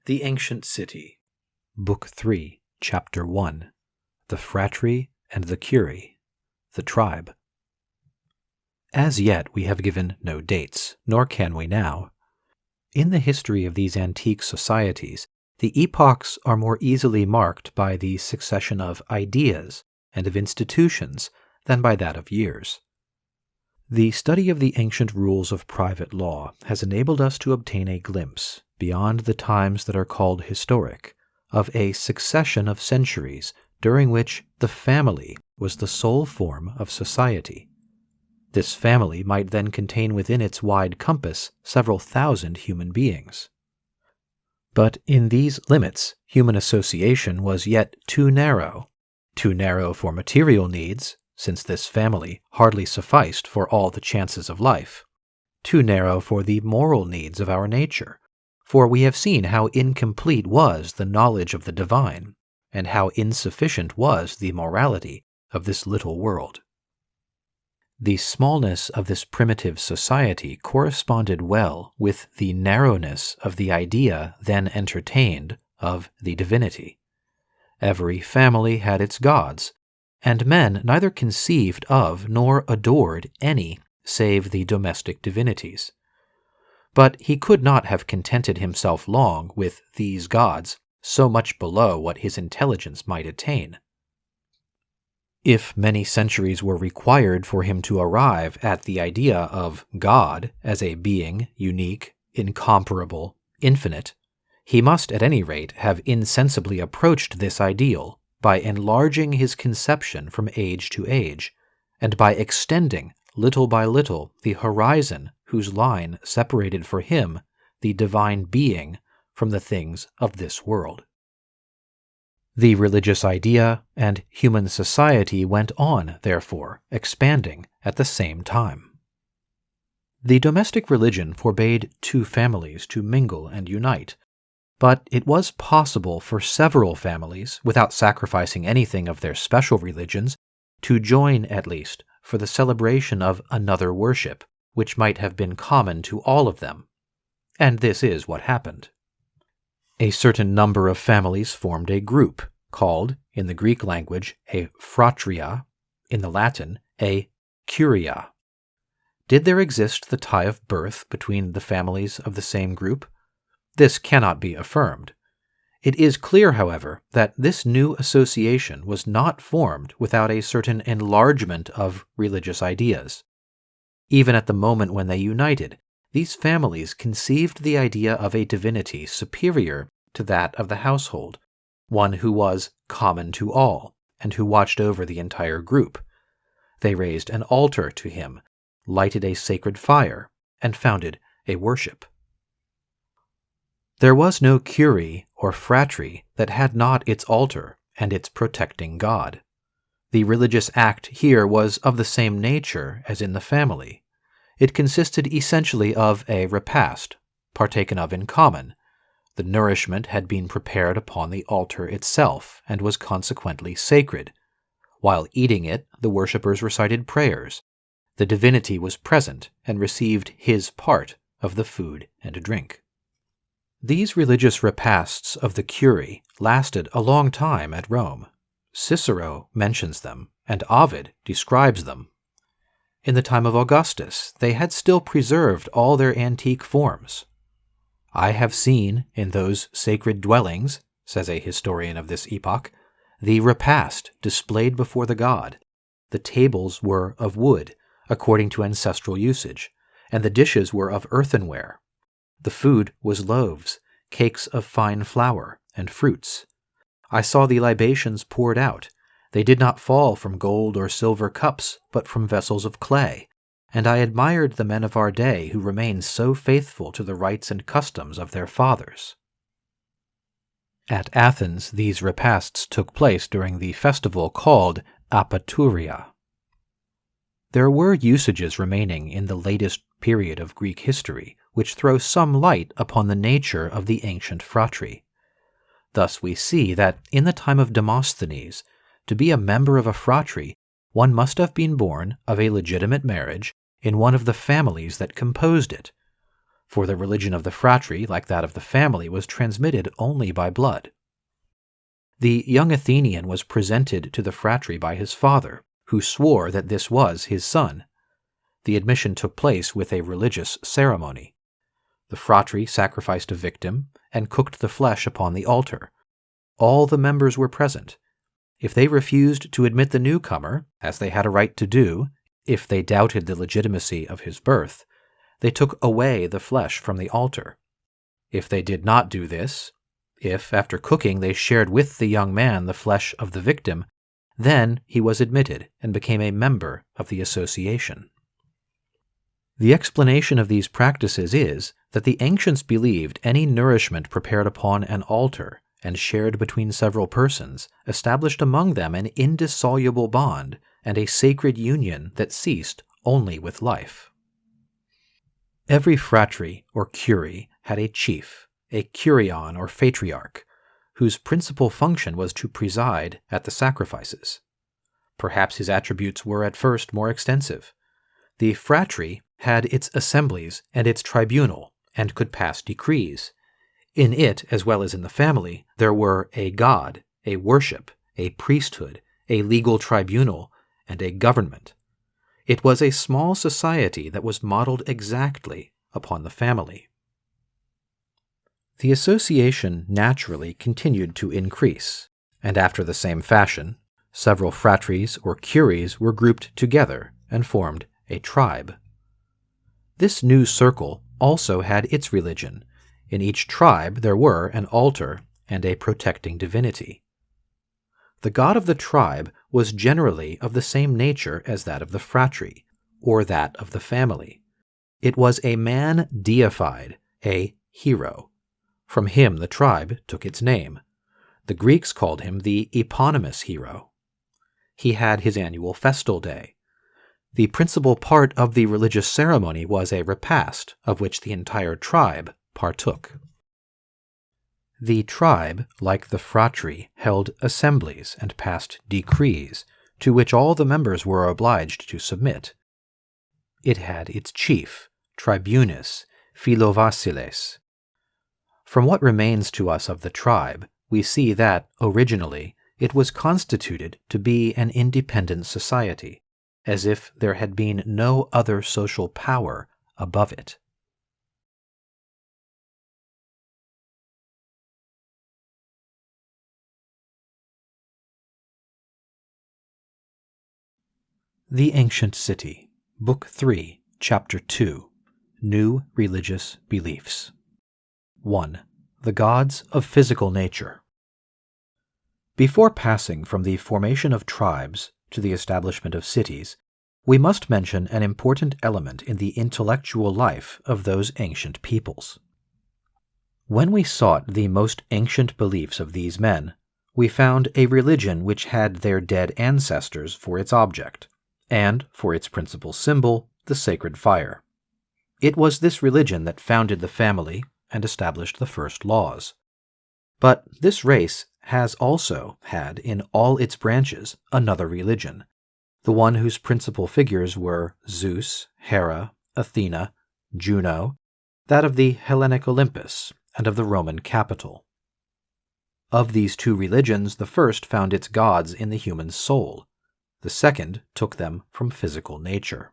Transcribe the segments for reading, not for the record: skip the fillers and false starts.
The Ancient City. Book 3, Chapter 1. The Phratry and the Cury. The Tribe. As yet we have given no dates, nor can we now. In the history of these antique societies, the epochs are more easily marked by the succession of ideas and of institutions than by that of years. The study of the ancient rules of private law has enabled us to obtain a glimpse, beyond the times that are called historic, of a succession of centuries during which the family was the sole form of society. This family might then contain within its wide compass several thousand human beings. But in these limits, human association was yet too narrow for material needs, since this family hardly sufficed for all the chances of life, too narrow for the moral needs of our nature, for we have seen how incomplete was the knowledge of the divine, and how insufficient was the morality of this little world. The smallness of this primitive society corresponded well with the narrowness of the idea then entertained of the divinity. Every family had its gods, and men neither conceived of nor adored any save the domestic divinities. But he could not have contented himself long with these gods, so much below what his intelligence might attain. If many centuries were required for him to arrive at the idea of God as a being unique, incomparable, infinite, he must at any rate have insensibly approached this ideal by enlarging his conception from age to age, and by extending little by little the horizon whose line separated for him the divine being from the things of this world. The religious idea and human society went on, therefore, expanding at the same time. The domestic religion forbade two families to mingle and unite, but it was possible for several families, without sacrificing anything of their special religions, to join at least for the celebration of another worship, which might have been common to all of them. And this is what happened. A certain number of families formed a group, called, in the Greek language, a Phratria, in the Latin, a Curia. Did there exist the tie of birth between the families of the same group? This cannot be affirmed. It is clear, however, that this new association was not formed without a certain enlargement of religious ideas. Even at the moment when they united, these families conceived the idea of a divinity superior to that of the household, one who was common to all, and who watched over the entire group. They raised an altar to him, lighted a sacred fire, and founded a worship. There was no Cury or Phratry that had not its altar and its protecting god. The religious act here was of the same nature as in the family. It consisted essentially of a repast, partaken of in common. The nourishment had been prepared upon the altar itself and was consequently sacred. While eating it, the worshippers recited prayers. The divinity was present and received his part of the food and drink. These religious repasts of the Cury lasted a long time at Rome. Cicero mentions them, and Ovid describes them. In the time of Augustus, they had still preserved all their antique forms. I have seen in those sacred dwellings, says a historian of this epoch, the repast displayed before the god. The tables were of wood, according to ancestral usage, and the dishes were of earthenware. The food was loaves, cakes of fine flour, and fruits. I saw the libations poured out. They did not fall from gold or silver cups, but from vessels of clay, and I admired the men of our day who remained so faithful to the rites and customs of their fathers. At Athens, these repasts took place during the festival called Apaturia. There were usages remaining in the latest period of Greek history which throw some light upon the nature of the ancient Phratry. Thus we see that in the time of Demosthenes, to be a member of a Phratry, one must have been born of a legitimate marriage in one of the families that composed it. for the religion of the Phratry, like that of the family, was transmitted only by blood. The young Athenian was presented to the Phratry by his father, who swore that this was his son. The admission took place with a religious ceremony. The Phratry sacrificed a victim and cooked the flesh upon the altar. All the members were present. If they refused to admit the newcomer, as they had a right to do, if they doubted the legitimacy of his birth, they took away the flesh from the altar. If they did not do this, if, after cooking, they shared with the young man the flesh of the victim, then he was admitted and became a member of the association. The explanation of these practices is that the ancients believed any nourishment prepared upon an altar and shared between several persons established among them an indissoluble bond and a sacred union that ceased only with life. Every Phratry or Cury had a chief, a Curion or Patriarch, whose principal function was to preside at the sacrifices. Perhaps his attributes were at first more extensive. The Phratry had its assemblies and its tribunal, and could pass decrees. In it, as well as in the family, there were a god, a worship, a priesthood, a legal tribunal, and a government. It was a small society that was modeled exactly upon the family. The association naturally continued to increase, and after the same fashion, several Phratries or Curies were grouped together and formed a tribe. This new circle also had its religion. In each tribe there were an altar and a protecting divinity. The god of the tribe was generally of the same nature as that of the Phratry, or that of the family. It was a man deified, a hero. From him the tribe took its name. The Greeks called him the eponymous hero. He had his annual festal day. The principal part of the religious ceremony was a repast, of which the entire tribe partook. The tribe, like the Phratry, held assemblies and passed decrees, to which all the members were obliged to submit. It had its chief, tribunus, Philovasiles. From what remains to us of the tribe, we see that, originally, it was constituted to be an independent society, as if there had been no other social power above it. The Ancient City, Book 3, Chapter 2, New Religious Beliefs. 1. The Gods of Physical Nature. Before passing from the formation of tribes to the establishment of cities, we must mention an important element in the intellectual life of those ancient peoples. When we sought the most ancient beliefs of these men, we found a religion which had their dead ancestors for its object, and for its principal symbol, the sacred fire. It was this religion that founded the family and established the first laws. But this race has also had in all its branches another religion, the one whose principal figures were Zeus, Hera, Athena, Juno, that of the Hellenic Olympus, and of the Roman Capitol. Of these two religions, the first found its gods in the human soul. The second took them from physical nature.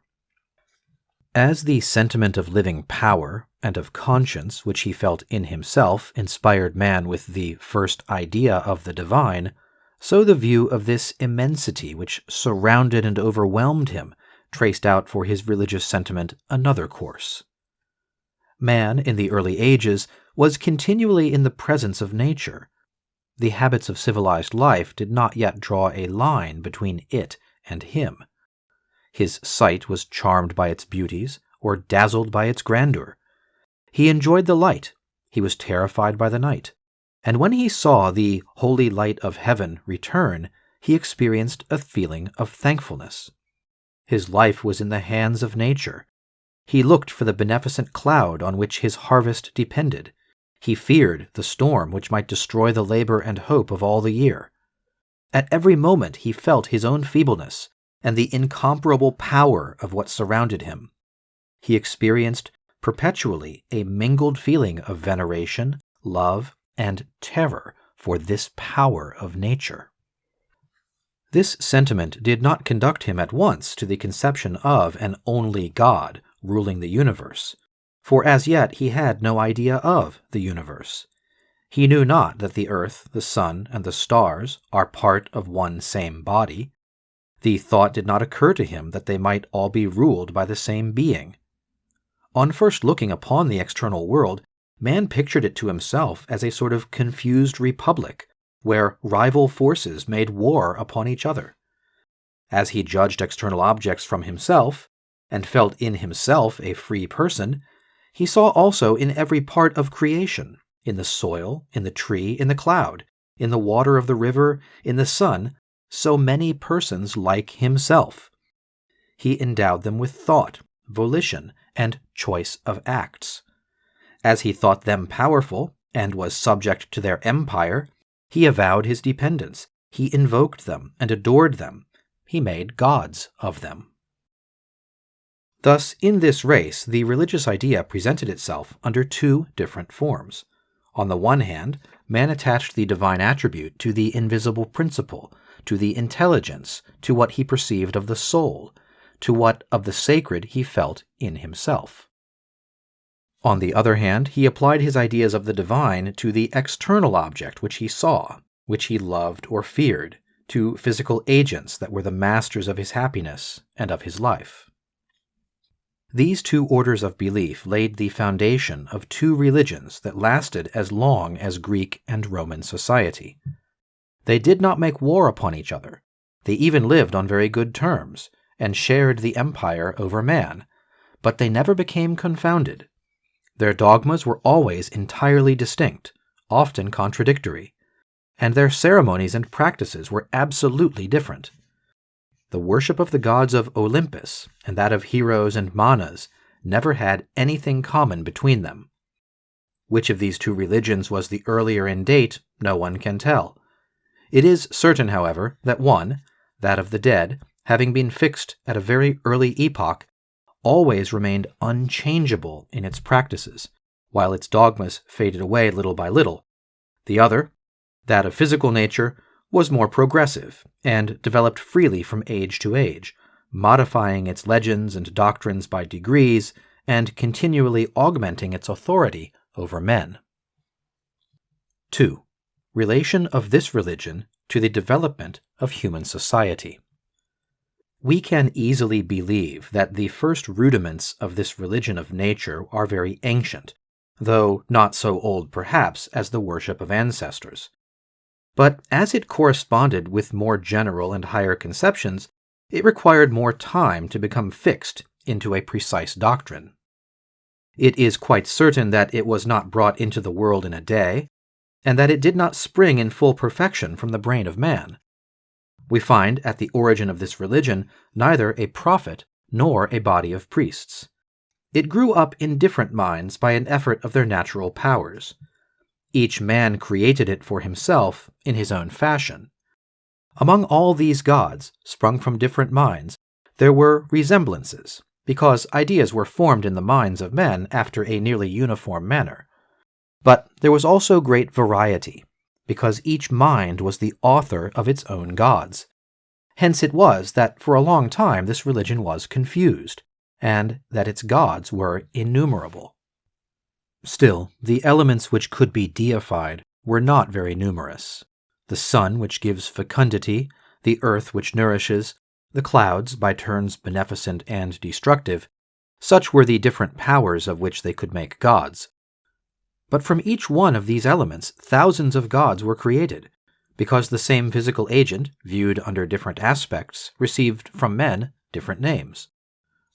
As the sentiment of living power and of conscience which he felt in himself inspired man with the first idea of the divine, so the view of this immensity which surrounded and overwhelmed him traced out for his religious sentiment another course. Man, in the early ages, was continually in the presence of nature. The habits of civilized life did not yet draw a line between it and him. His sight was charmed by its beauties, or dazzled by its grandeur. He enjoyed the light, he was terrified by the night, and when he saw the holy light of heaven return, he experienced a feeling of thankfulness. His life was in the hands of nature. He looked for the beneficent cloud on which his harvest depended. He feared the storm which might destroy the labor and hope of all the year. At every moment he felt his own feebleness and the incomparable power of what surrounded him. He experienced perpetually a mingled feeling of veneration, love, and terror for this power of nature. This sentiment did not conduct him at once to the conception of an only God ruling the universe, for as yet he had no idea of the universe. He knew not that the earth, the sun, and the stars are part of one same body. The thought did not occur to him that they might all be ruled by the same being. On first looking upon the external world, man pictured it to himself as a sort of confused republic, where rival forces made war upon each other. As he judged external objects from himself, and felt in himself a free person, he saw also in every part of creation, in the soil, in the tree, in the cloud, in the water of the river, in the sun, so many persons like himself. He endowed them with thought, volition, and choice of acts. As he thought them powerful, and was subject to their empire, he avowed his dependence, he invoked them and adored them, he made gods of them. Thus, in this race, the religious idea presented itself under two different forms. On the one hand, man attached the divine attribute to the invisible principle, to the intelligence, to what he perceived of the soul, to what of the sacred he felt in himself. On the other hand, he applied his ideas of the divine to the external object which he saw, which he loved or feared, to physical agents that were the masters of his happiness and of his life. These two orders of belief laid the foundation of two religions that lasted as long as Greek and Roman society. They did not make war upon each other. They even lived on very good terms, and shared the empire over man, but they never became confounded. Their dogmas were always entirely distinct, often contradictory, and their ceremonies and practices were absolutely different. The worship of the gods of Olympus and that of heroes and manas never had anything common between them. Which of these two religions was the earlier in date, no one can tell. It is certain, however, that one, that of the dead, having been fixed at a very early epoch, always remained unchangeable in its practices, while its dogmas faded away little by little. The other, that of physical nature, was more progressive, and developed freely from age to age, modifying its legends and doctrines by degrees, and continually augmenting its authority over men. 2. Relation of this religion to the development of human society. We can easily believe that the first rudiments of this religion of nature are very ancient, though not so old perhaps as the worship of ancestors. But as it corresponded with more general and higher conceptions, it required more time to become fixed into a precise doctrine. It is quite certain that it was not brought into the world in a day, and that it did not spring in full perfection from the brain of man. We find at the origin of this religion neither a prophet nor a body of priests. It grew up in different minds by an effort of their natural powers. Each man created it for himself in his own fashion. Among all these gods, sprung from different minds, there were resemblances, because ideas were formed in the minds of men after a nearly uniform manner. But there was also great variety, because each mind was the author of its own gods. Hence it was that for a long time this religion was confused, and that its gods were innumerable. Still, the elements which could be deified were not very numerous. The sun which gives fecundity, the earth which nourishes, the clouds, by turns beneficent and destructive, such were the different powers of which they could make gods. But from each one of these elements thousands of gods were created, because the same physical agent, viewed under different aspects, received from men different names.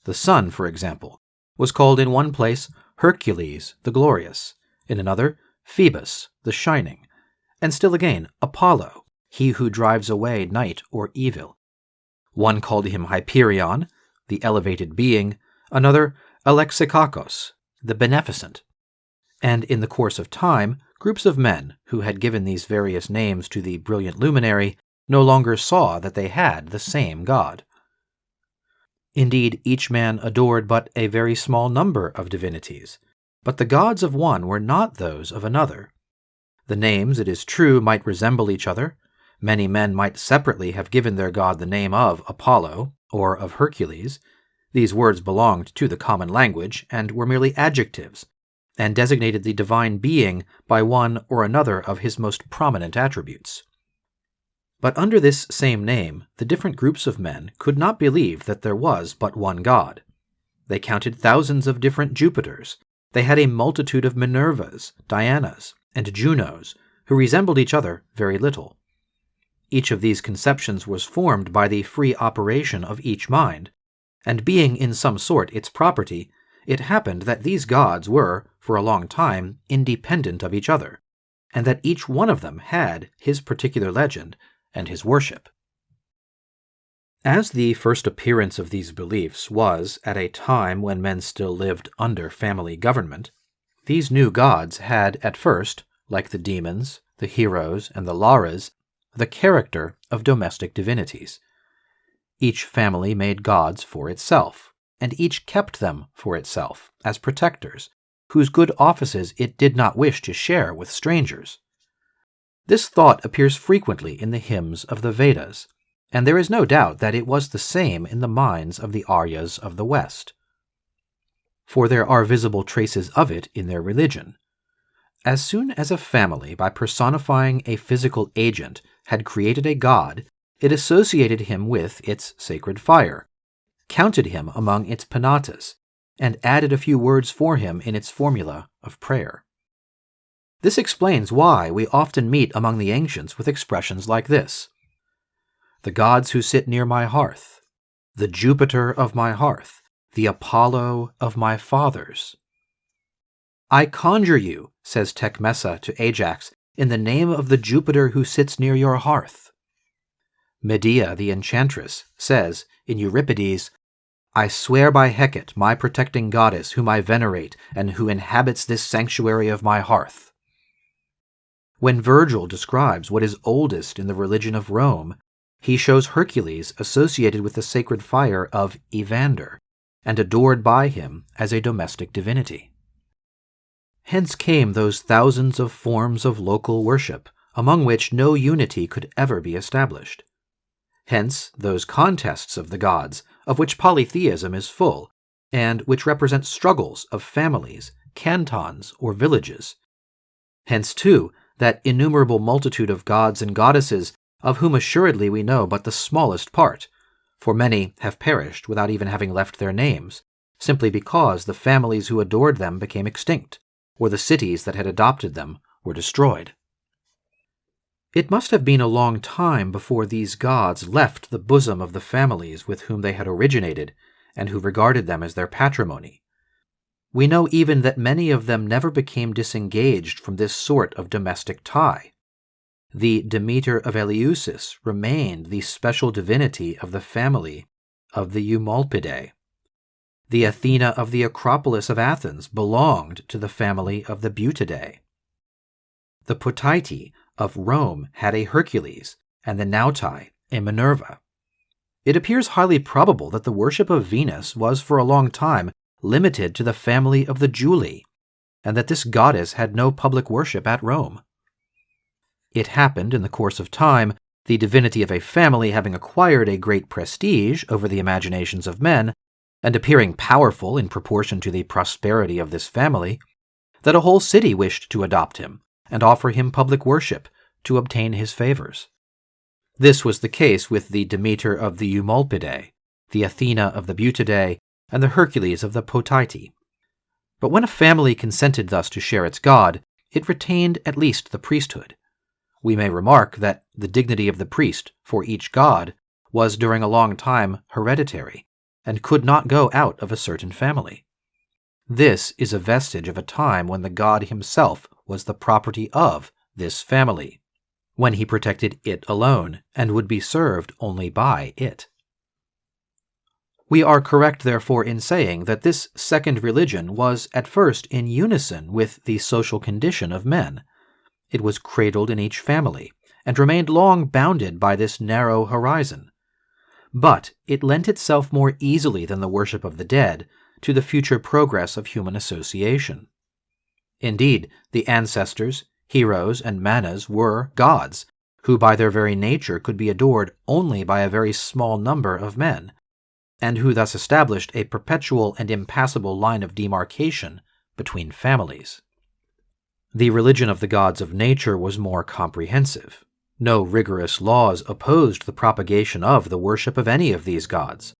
The sun, for example, was called in one place Hercules the Glorious, in another Phoebus the Shining, and still again Apollo, he who drives away night or evil. One called him Hyperion, the elevated being, another Alexikakos, the beneficent. And in the course of time, groups of men who had given these various names to the brilliant luminary no longer saw that they had the same god. Indeed, each man adored but a very small number of divinities, but the gods of one were not those of another. The names, it is true, might resemble each other. Many men might separately have given their god the name of Apollo or of Hercules. These words belonged to the common language and were merely adjectives, and designated the divine being by one or another of his most prominent attributes. But under this same name, the different groups of men could not believe that there was but one God. They counted thousands of different Jupiters. They had a multitude of Minervas, Dianas, and Junos, who resembled each other very little. Each of these conceptions was formed by the free operation of each mind, and being in some sort its property, it happened that these gods were, for a long time, independent of each other, and that each one of them had his particular legend and his worship. As the first appearance of these beliefs was at a time when men still lived under family government, these new gods had at first, like the demons, the heroes, and the Laras, the character of domestic divinities. Each family made gods for itself, and each kept them for itself, as protectors, whose good offices it did not wish to share with strangers. This thought appears frequently in the hymns of the Vedas, and there is no doubt that it was the same in the minds of the Aryas of the West. For there are visible traces of it in their religion. As soon as a family, by personifying a physical agent, had created a god, it associated him with its sacred fire, counted him among its penatas, and added a few words for him in its formula of prayer. This explains why we often meet among the ancients with expressions like this: the gods who sit near my hearth, the Jupiter of my hearth, the Apollo of my fathers. I conjure you, says Tecmessa to Ajax, in the name of the Jupiter who sits near your hearth. Medea the enchantress says in Euripides, I swear by Hecate, my protecting goddess, whom I venerate, and who inhabits this sanctuary of my hearth. When Virgil describes what is oldest in the religion of Rome, he shows Hercules associated with the sacred fire of Evander, and adored by him as a domestic divinity. Hence came those thousands of forms of local worship, among which no unity could ever be established. Hence those contests of the gods, of which polytheism is full, and which represent struggles of families, cantons, or villages. Hence, too, that innumerable multitude of gods and goddesses, of whom assuredly we know but the smallest part, for many have perished without even having left their names, simply because the families who adored them became extinct, or the cities that had adopted them were destroyed. It must have been a long time before these gods left the bosom of the families with whom they had originated, and who regarded them as their patrimony. We know even that many of them never became disengaged from this sort of domestic tie. The Demeter of Eleusis remained the special divinity of the family of the Eumolpidae. The Athena of the Acropolis of Athens belonged to the family of the Butidae. The Potaiti of Rome had a Hercules, and the Nautai a Minerva. It appears highly probable that the worship of Venus was for a long time limited to the family of the Julii, and that this goddess had no public worship at Rome. It happened in the course of time, the divinity of a family having acquired a great prestige over the imaginations of men, and appearing powerful in proportion to the prosperity of this family, that a whole city wished to adopt him and offer him public worship to obtain his favors. This was the case with the Demeter of the Eumolpidae, the Athena of the Butidae, and the Hercules of the Potaiti. But when a family consented thus to share its god, it retained at least the priesthood. We may remark that the dignity of the priest for each god was during a long time hereditary, and could not go out of a certain family. This is a vestige of a time when the god himself was the property of this family, when he protected it alone, and would be served only by it. We are correct, therefore, in saying that this second religion was at first in unison with the social condition of men. It was cradled in each family, and remained long bounded by this narrow horizon. but it lent itself more easily than the worship of the dead to the future progress of human association. Indeed, the ancestors, heroes, and manas were gods, who by their very nature could be adored only by a very small number of men, and who thus established a perpetual and impassable line of demarcation between families. The religion of the gods of nature was more comprehensive. No rigorous laws opposed the propagation of the worship of any of these gods.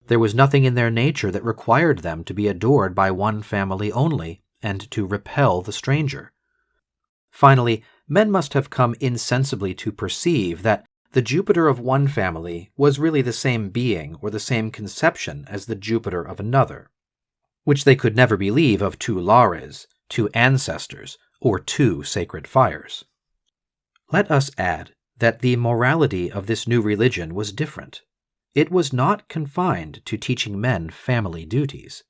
There was nothing in their nature that required them to be adored by one family only, and to repel the stranger. Finally, men must have come insensibly to perceive that the Jupiter of one family was really the same being or the same conception as the Jupiter of another, which they could never believe of two Lares, two ancestors, or two sacred fires. Let us add that the morality of this new religion was different. It was not confined to teaching men family duties.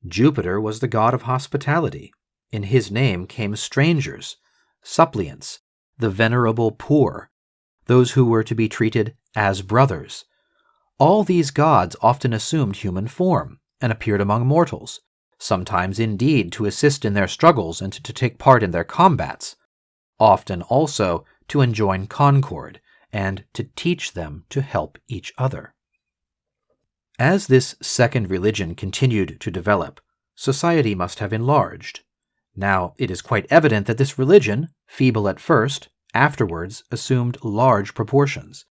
Jupiter was the god of hospitality. In his name came strangers, suppliants, the venerable poor, those who were to be treated as brothers. All these gods often assumed human form and appeared among mortals, sometimes indeed to assist in their struggles and to take part in their combats, often also to enjoin concord and to teach them to help each other. As this second religion continued to develop, society must have enlarged. Now, it is quite evident that this religion, feeble at first, afterwards assumed large proportions.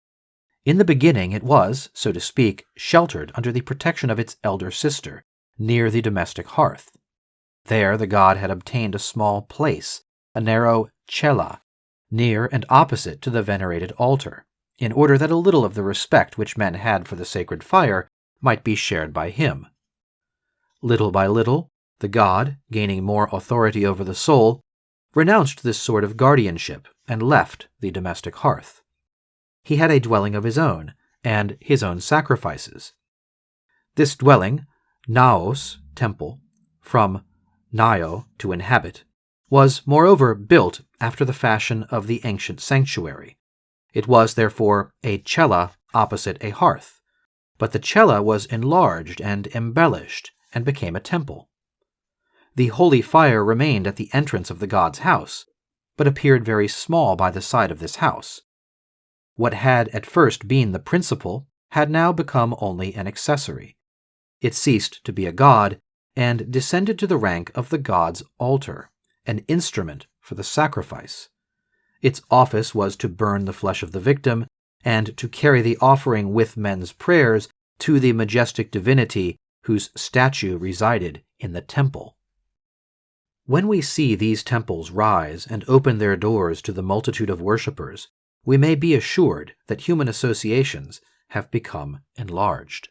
In the beginning it was, so to speak, sheltered under the protection of its elder sister, near the domestic hearth. There the god had obtained a small place, a narrow cella, near and opposite to the venerated altar, in order that a little of the respect which men had for the sacred fire might be shared by him. Little by little, the god, gaining more authority over the soul, renounced this sort of guardianship and left the domestic hearth. He had a dwelling of his own, and his own sacrifices. This dwelling, naos, temple, from nio, to inhabit, was moreover built after the fashion of the ancient sanctuary. It was therefore a cella opposite a hearth, but the cella was enlarged and embellished, and became a temple. The holy fire remained at the entrance of the god's house, but appeared very small by the side of this house. What had at first been the principal had now become only an accessory. It ceased to be a god, and descended to the rank of the god's altar, an instrument for the sacrifice. Its office was to burn the flesh of the victim, and to carry the offering with men's prayers to the majestic divinity whose statue resided in the temple. When we see these temples rise and open their doors to the multitude of worshippers, we may be assured that human associations have become enlarged.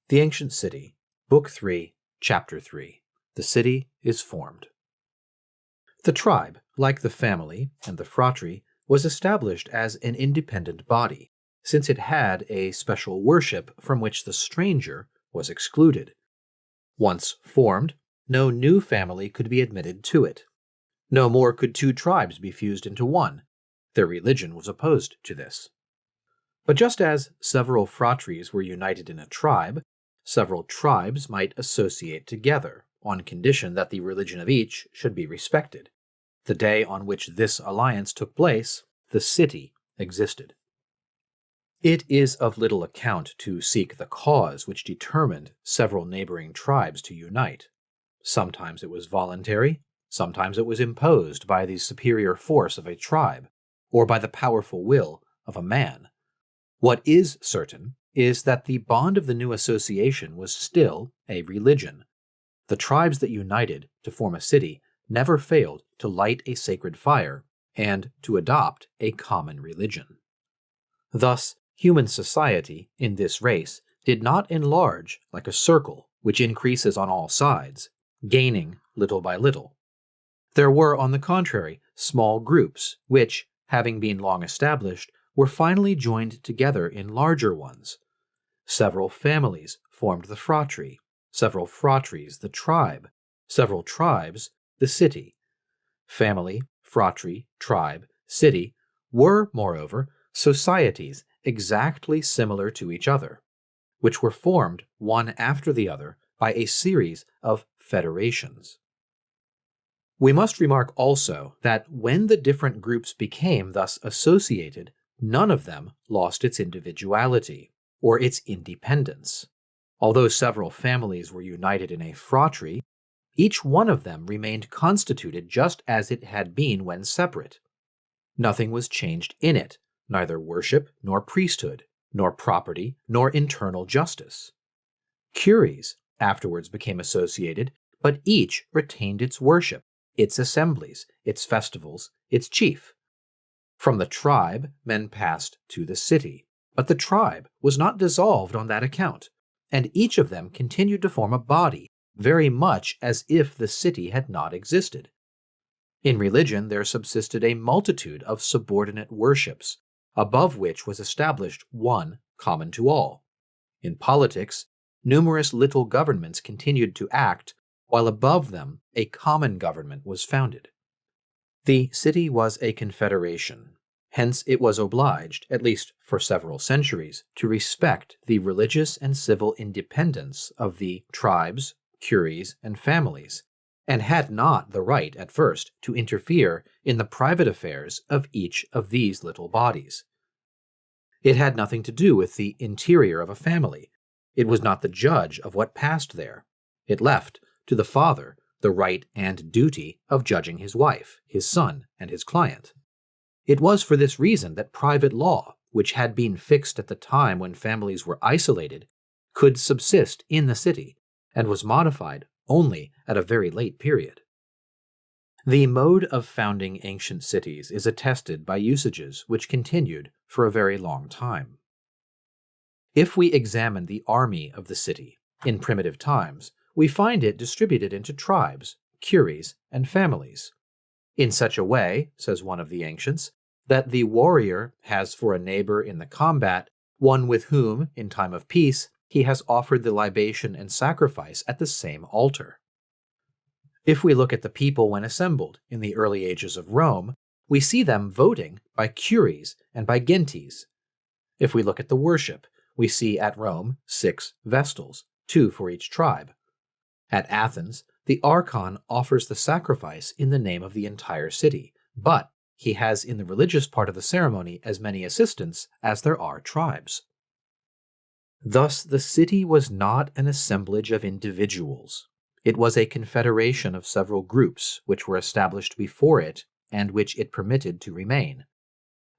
The Ancient City, Book 3, Chapter 3. The City is Formed. The tribe, like the family and the phratry, was established as an independent body, since it had a special worship from which the stranger was excluded. Once formed, no new family could be admitted to it. No more could two tribes be fused into one. Their religion was opposed to this. But just as several phratries were united in a tribe, several tribes might associate together, on condition that the religion of each should be respected. The day on which this alliance took place, the city existed. It is of little account to seek the cause which determined several neighboring tribes to unite. Sometimes it was voluntary, sometimes it was imposed by the superior force of a tribe, or by the powerful will of a man. What is certain is that the bond of the new association was still a religion. The tribes that united to form a city never failed to light a sacred fire and to adopt a common religion. Thus, human society in this race did not enlarge like a circle which increases on all sides, gaining little by little. There were, on the contrary, small groups which, having been long established, were finally joined together in larger ones. Several families formed the phratry, several phratries, the tribe, several tribes, the city. Family, phratry, tribe, city were, moreover, societies exactly similar to each other, which were formed one after the other by a series of federations. We must remark also that when the different groups became thus associated, none of them lost its individuality or its independence. Although several families were united in a phratry, each one of them remained constituted just as it had been when separate. Nothing was changed in it, neither worship nor priesthood, nor property nor internal justice. Curies afterwards became associated, but each retained its worship, its assemblies, its festivals, its chief. From the tribe, men passed to the city, but the tribe was not dissolved on that account, and each of them continued to form a body, very much as if the city had not existed. In religion there subsisted a multitude of subordinate worships, above which was established one common to all. In politics, numerous little governments continued to act, while above them a common government was founded. The city was a confederation, hence it was obliged, at least for several centuries, to respect the religious and civil independence of the tribes, curies, and families, and had not the right at first to interfere in the private affairs of each of these little bodies. It had nothing to do with the interior of a family. It was not the judge of what passed there. It left to the father the right and duty of judging his wife, his son, and his client. It was for this reason that private law, which had been fixed at the time when families were isolated, could subsist in the city, and was modified only at a very late period. The mode of founding ancient cities is attested by usages which continued for a very long time. If we examine the army of the city in primitive times, we find it distributed into tribes, curies, and families, in such a way, says one of the ancients, that the warrior has for a neighbor in the combat one with whom, in time of peace, he has offered the libation and sacrifice at the same altar. If we look at the people when assembled in the early ages of Rome, we see them voting by curies and by gentes. If we look at the worship, we see at Rome 6 vestals, 2 for each tribe. At Athens, the archon offers the sacrifice in the name of the entire city, but he has in the religious part of the ceremony as many assistants as there are tribes. Thus, the city was not an assemblage of individuals. It was a confederation of several groups which were established before it and which it permitted to remain.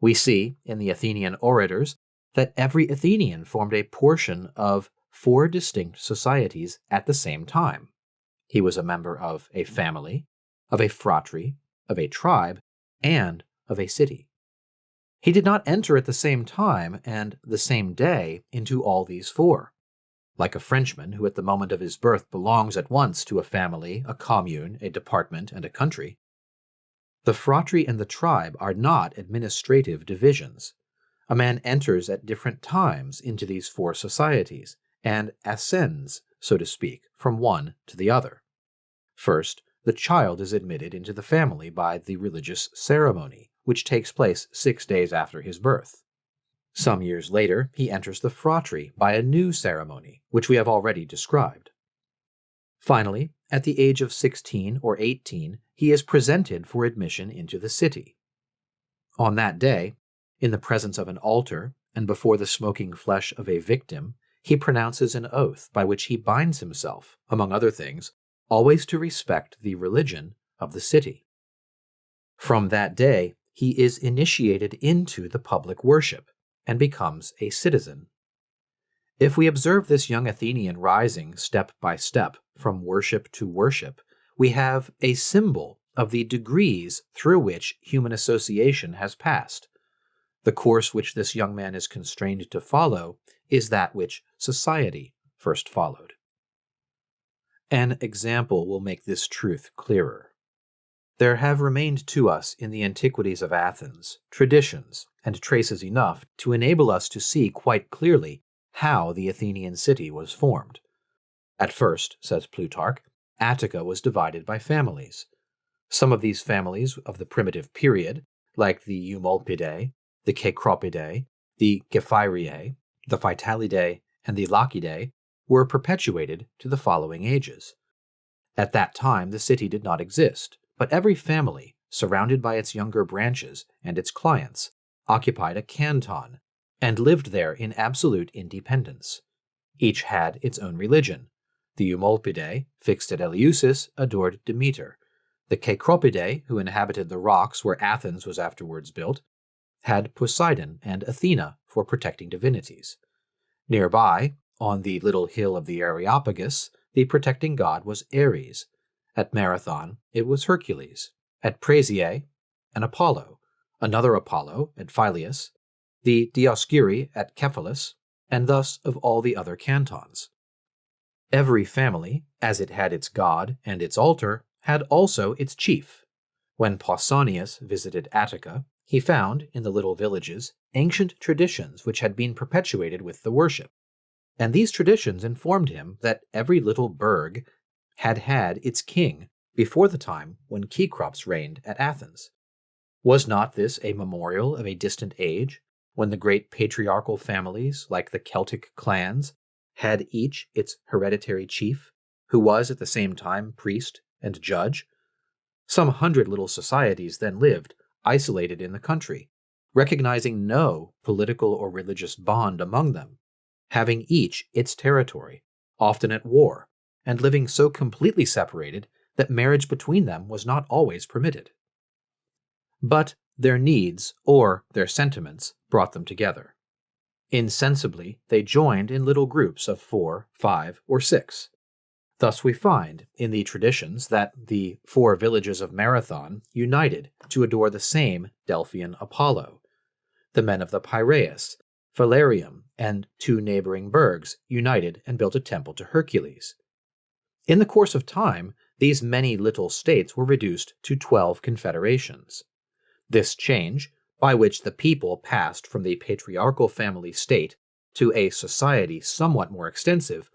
We see, in the Athenian orators, that every Athenian formed a portion of 4 distinct societies at the same time. He was a member of a family, of a phratry, of a tribe, and of a city. He did not enter at the same time and the same day into all these 4. Like a Frenchman who at the moment of his birth belongs at once to a family, a commune, a department, and a country, the phratry and the tribe are not administrative divisions. A man enters at different times into these 4 societies, and ascends, so to speak, from one to the other. First, the child is admitted into the family by the religious ceremony, which takes place 6 days after his birth. Some years later, he enters the phratry by a new ceremony, which we have already described. Finally, at the age of 16 or 18, he is presented for admission into the city. On that day, in the presence of an altar and before the smoking flesh of a victim, he pronounces an oath by which he binds himself, among other things, always to respect the religion of the city. From that day, he is initiated into the public worship and becomes a citizen. If we observe this young Athenian rising step by step from worship to worship, we have a symbol of the degrees through which human association has passed. The course which this young man is constrained to follow is that which society first followed. An example will make this truth clearer. There have remained to us in the antiquities of Athens traditions and traces enough to enable us to see quite clearly how the Athenian city was formed. At first, says Plutarch, Attica was divided by families. Some of these families of the primitive period, like the Eumolpidae, the Cecropidae, the Gephyriae, the Phytalidae, and the Lachidae, were perpetuated to the following ages. At that time the city did not exist, but every family, surrounded by its younger branches and its clients, occupied a canton, and lived there in absolute independence. Each had its own religion. The Eumolpidae, fixed at Eleusis, adored Demeter. The Cecropidae, who inhabited the rocks where Athens was afterwards built, had Poseidon and Athena for protecting divinities. Nearby, on the little hill of the Areopagus, the protecting god was Ares. At Marathon, it was Hercules. At Prasiae, an Apollo. Another Apollo at Phyleus. The Dioscuri at Cephalus, and thus of all the other cantons. Every family, as it had its god and its altar, had also its chief. When Pausanias visited Attica, he found, in the little villages, ancient traditions which had been perpetuated with the worship. And these traditions informed him that every little burg had had its king before the time when Cecrops reigned at Athens. Was not this a memorial of a distant age, when the great patriarchal families, like the Celtic clans, had each its hereditary chief, who was at the same time priest and judge? Some 100 little societies then lived, isolated in the country, recognizing no political or religious bond among them, having each its territory, often at war, and living so completely separated that marriage between them was not always permitted. But their needs, or their sentiments, brought them together. Insensibly, they joined in little groups of 4, 5, or 6. Thus we find, in the traditions, that the 4 villages of Marathon united to adore the same Delphian Apollo. The men of the Piraeus, Phalarium, and 2 neighboring burgs united and built a temple to Hercules. In the course of time, these many little states were reduced to 12 confederations. This change, by which the people passed from the patriarchal family state to a society somewhat more extensive,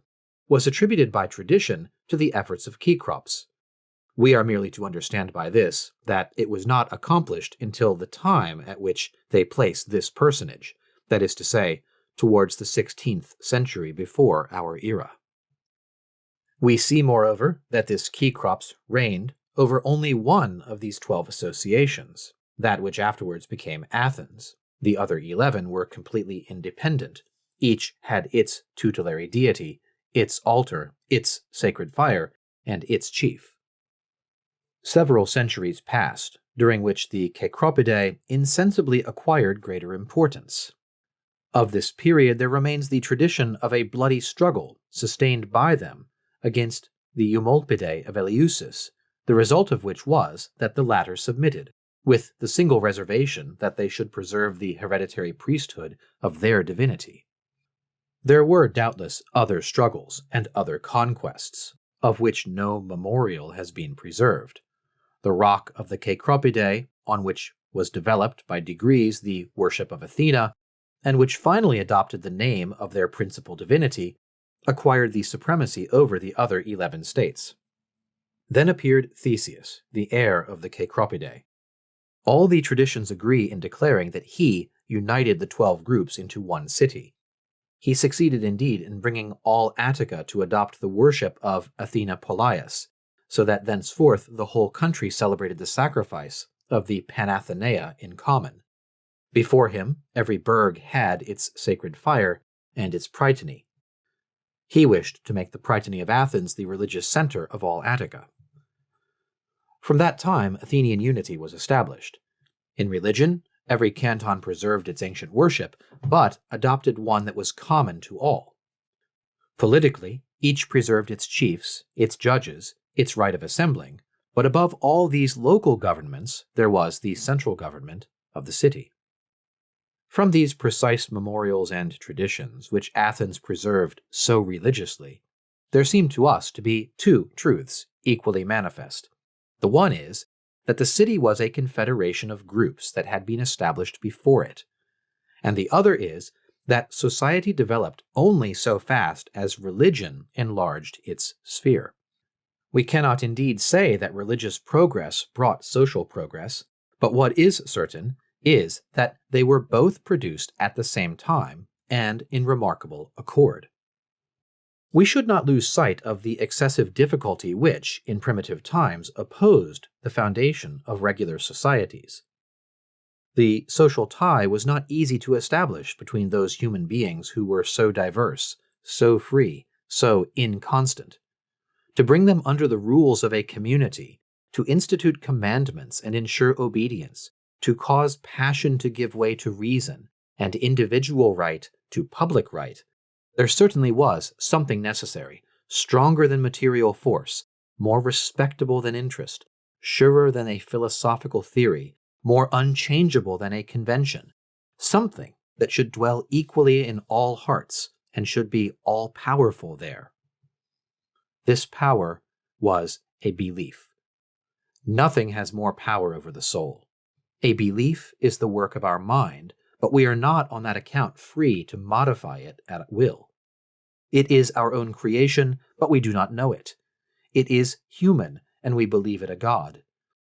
was attributed by tradition to the efforts of Cecrops. We are merely to understand by this that it was not accomplished until the time at which they place this personage, that is to say, towards the 16th century before our era. We see, moreover, that this Cecrops reigned over only one of these 12 associations, that which afterwards became Athens. The other 11 were completely independent. Each had its tutelary deity, its altar, its sacred fire, and its chief. Several centuries passed, during which the Cecropidae insensibly acquired greater importance. Of this period there remains the tradition of a bloody struggle sustained by them against the Eumolpidae of Eleusis, the result of which was that the latter submitted, with the single reservation that they should preserve the hereditary priesthood of their divinity. There were doubtless other struggles and other conquests, of which no memorial has been preserved. The rock of the Cecropidae, on which was developed by degrees the worship of Athena, and which finally adopted the name of their principal divinity, acquired the supremacy over the other 11 states. Then appeared Theseus, the heir of the Cecropidae. All the traditions agree in declaring that he united the 12 groups into one city. He succeeded indeed in bringing all Attica to adopt the worship of Athena Polias, so that thenceforth the whole country celebrated the sacrifice of the Panathenea in common. Before him, every burg had its sacred fire and its prytany. He wished to make the prytany of Athens the religious center of all Attica. From that time, Athenian unity was established. In religion, every canton preserved its ancient worship, but adopted one that was common to all. Politically, each preserved its chiefs, its judges, its right of assembling, but above all these local governments, there was the central government of the city. From these precise memorials and traditions, which Athens preserved so religiously, there seem to us to be 2 truths equally manifest. The one is that the city was a confederation of groups that had been established before it, and the other is that society developed only so fast as religion enlarged its sphere. We cannot indeed say that religious progress brought social progress, but what is certain is that they were both produced at the same time and in remarkable accord. We should not lose sight of the excessive difficulty which, in primitive times, opposed the foundation of regular societies. The social tie was not easy to establish between those human beings who were so diverse, so free, so inconstant. To bring them under the rules of a community, to institute commandments and ensure obedience, to cause passion to give way to reason, and individual right to public right, there certainly was something necessary, stronger than material force, more respectable than interest, surer than a philosophical theory, more unchangeable than a convention, something that should dwell equally in all hearts and should be all-powerful there. This power was a belief. Nothing has more power over the soul. A belief is the work of our mind, but we are not on that account free to modify it at will. It is our own creation, but we do not know it. It is human, and we believe it a god.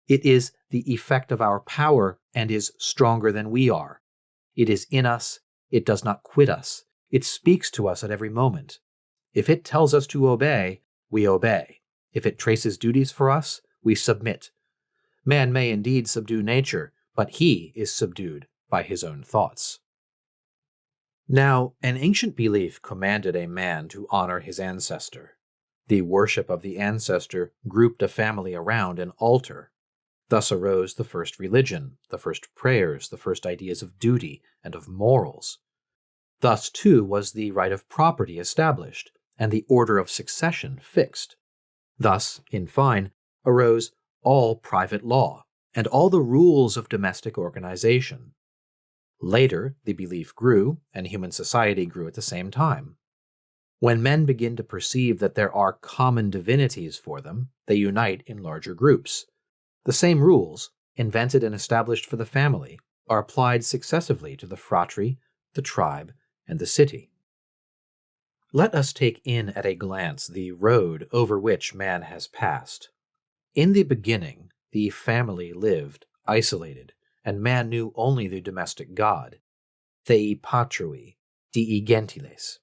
It is the effect of our power and is stronger than we are. It is in us. It does not quit us. It speaks to us at every moment. If it tells us to obey, we obey. If it traces duties for us, we submit. Man may indeed subdue nature, but he is subdued by his own thoughts. Now, an ancient belief commanded a man to honor his ancestor. The worship of the ancestor grouped a family around an altar. Thus arose the first religion, the first prayers, the first ideas of duty and of morals. Thus, too, was the right of property established, and the order of succession fixed. Thus, in fine, arose all private law, and all the rules of domestic organization. Later, the belief grew, and human society grew at the same time. When men begin to perceive that there are common divinities for them, they unite in larger groups. The same rules, invented and established for the family, are applied successively to the phratry, the tribe, and the city. Let us take in at a glance the road over which man has passed. In the beginning, the family lived isolated, and man knew only the domestic god, Thei Patrui, Dii Gentiles.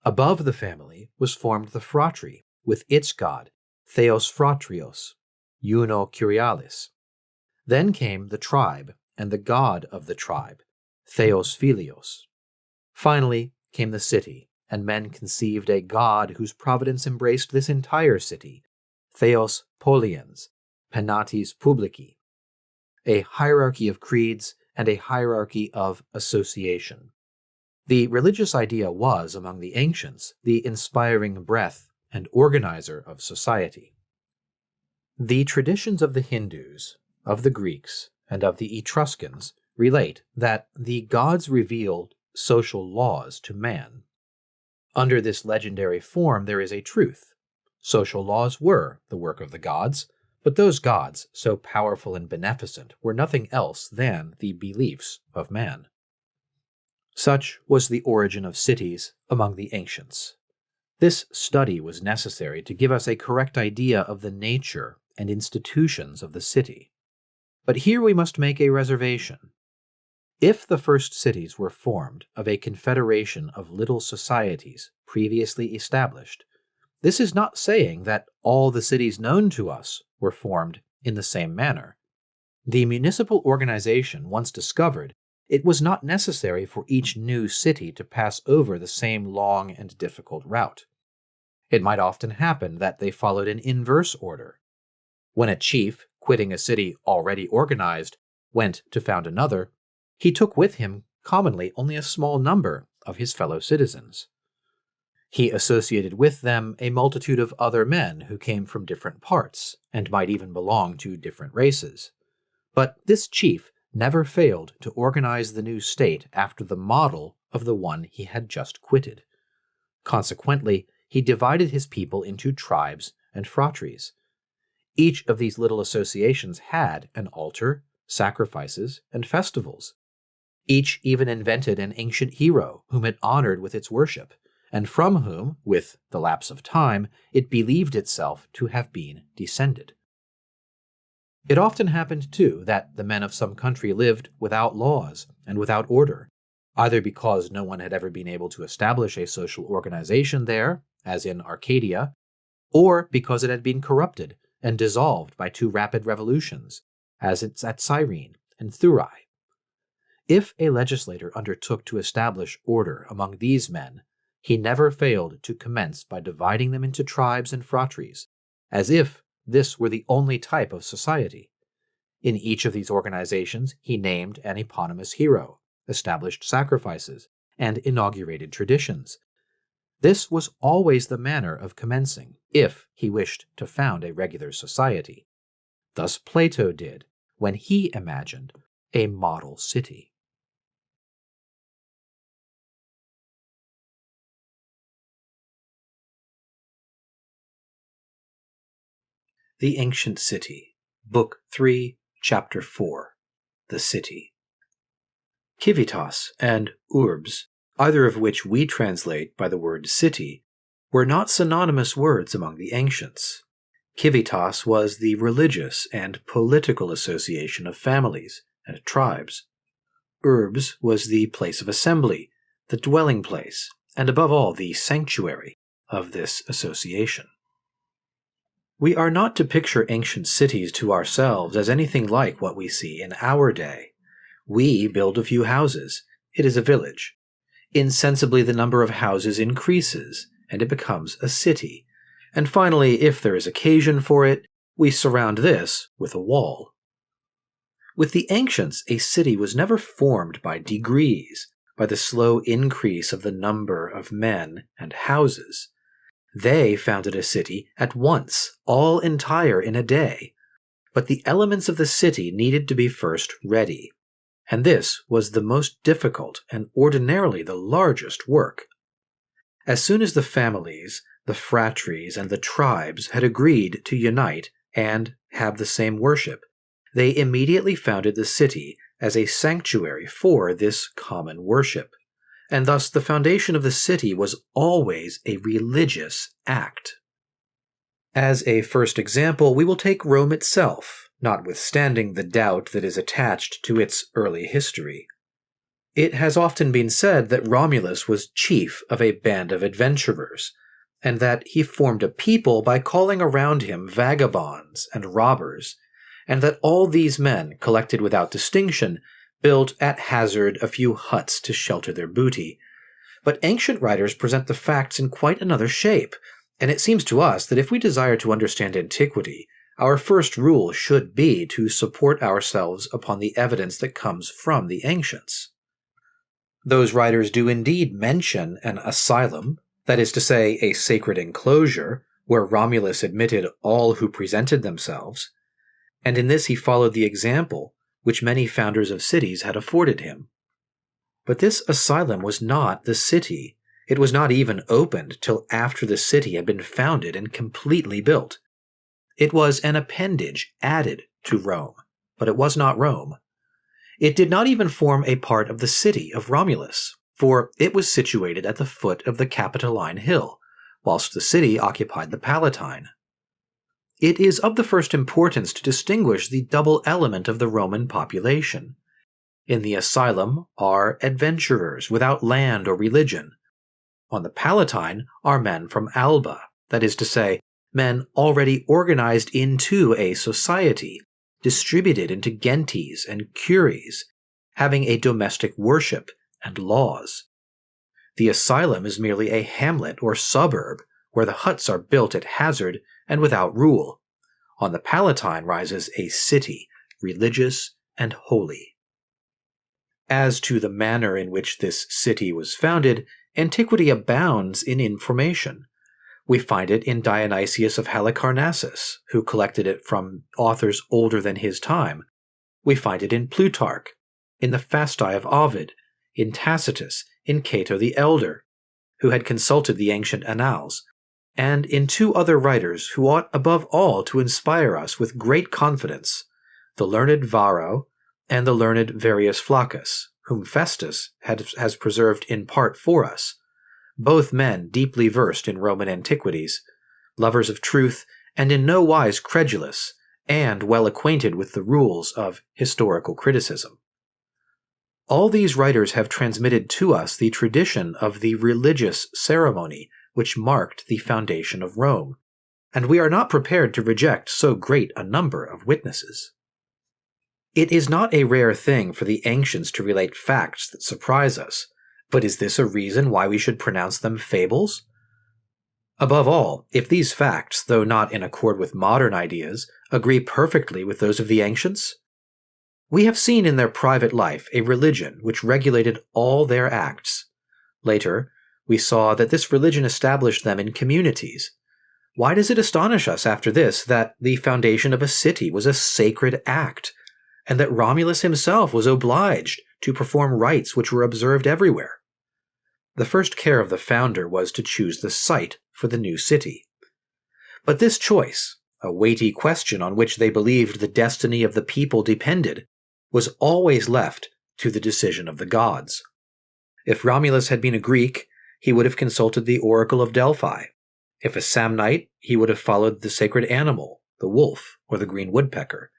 Above the family was formed the phratry, with its god, Theos Phratrios, Uno Curialis. Then came the tribe, and the god of the tribe, Theos Philios. Finally came the city, and men conceived a god whose providence embraced this entire city, Theos Poliens, Penates Publici, a hierarchy of creeds and a hierarchy of association. The religious idea was, among the ancients, the inspiring breath and organizer of society. The traditions of the Hindus, of the Greeks, and of the Etruscans relate that the gods revealed social laws to man. Under this legendary form there is a truth. Social laws were the work of the gods, but those gods, so powerful and beneficent, were nothing else than the beliefs of man. Such was the origin of cities among the ancients. This study was necessary to give us a correct idea of the nature and institutions of the city. But here we must make a reservation. If the first cities were formed of a confederation of little societies previously established, this is not saying that all the cities known to us were formed in the same manner. The municipal organization once discovered, it was not necessary for each new city to pass over the same long and difficult route. It might often happen that they followed an inverse order. When a chief, quitting a city already organized, went to found another, he took with him commonly only a small number of his fellow citizens. He associated with them a multitude of other men who came from different parts, and might even belong to different races. But this chief never failed to organize the new state after the model of the one he had just quitted. Consequently, he divided his people into tribes and phratries. Each of these little associations had an altar, sacrifices, and festivals. Each even invented an ancient hero whom it honored with its worship, and from whom, with the lapse of time, it believed itself to have been descended. It often happened, too, that the men of some country lived without laws and without order, either because no one had ever been able to establish a social organization there, as in Arcadia, or because it had been corrupted and dissolved by two rapid revolutions, as it's at Cyrene and Thurii. If a legislator undertook to establish order among these men, he never failed to commence by dividing them into tribes and phratries, as if this were the only type of society. In each of these organizations, he named an eponymous hero, established sacrifices, and inaugurated traditions. This was always the manner of commencing, if he wished to found a regular society. Thus Plato did, when he imagined a model city. The Ancient City, Book 3, Chapter 4, The City. Civitas and urbs, either of which we translate by the word city, were not synonymous words among the ancients. Civitas was the religious and political association of families and tribes. Urbs was the place of assembly, the dwelling place, and above all the sanctuary of this association. We are not to picture ancient cities to ourselves as anything like what we see in our day. We build a few houses. It is a village. Insensibly the number of houses increases, and it becomes a city. And finally, if there is occasion for it, we surround this with a wall. With the ancients, a city was never formed by degrees, by the slow increase of the number of men and houses. They founded a city at once, all entire in a day. But the elements of the city needed to be first ready, and this was the most difficult and ordinarily the largest work. As soon as the families, the phratries, and the tribes had agreed to unite and have the same worship, they immediately founded the city as a sanctuary for this common worship. And thus the foundation of the city was always a religious act. As a first example, we will take Rome itself, notwithstanding the doubt that is attached to its early history. It has often been said that Romulus was chief of a band of adventurers, and that he formed a people by calling around him vagabonds and robbers, and that all these men, collected without distinction, built at hazard a few huts to shelter their booty. But ancient writers present the facts in quite another shape, and it seems to us that if we desire to understand antiquity, our first rule should be to support ourselves upon the evidence that comes from the ancients. Those writers do indeed mention an asylum, that is to say, a sacred enclosure, where Romulus admitted all who presented themselves, and in this he followed the example which many founders of cities had afforded him. But this asylum was not the city. It was not even opened till after the city had been founded and completely built. It was an appendage added to Rome, but it was not Rome. It did not even form a part of the city of Romulus, for it was situated at the foot of the Capitoline Hill, whilst the city occupied the Palatine. It is of the first importance to distinguish the double element of the Roman population. In the asylum are adventurers without land or religion. On the Palatine are men from Alba, that is to say, men already organized into a society, distributed into genties and curies, having a domestic worship and laws. The asylum is merely a hamlet or suburb, where the huts are built at hazard and without rule. On the Palatine rises a city, religious and holy. As to the manner in which this city was founded, antiquity abounds in information. We find it in Dionysius of Halicarnassus, who collected it from authors older than his time. We find it in Plutarch, in the Fasti of Ovid, in Tacitus, in Cato the Elder, who had consulted the ancient Annals, and in two other writers who ought above all to inspire us with great confidence, the learned Varro and the learned Varius Flaccus, whom Festus has preserved in part for us, both men deeply versed in Roman antiquities, lovers of truth, and in no wise credulous, and well acquainted with the rules of historical criticism. All these writers have transmitted to us the tradition of the religious ceremony which marked the foundation of Rome, and we are not prepared to reject so great a number of witnesses. It is not a rare thing for the ancients to relate facts that surprise us, but is this a reason why we should pronounce them fables? Above all, if these facts, though not in accord with modern ideas, agree perfectly with those of the ancients? We have seen in their private life a religion which regulated all their acts. Later, we saw that this religion established them in communities. Why does it astonish us after this that the foundation of a city was a sacred act, and that Romulus himself was obliged to perform rites which were observed everywhere? The first care of the founder was to choose the site for the new city. But this choice, a weighty question on which they believed the destiny of the people depended, was always left to the decision of the gods. If Romulus had been a Greek, he would have consulted the oracle of Delphi. If a Samnite, he would have followed the sacred animal, the wolf or the green woodpecker.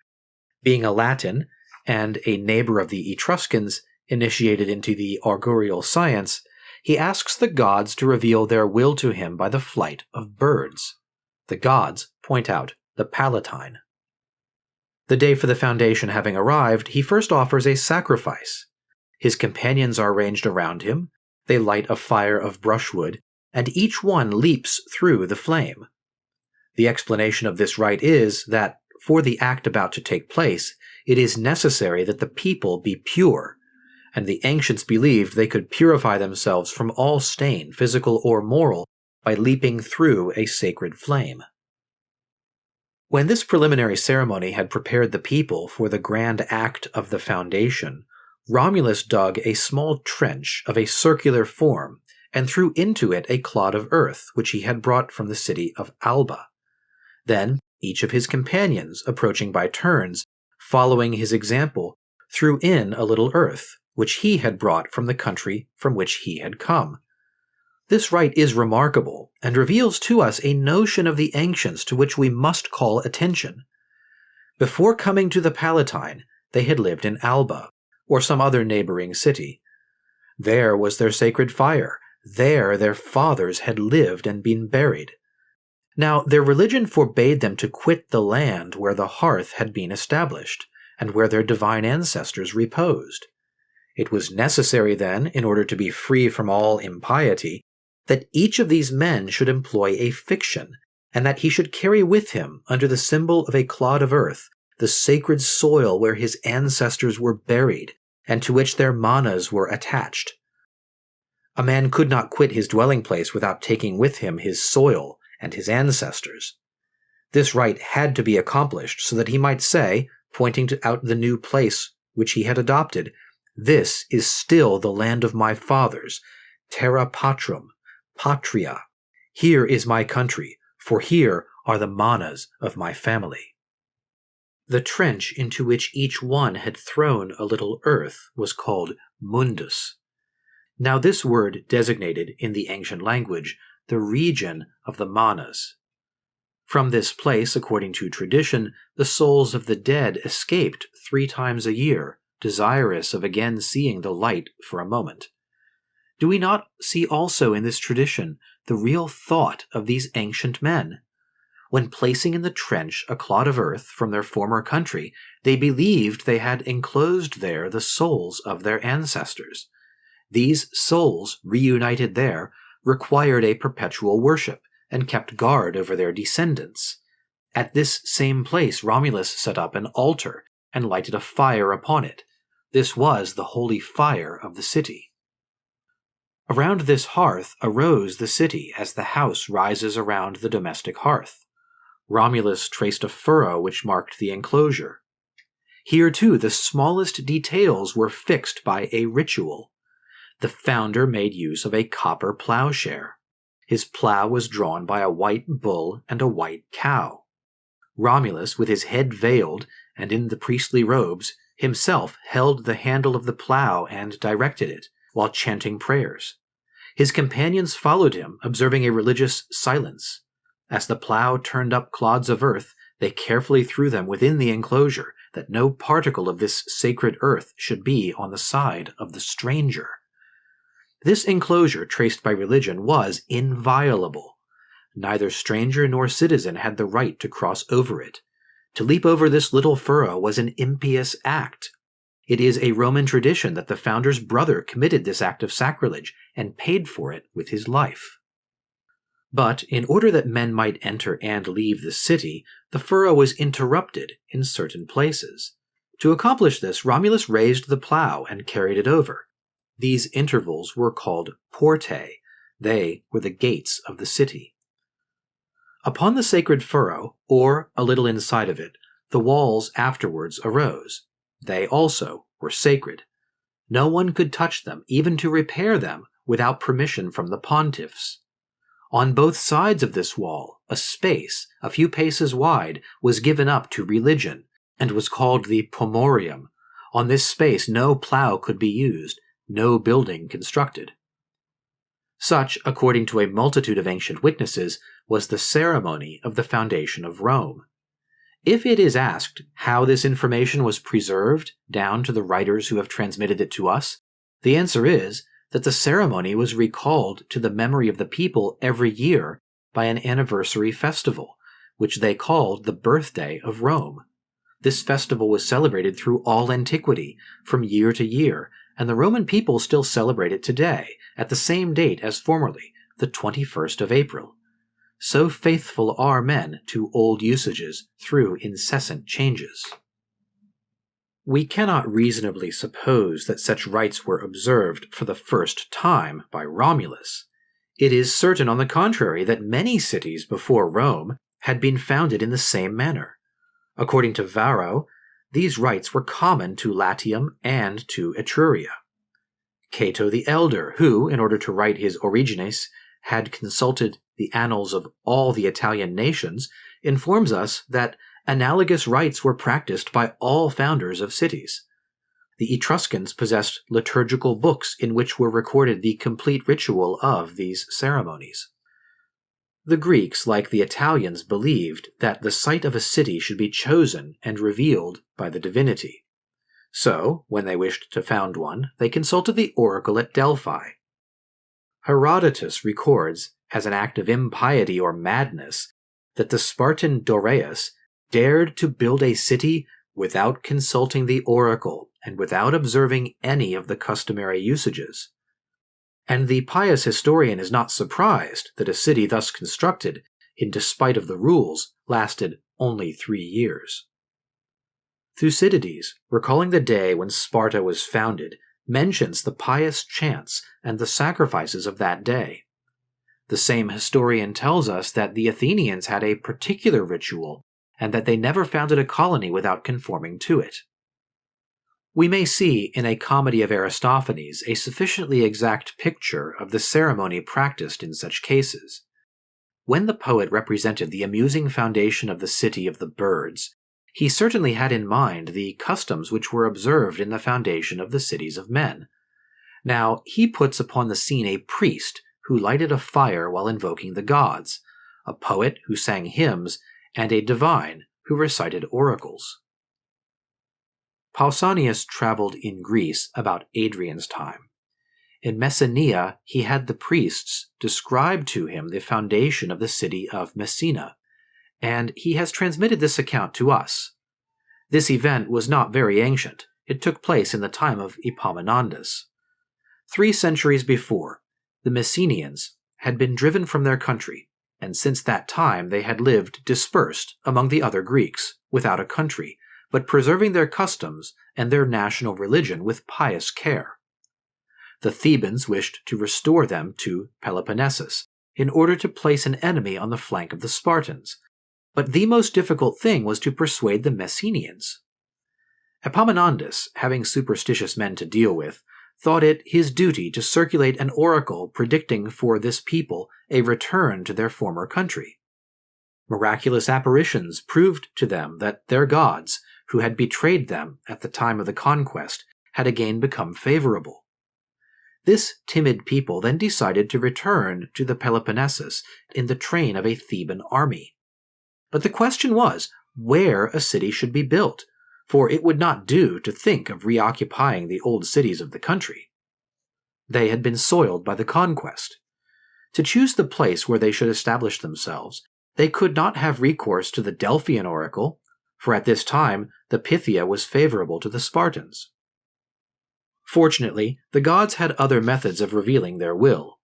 Being a Latin, and a neighbor of the Etruscans, initiated into the augurial science, he asks the gods to reveal their will to him by the flight of birds. The gods point out the Palatine. The day for the foundation having arrived, he first offers a sacrifice. His companions are ranged around him, they light a fire of brushwood, and each one leaps through the flame. The explanation of this rite is that, for the act about to take place, it is necessary that the people be pure, and the ancients believed they could purify themselves from all stain, physical or moral, by leaping through a sacred flame. When this preliminary ceremony had prepared the people for the grand act of the foundation, Romulus dug a small trench of a circular form and threw into it a clod of earth which he had brought from the city of Alba. Then each of his companions, approaching by turns, following his example, threw in a little earth which he had brought from the country from which he had come. This rite is remarkable, and reveals to us a notion of the ancients to which we must call attention. Before coming to the Palatine, they had lived in Alba, or some other neighboring city. There was their sacred fire. There their fathers had lived and been buried. Now their religion forbade them to quit the land where the hearth had been established, and where their divine ancestors reposed. It was necessary then, in order to be free from all impiety, that each of these men should employ a fiction, and that he should carry with him, under the symbol of a clod of earth, the sacred soil where his ancestors were buried, and to which their manas were attached. A man could not quit his dwelling place without taking with him his soil and his ancestors. This rite had to be accomplished so that he might say, pointing out the new place which he had adopted, "This is still the land of my fathers, terra patrum, patria. Here is my country, for here are the manas of my family." The trench into which each one had thrown a little earth was called mundus. Now this word designated, in the ancient language, the region of the manas. From this place, according to tradition, the souls of the dead escaped 3 times a year, desirous of again seeing the light for a moment. Do we not see also in this tradition the real thought of these ancient men? When placing in the trench a clod of earth from their former country, they believed they had enclosed there the souls of their ancestors. These souls, reunited there, required a perpetual worship, and kept guard over their descendants. At this same place Romulus set up an altar, and lighted a fire upon it. This was the holy fire of the city. Around this hearth arose the city as the house rises around the domestic hearth. Romulus traced a furrow which marked the enclosure. Here too the smallest details were fixed by a ritual. The founder made use of a copper plowshare. His plow was drawn by a white bull and a white cow. Romulus, with his head veiled and in the priestly robes, himself held the handle of the plow and directed it, while chanting prayers. His companions followed him, observing a religious silence. As the plow turned up clods of earth, they carefully threw them within the enclosure, that no particle of this sacred earth should be on the side of the stranger. This enclosure, traced by religion, was inviolable. Neither stranger nor citizen had the right to cross over it. To leap over this little furrow was an impious act. It is a Roman tradition that the founder's brother committed this act of sacrilege and paid for it with his life. But in order that men might enter and leave the city, the furrow was interrupted in certain places. To accomplish this, Romulus raised the plow and carried it over. These intervals were called portae. They were the gates of the city. Upon the sacred furrow, or a little inside of it, the walls afterwards arose. They also were sacred. No one could touch them, even to repair them, without permission from the pontiffs. On both sides of this wall, a space, a few paces wide, was given up to religion, and was called the pomorium. On this space no plow could be used, no building constructed. Such, according to a multitude of ancient witnesses, was the ceremony of the foundation of Rome. If it is asked how this information was preserved down to the writers who have transmitted it to us, the answer is that the ceremony was recalled to the memory of the people every year by an anniversary festival, which they called the birthday of Rome. This festival was celebrated through all antiquity, from year to year, and the Roman people still celebrate it today, at the same date as formerly, the 21st of April. So faithful are men to old usages through incessant changes. We cannot reasonably suppose that such rites were observed for the first time by Romulus. It is certain, on the contrary, that many cities before Rome had been founded in the same manner. According to Varro, these rites were common to Latium and to Etruria. Cato the Elder, who, in order to write his Origines, had consulted the annals of all the Italian nations, informs us that analogous rites were practiced by all founders of cities. The Etruscans possessed liturgical books in which were recorded the complete ritual of these ceremonies. The Greeks, like the Italians, believed that the site of a city should be chosen and revealed by the divinity. So, when they wished to found one, they consulted the oracle at Delphi. Herodotus records, as an act of impiety or madness, that the Spartan Doreus dared to build a city without consulting the oracle and without observing any of the customary usages. And the pious historian is not surprised that a city thus constructed, in despite of the rules, lasted only 3 years. Thucydides, recalling the day when Sparta was founded, mentions the pious chants and the sacrifices of that day. The same historian tells us that the Athenians had a particular ritual and that they never founded a colony without conforming to it. We may see in a comedy of Aristophanes a sufficiently exact picture of the ceremony practiced in such cases. When the poet represented the amusing foundation of the city of the birds, he certainly had in mind the customs which were observed in the foundation of the cities of men. Now, he puts upon the scene a priest who lighted a fire while invoking the gods, a poet who sang hymns, and a divine who recited oracles. Pausanias traveled in Greece about Adrian's time. In Messenia, he had the priests describe to him the foundation of the city of Messina, and he has transmitted this account to us. This event was not very ancient. It took place in the time of Epaminondas. 3 centuries before, the Messenians had been driven from their country, and since that time they had lived dispersed among the other Greeks, without a country, but preserving their customs and their national religion with pious care. The Thebans wished to restore them to Peloponnesus, in order to place an enemy on the flank of the Spartans, but the most difficult thing was to persuade the Messenians. Epaminondas, having superstitious men to deal with, thought it his duty to circulate an oracle predicting for this people a return to their former country. Miraculous apparitions proved to them that their gods, who had betrayed them at the time of the conquest, had again become favorable. This timid people then decided to return to the Peloponnesus in the train of a Theban army. But the question was where a city should be built, for it would not do to think of reoccupying the old cities of the country. They had been soiled by the conquest. To choose the place where they should establish themselves, they could not have recourse to the Delphian oracle, for at this time the Pythia was favorable to the Spartans. Fortunately, the gods had other methods of revealing their will.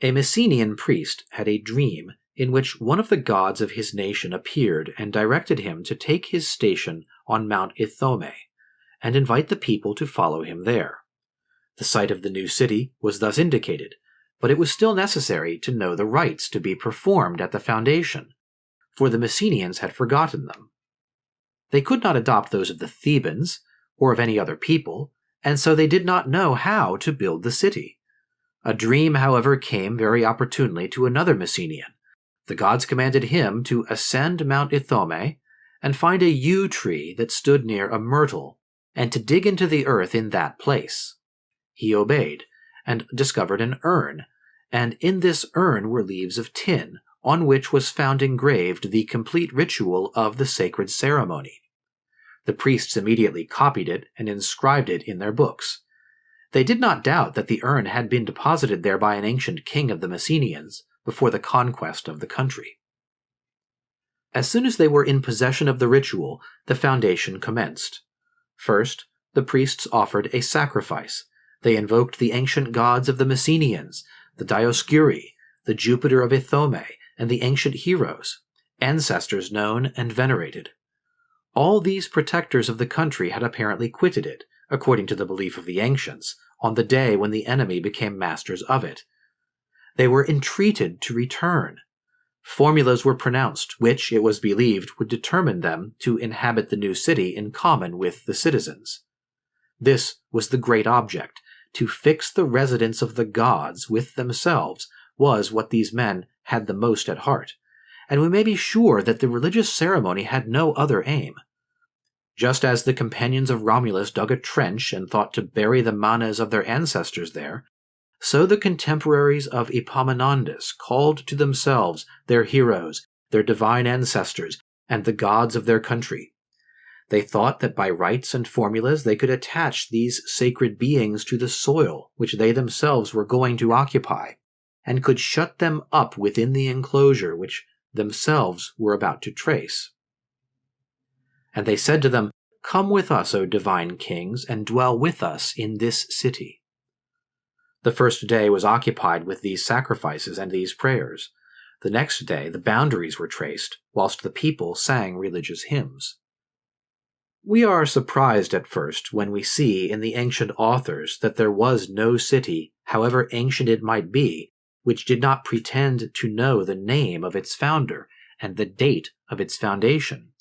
A Messenian priest had a dream in which one of the gods of his nation appeared and directed him to take his station on Mount Ithome, and invite the people to follow him there. The site of the new city was thus indicated, but it was still necessary to know the rites to be performed at the foundation, for the Messenians had forgotten them. They could not adopt those of the Thebans, or of any other people, and so they did not know how to build the city. A dream, however, came very opportunely to another Messenian. The gods commanded him to ascend Mount Ithome and find a yew tree that stood near a myrtle, and to dig into the earth in that place. He obeyed, and discovered an urn, and in this urn were leaves of tin, on which was found engraved the complete ritual of the sacred ceremony. The priests immediately copied it and inscribed it in their books. They did not doubt that the urn had been deposited there by an ancient king of the Messenians before the conquest of the country. As soon as they were in possession of the ritual, the foundation commenced. First, the priests offered a sacrifice. They invoked the ancient gods of the Messenians, the Dioscuri, the Jupiter of Ithome, and the ancient heroes, ancestors known and venerated. All these protectors of the country had apparently quitted it, according to the belief of the ancients, on the day when the enemy became masters of it. They were entreated to return. Formulas were pronounced, which, it was believed, would determine them to inhabit the new city in common with the citizens. This was the great object. To fix the residence of the gods with themselves was what these men had the most at heart, and we may be sure that the religious ceremony had no other aim. Just as the companions of Romulus dug a trench and thought to bury the manes of their ancestors there, so the contemporaries of Epaminondas called to themselves their heroes, their divine ancestors, and the gods of their country. They thought that by rites and formulas they could attach these sacred beings to the soil which they themselves were going to occupy, and could shut them up within the enclosure which themselves were about to trace. And they said to them, "Come with us, O divine kings, and dwell with us in this city." The first day was occupied with these sacrifices and these prayers. The next day the boundaries were traced, whilst the people sang religious hymns. We are surprised at first when we see in the ancient authors that there was no city, however ancient it might be, which did not pretend to know the name of its founder and the date of its foundation.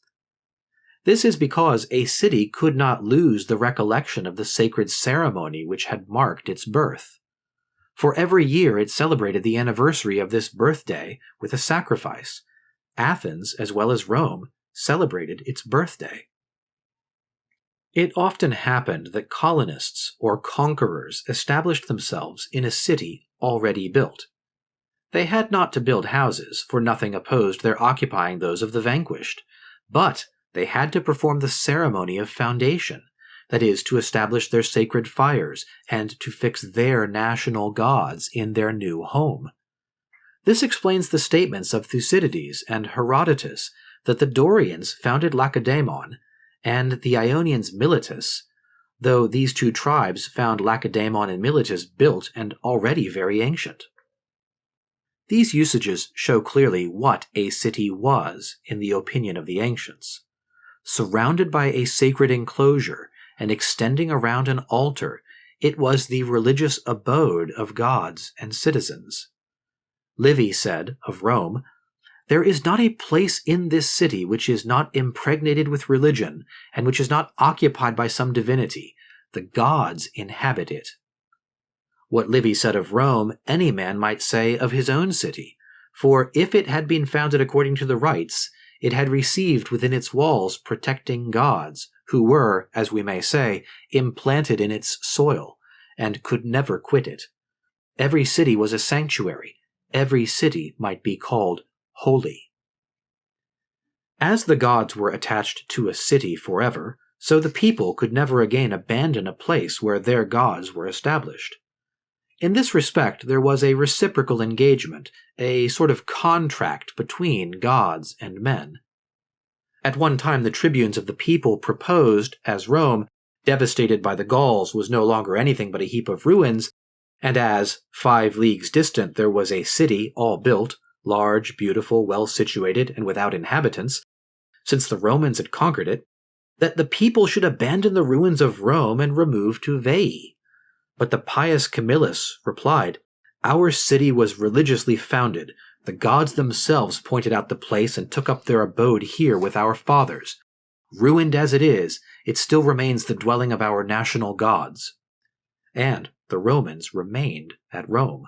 This is because a city could not lose the recollection of the sacred ceremony which had marked its birth. For every year it celebrated the anniversary of this birthday with a sacrifice. Athens, as well as Rome, celebrated its birthday. It often happened that colonists or conquerors established themselves in a city already built. They had not to build houses, for nothing opposed their occupying those of the vanquished, but they had to perform the ceremony of foundation, that is, to establish their sacred fires and to fix their national gods in their new home. This explains the statements of Thucydides and Herodotus that the Dorians founded Lacedaemon and the Ionians Miletus, though these two tribes found Lacedaemon and Miletus built and already very ancient. These usages show clearly what a city was in the opinion of the ancients. Surrounded by a sacred enclosure and extending around an altar, it was the religious abode of gods and citizens. Livy said of Rome, "There is not a place in this city which is not impregnated with religion, and which is not occupied by some divinity. The gods inhabit it." What Livy said of Rome, any man might say of his own city, for if it had been founded according to the rites, it had received within its walls protecting gods, who were, as we may say, implanted in its soil, and could never quit it. Every city was a sanctuary. Every city might be called holy. As the gods were attached to a city forever, so the people could never again abandon a place where their gods were established. In this respect, there was a reciprocal engagement, a sort of contract between gods and men. At one time, the tribunes of the people proposed, as Rome, devastated by the Gauls, was no longer anything but a heap of ruins, and as, 5 leagues distant, there was a city all built, large, beautiful, well-situated, and without inhabitants, since the Romans had conquered it, that the people should abandon the ruins of Rome and remove to Veii. But the pious Camillus replied, "Our city was religiously founded. The gods themselves pointed out the place and took up their abode here with our fathers. Ruined as it is, it still remains the dwelling of our national gods." And the Romans remained at Rome.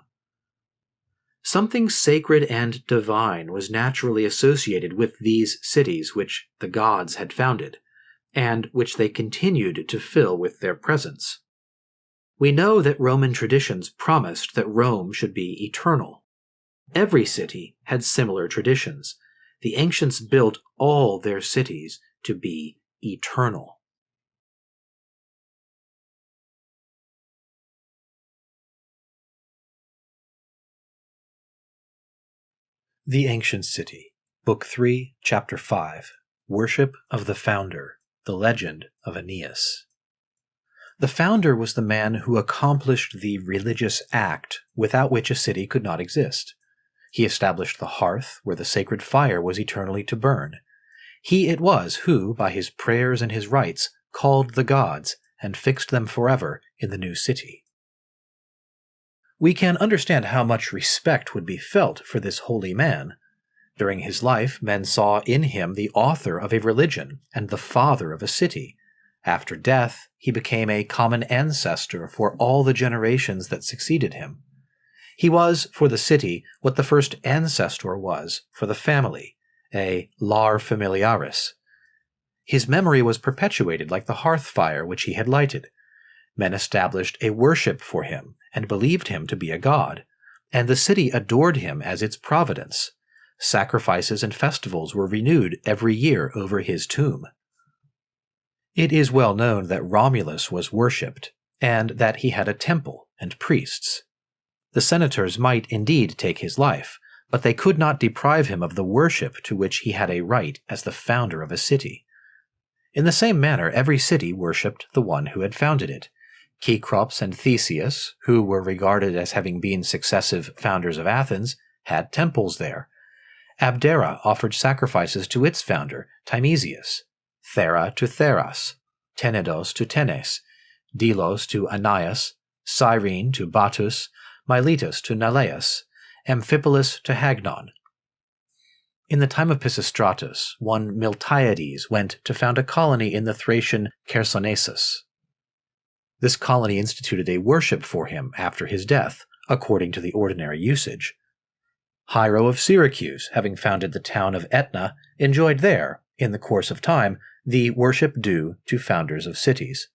Something sacred and divine was naturally associated with these cities which the gods had founded, and which they continued to fill with their presence. We know that Roman traditions promised that Rome should be eternal. Every city had similar traditions. The ancients built all their cities to be eternal. The Ancient City, Book 3, Chapter 5, Worship of the Founder, the Legend of Aeneas. The founder was the man who accomplished the religious act without which a city could not exist. He established the hearth where the sacred fire was eternally to burn. He it was who, by his prayers and his rites, called the gods and fixed them forever in the new city. We can understand how much respect would be felt for this holy man. During his life, men saw in him the author of a religion and the father of a city. After death, he became a common ancestor for all the generations that succeeded him. He was, for the city, what the first ancestor was for the family, a lar familiaris. His memory was perpetuated like the hearth fire which he had lighted. Men established a worship for him and believed him to be a god, and the city adored him as its providence. Sacrifices and festivals were renewed every year over his tomb. It is well known that Romulus was worshipped, and that he had a temple and priests. The senators might indeed take his life, but they could not deprive him of the worship to which he had a right as the founder of a city. In the same manner, every city worshipped the one who had founded it. Cecrops and Theseus, who were regarded as having been successive founders of Athens, had temples there. Abdera offered sacrifices to its founder, Timesius, Thera to Theras, Tenedos to Tenes, Delos to Aeneas, Cyrene to Batus, Miletus to Neleus, Amphipolis to Hagnon. In the time of Pisistratus, one Miltiades went to found a colony in the Thracian Chersonesus. This colony instituted a worship for him after his death, according to the ordinary usage. Hiero of Syracuse, having founded the town of Aetna, enjoyed there, in the course of time, the worship due to founders of cities.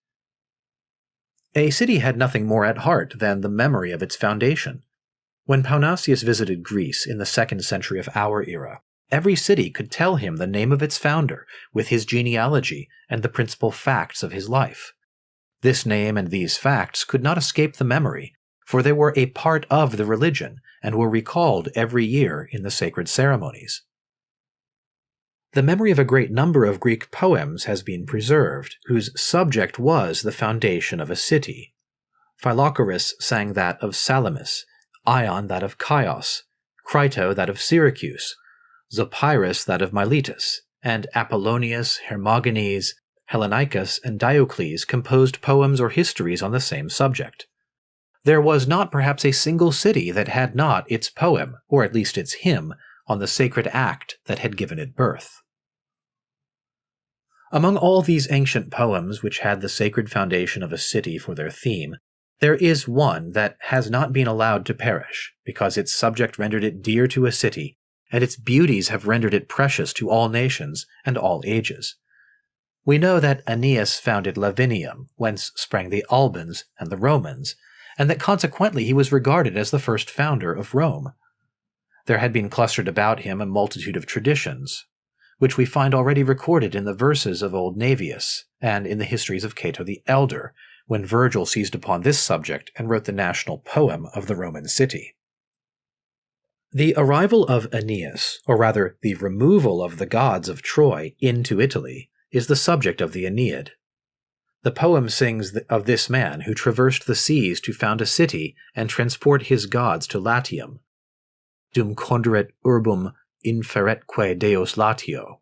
A city had nothing more at heart than the memory of its foundation. When Paunasius visited Greece in the 2nd century of our era, every city could tell him the name of its founder, with his genealogy and the principal facts of his life. This name and these facts could not escape the memory, for they were a part of the religion and were recalled every year in the sacred ceremonies. The memory of a great number of Greek poems has been preserved, whose subject was the foundation of a city. Philochorus sang that of Salamis, Ion that of Chios, Crito that of Syracuse, Zopyrus that of Miletus, and Apollonius, Hermogenes, Hellenicus, and Diocles composed poems or histories on the same subject. There was not perhaps a single city that had not its poem, or at least its hymn, on the sacred act that had given it birth. Among all these ancient poems which had the sacred foundation of a city for their theme, there is one that has not been allowed to perish, because its subject rendered it dear to a city, and its beauties have rendered it precious to all nations and all ages. We know that Aeneas founded Lavinium, whence sprang the Albans and the Romans, and that consequently he was regarded as the first founder of Rome. There had been clustered about him a multitude of traditions, which we find already recorded in the verses of old Naevius, and in the histories of Cato the Elder, when Virgil seized upon this subject and wrote the national poem of the Roman city. The arrival of Aeneas, or rather the removal of the gods of Troy into Italy, is the subject of the Aeneid. The poem sings of this man who traversed the seas to found a city and transport his gods to Latium, dum conduret urbum inferetque deos Latio,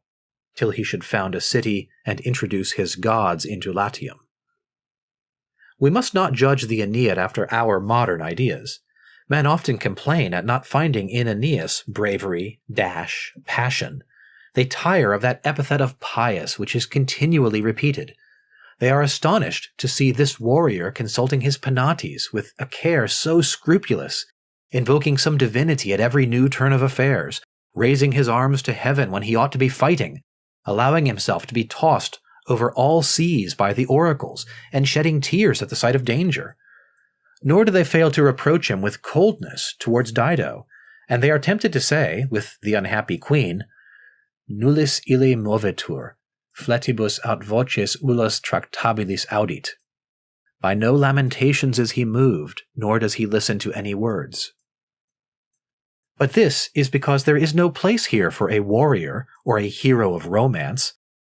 till he should found a city and introduce his gods into Latium. We must not judge the Aeneid after our modern ideas. Men often complain at not finding in Aeneas bravery, dash, passion. They tire of that epithet of pious which is continually repeated. They are astonished to see this warrior consulting his penates with a care so scrupulous, invoking some divinity at every new turn of affairs, raising his arms to heaven when he ought to be fighting, allowing himself to be tossed over all seas by the oracles, and shedding tears at the sight of danger. Nor do they fail to reproach him with coldness towards Dido, and they are tempted to say, with the unhappy queen, nullis ille movetur, fletibus aut voces ullas tractabilis audit. By no lamentations is he moved, nor does he listen to any words. But this is because there is no place here for a warrior or a hero of romance.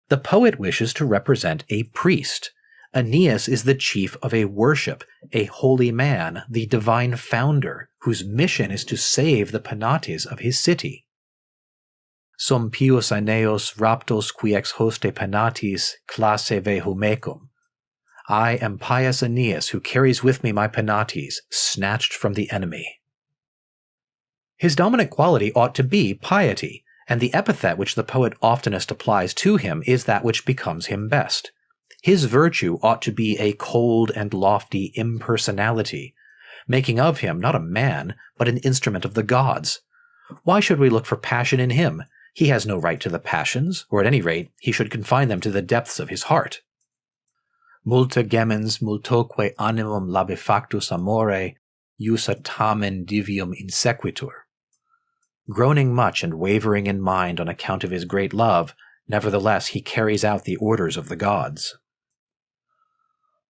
The poet wishes to represent a priest. Aeneas is the chief of a worship, a holy man, the divine founder, whose mission is to save the penates of his city. Sum pius Aeneos raptos qui ex hoste penatis classe vehu mecum. I am pious Aeneas who carries with me my penates, snatched from the enemy. His dominant quality ought to be piety, and the epithet which the poet oftenest applies to him is that which becomes him best. His virtue ought to be a cold and lofty impersonality, making of him not a man, but an instrument of the gods. Why should we look for passion in him? He has no right to the passions, or at any rate, he should confine them to the depths of his heart. Multa gemens multoque animum labefactus amore, iusa tamen divium insequitur. Groaning much and wavering in mind on account of his great love, nevertheless he carries out the orders of the gods.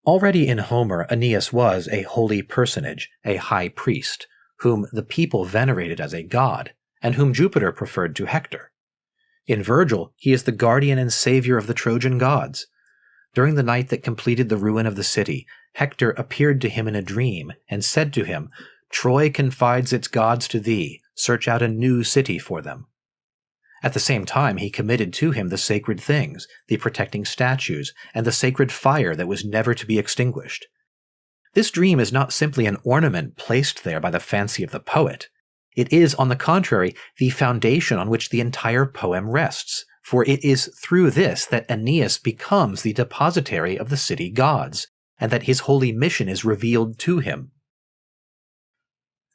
Already in Homer, Aeneas was a holy personage, a high priest, whom the people venerated as a god, and whom Jupiter preferred to Hector. In Virgil, he is the guardian and savior of the Trojan gods. During the night that completed the ruin of the city, Hector appeared to him in a dream, and said to him, Troy confides its gods to thee, search out a new city for them. At the same time he committed to him the sacred things, the protecting statues, and the sacred fire that was never to be extinguished. This dream is not simply an ornament placed there by the fancy of the poet. It is, on the contrary, the foundation on which the entire poem rests, for it is through this that Aeneas becomes the depositary of the city gods, and that his holy mission is revealed to him.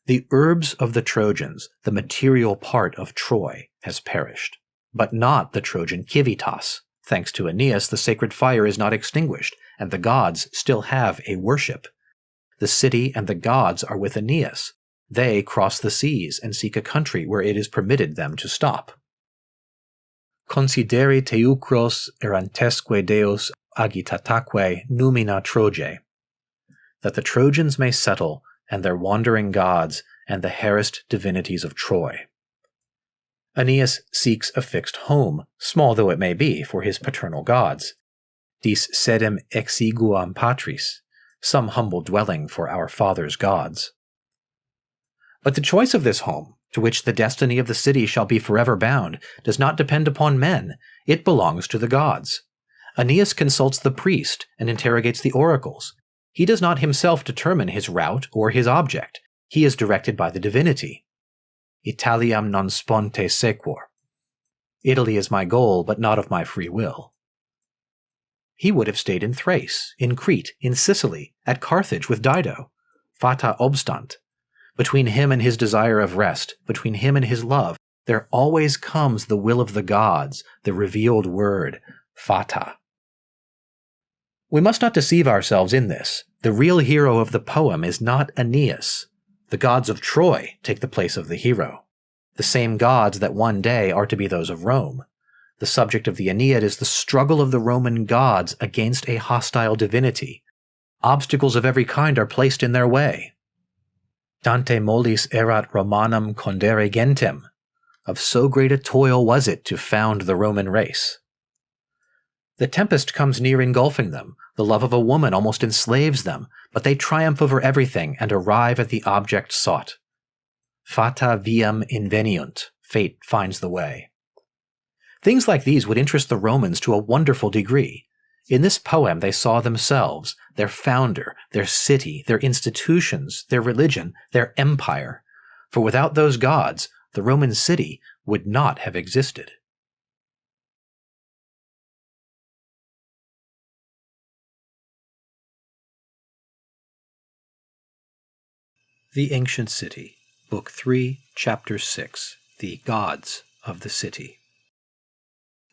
The herbs of the Trojans, the material part of Troy, has perished, but not the Trojan civitas. Thanks to Aeneas, the sacred fire is not extinguished, and the gods still have a worship. The city and the gods are with Aeneas. They cross the seas and seek a country where it is permitted them to stop. Consideri teucros erantesque deos agitataque numina Trojae. That the Trojans may settle, and their wandering gods, and the harassed divinities of Troy. Aeneas seeks a fixed home, small though it may be, for his paternal gods. Dis sedem exiguam patris, some humble dwelling for our fathers' gods. But the choice of this home, to which the destiny of the city shall be forever bound, does not depend upon men, it belongs to the gods. Aeneas consults the priest and interrogates the oracles. He does not himself determine his route or his object. He is directed by the divinity. Italiam non sponte sequor. Italy is my goal, but not of my free will. He would have stayed in Thrace, in Crete, in Sicily, at Carthage with Dido. Fata obstant. Between him and his desire of rest, between him and his love, There always comes the will of the gods, the revealed word, Phata. We must not deceive ourselves in this. The real hero of the poem is not Aeneas. The gods of Troy take the place of the hero, the same gods that one day are to be those of Rome. The subject of the Aeneid is the struggle of the Roman gods against a hostile divinity. Obstacles of every kind are placed in their way. Dante mollis erat Romanum condere gentem. Of so great a toil was it to found the Roman race. The tempest comes near engulfing them, the love of a woman almost enslaves them, but they triumph over everything and arrive at the object sought. Fata viam inveniunt, fate finds the way. Things like these would interest the Romans to a wonderful degree. In this poem they saw themselves, their founder, their city, their institutions, their religion, their empire. For without those gods, the Roman city would not have existed. The Ancient City, Book 3, Chapter 6, The Gods of the City.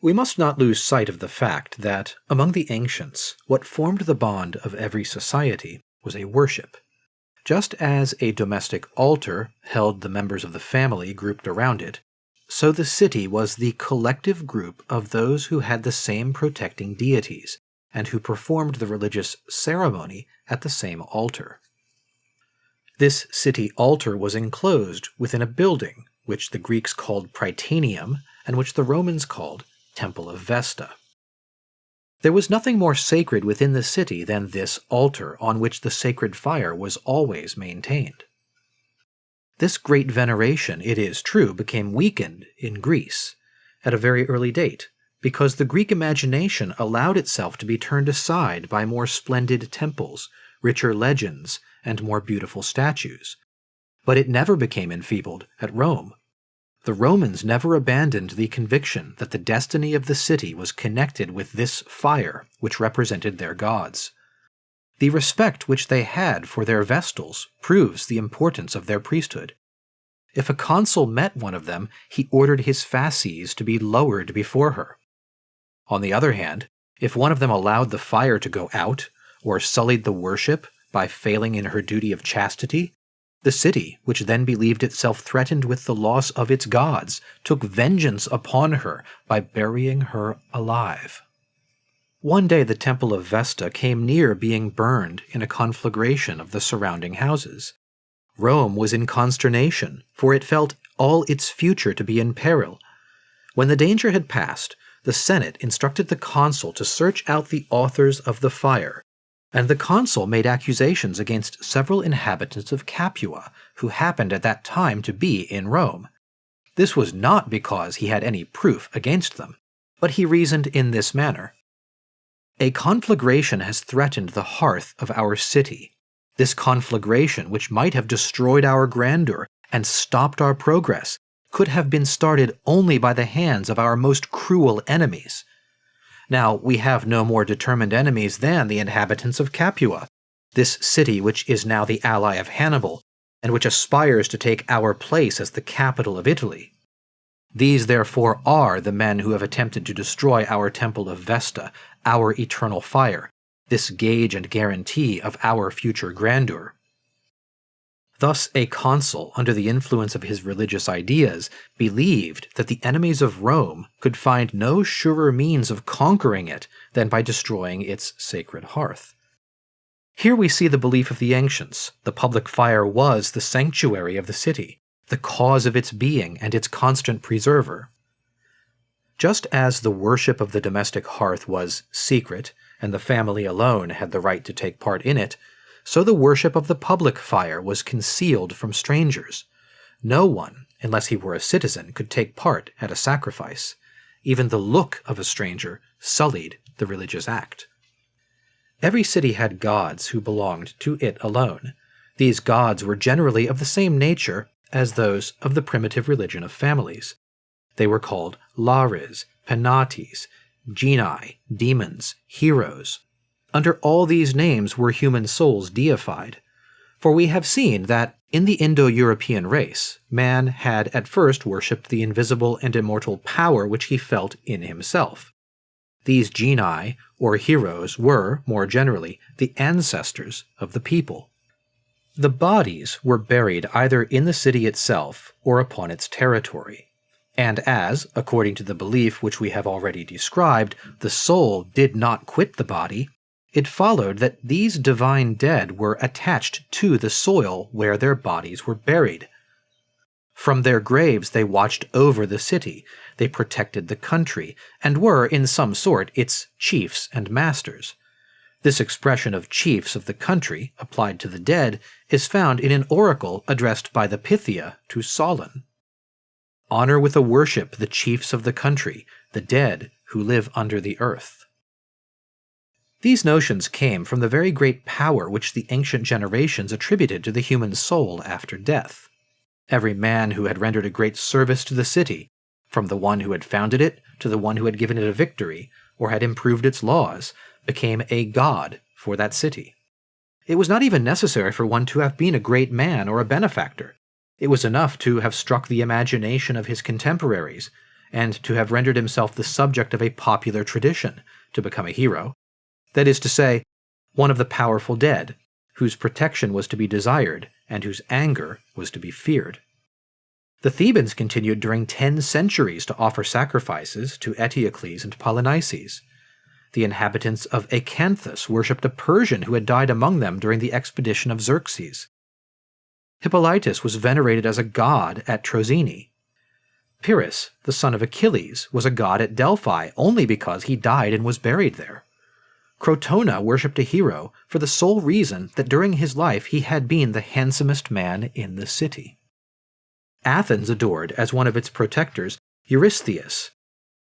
We must not lose sight of the fact that, among the ancients, what formed the bond of every society was a worship. Just as a domestic altar held the members of the family grouped around it, so the city was the collective group of those who had the same protecting deities, and who performed the religious ceremony at the same altar. This city altar was enclosed within a building, which the Greeks called Prytaneum, and which the Romans called Temple of Vesta. There was nothing more sacred within the city than this altar on which the sacred fire was always maintained. This great veneration, it is true, became weakened in Greece at a very early date, because the Greek imagination allowed itself to be turned aside by more splendid temples, richer legends, and more beautiful statues. But it never became enfeebled at Rome. The Romans never abandoned the conviction that the destiny of the city was connected with this fire which represented their gods. The respect which they had for their vestals proves the importance of their priesthood. If a consul met one of them, he ordered his fasces to be lowered before her. On the other hand, if one of them allowed the fire to go out, or sullied the worship by failing in her duty of chastity, the city, which then believed itself threatened with the loss of its gods, took vengeance upon her by burying her alive. One day the Temple of Vesta came near being burned in a conflagration of the surrounding houses. Rome was in consternation, for it felt all its future to be in peril. When the danger had passed, the Senate instructed the consul to search out the authors of the fire, and the consul made accusations against several inhabitants of Capua, who happened at that time to be in Rome. This was not because he had any proof against them, but he reasoned in this manner. A conflagration has threatened the hearth of our city. This conflagration, which might have destroyed our grandeur and stopped our progress, could have been started only by the hands of our most cruel enemies. Now, we have no more determined enemies than the inhabitants of Capua, this city which is now the ally of Hannibal, and which aspires to take our place as the capital of Italy. These, therefore, are the men who have attempted to destroy our Temple of Vesta, our eternal fire, this gauge and guarantee of our future grandeur. Thus, a consul, under the influence of his religious ideas, believed that the enemies of Rome could find no surer means of conquering it than by destroying its sacred hearth. Here we see the belief of the ancients. The public fire was the sanctuary of the city, the cause of its being and its constant preserver. Just as the worship of the domestic hearth was secret, and the family alone had the right to take part in it, so the worship of the public fire was concealed from strangers. No one, unless he were a citizen, could take part at a sacrifice. Even the look of a stranger sullied the religious act. Every city had gods who belonged to it alone. These gods were generally of the same nature as those of the primitive religion of families. They were called lares, penates, genii, demons, heroes. Under all these names were human souls deified. For we have seen that, In the Indo-European race, man had at first worshipped the invisible and immortal power which he felt in himself. These genii, or heroes, were, more generally, the ancestors of the people. The bodies were buried either in the city itself or upon its territory. And as, according to the belief which we have already described, the soul did not quit the body, it followed that these divine dead were attached to the soil where their bodies were buried. From their graves they watched over the city, they protected the country, and were, in some sort, its chiefs and masters. This expression of chiefs of the country, applied to the dead, is found in an oracle addressed by the Pythia to Solon. Honor with a worship the chiefs of the country, the dead who live under the earth. These notions came from the very great power which the ancient generations attributed to the human soul after death. Every man who had rendered a great service to the city, from the one who had founded it to the one who had given it a victory, or had improved its laws, became a god for that city. It was not even necessary for one to have been a great man or a benefactor. It was enough to have struck the imagination of his contemporaries, and to have rendered himself the subject of a popular tradition, to become a hero. That is to say, one of the powerful dead, whose protection was to be desired, and whose anger was to be feared. The Thebans continued during 10 centuries to offer sacrifices to Eteocles and Polynices. The inhabitants of Acanthus worshipped a Persian who had died among them during the expedition of Xerxes. Hippolytus was venerated as a god at Troezene. Pyrrhus, the son of Achilles, was a god at Delphi only because he died and was buried there. Crotona worshipped a hero for the sole reason that during his life he had been the handsomest man in the city. Athens adored, as one of its protectors, Eurystheus,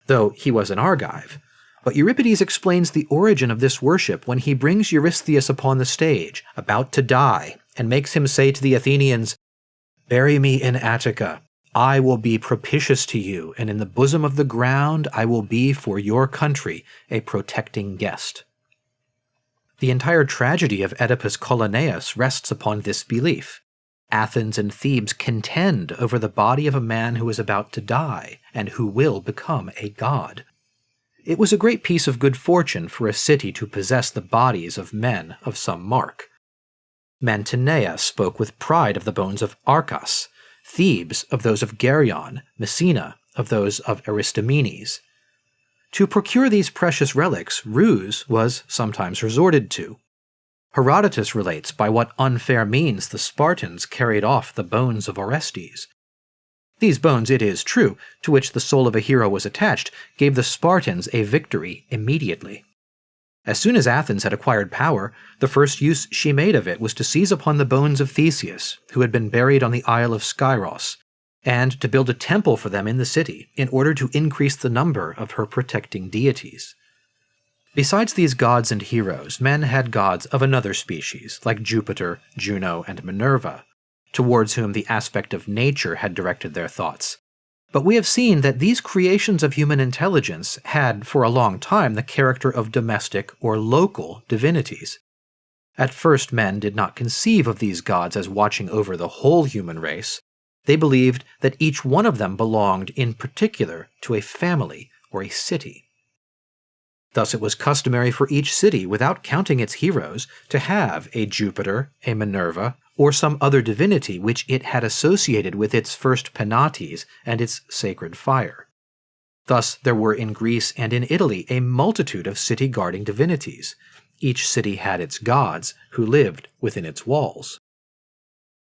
though he was an Argive. But Euripides explains the origin of this worship when he brings Eurystheus upon the stage, about to die, and makes him say to the Athenians, "Bury me in Attica. I will be propitious to you, and in the bosom of the ground I will be for your country a protecting guest." The entire tragedy of Oedipus Coloneus rests upon this belief. Athens and Thebes contend over the body of a man who is about to die, and who will become a god. It was a great piece of good fortune for a city to possess the bodies of men of some mark. Mantinea spoke with pride of the bones of Arcas, Thebes of those of Geryon, Messina of those of Aristomenes. To procure these precious relics, ruse was sometimes resorted to. Herodotus relates by what unfair means the Spartans carried off the bones of Orestes. These bones, it is true, to which the soul of a hero was attached, gave the Spartans a victory immediately. As soon as Athens had acquired power, the first use she made of it was to seize upon the bones of Theseus, who had been buried on the Isle of Skyros, and to build a temple for them in the city, in order to increase the number of her protecting deities. Besides these gods and heroes, men had gods of another species, like Jupiter, Juno, and Minerva, towards whom the aspect of nature had directed their thoughts. But we have seen that these creations of human intelligence had, for a long time, the character of domestic or local divinities. At first, men did not conceive of these gods as watching over the whole human race. They believed that each one of them belonged in particular to a family or a city. Thus it was customary for each city, without counting its heroes, to have a Jupiter, a Minerva, or some other divinity which it had associated with its first Penates and its sacred fire. Thus there were in Greece and in Italy a multitude of city-guarding divinities. Each city had its gods, who lived within its walls.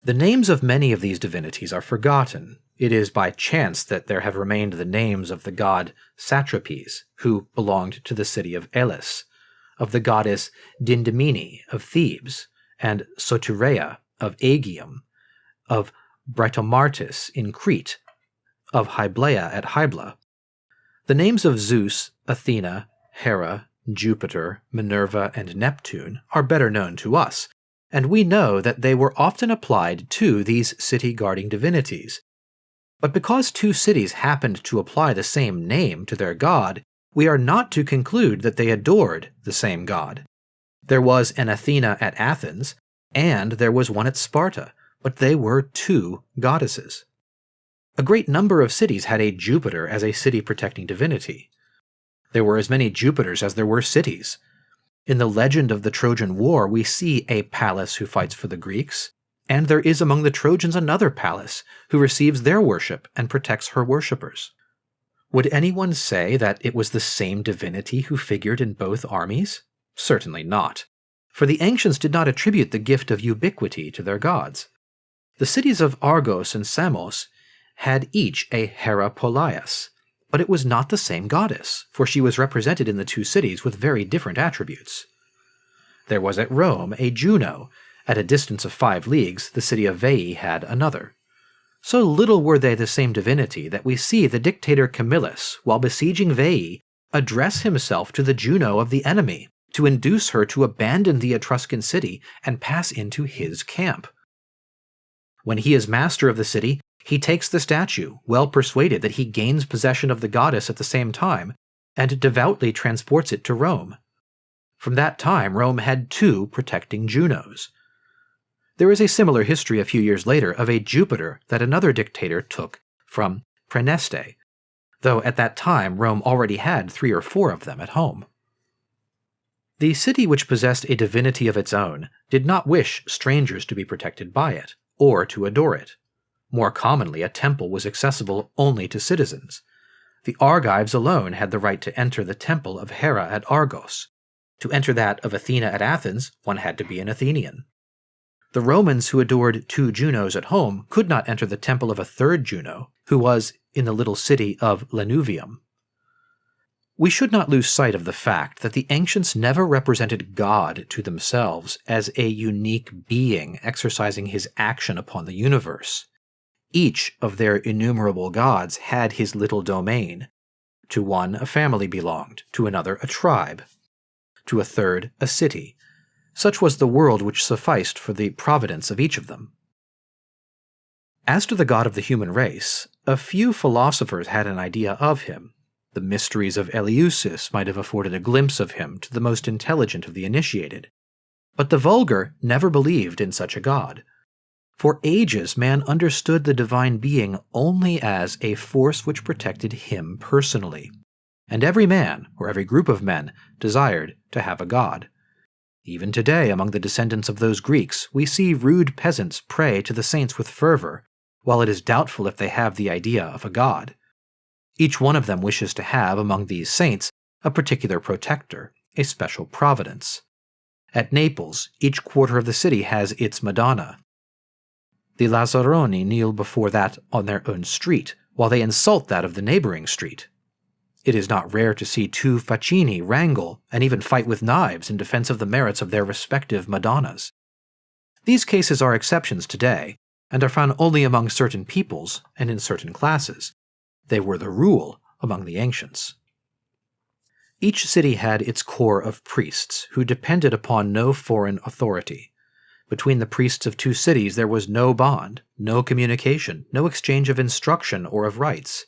The names of many of these divinities are forgotten. It is by chance that there have remained the names of the god Satrapes, who belonged to the city of Elis, of the goddess Dindymene of Thebes, and Soterea of Aegium, of Britomartis in Crete, of Hyblaea at Hybla. The names of Zeus, Athena, Hera, Jupiter, Minerva, and Neptune are better known to us, and we know that they were often applied to these city-guarding divinities. But because two cities happened to apply the same name to their god, we are not to conclude that they adored the same god. There was an Athena at Athens, and there was one at Sparta, but they were two goddesses. A great number of cities had a Jupiter as a city-protecting divinity. There were as many Jupiters as there were cities. In the legend of the Trojan War, we see a Pallas who fights for the Greeks, and there is among the Trojans another Pallas who receives their worship and protects her worshippers. Would anyone say that it was the same divinity who figured in both armies? Certainly not, for the ancients did not attribute the gift of ubiquity to their gods. The cities of Argos and Samos had each a Hera Polias, but it was not the same goddess, for she was represented in the two cities with very different attributes. There was at Rome a Juno. At a distance of 5 leagues, the city of Veii had another. So little were they the same divinity that we see the dictator Camillus, while besieging Veii, address himself to the Juno of the enemy to induce her to abandon the Etruscan city and pass into his camp. When he is master of the city, he takes the statue, well persuaded that he gains possession of the goddess at the same time, and devoutly transports it to Rome. From that time, Rome had 2 protecting Junos. There is a similar history a few years later of a Jupiter that another dictator took from Praeneste, though at that time Rome already had 3 or 4 of them at home. The city which possessed a divinity of its own did not wish strangers to be protected by it, or to adore it. More commonly, a temple was accessible only to citizens. The Argives alone had the right to enter the temple of Hera at Argos. To enter that of Athena at Athens, one had to be an Athenian. The Romans who adored 2 Junos at home could not enter the temple of a 3rd Juno, who was in the little city of Lanuvium. We should not lose sight of the fact that the ancients never represented God to themselves as a unique being exercising his action upon the universe. Each of their innumerable gods had his little domain. To one a family belonged, to another a tribe, to a third a city. Such was the world which sufficed for the providence of each of them. As to the god of the human race, a few philosophers had an idea of him. The mysteries of Eleusis might have afforded a glimpse of him to the most intelligent of the initiated. But the vulgar never believed in such a god. For ages man understood the divine being only as a force which protected him personally, and every man, or every group of men, desired to have a god. Even today, among the descendants of those Greeks, we see rude peasants pray to the saints with fervor, while it is doubtful if they have the idea of a god. Each one of them wishes to have, among these saints, a particular protector, a special providence. At Naples, each quarter of the city has its Madonna. The Lazzaroni kneel before that on their own street, while they insult that of the neighboring street. It is not rare to see 2 Facini wrangle and even fight with knives in defense of the merits of their respective Madonnas. These cases are exceptions today, and are found only among certain peoples and in certain classes. They were the rule among the ancients. Each city had its corps of priests, who depended upon no foreign authority. Between the priests of 2 cities there was no bond, no communication, no exchange of instruction or of rites.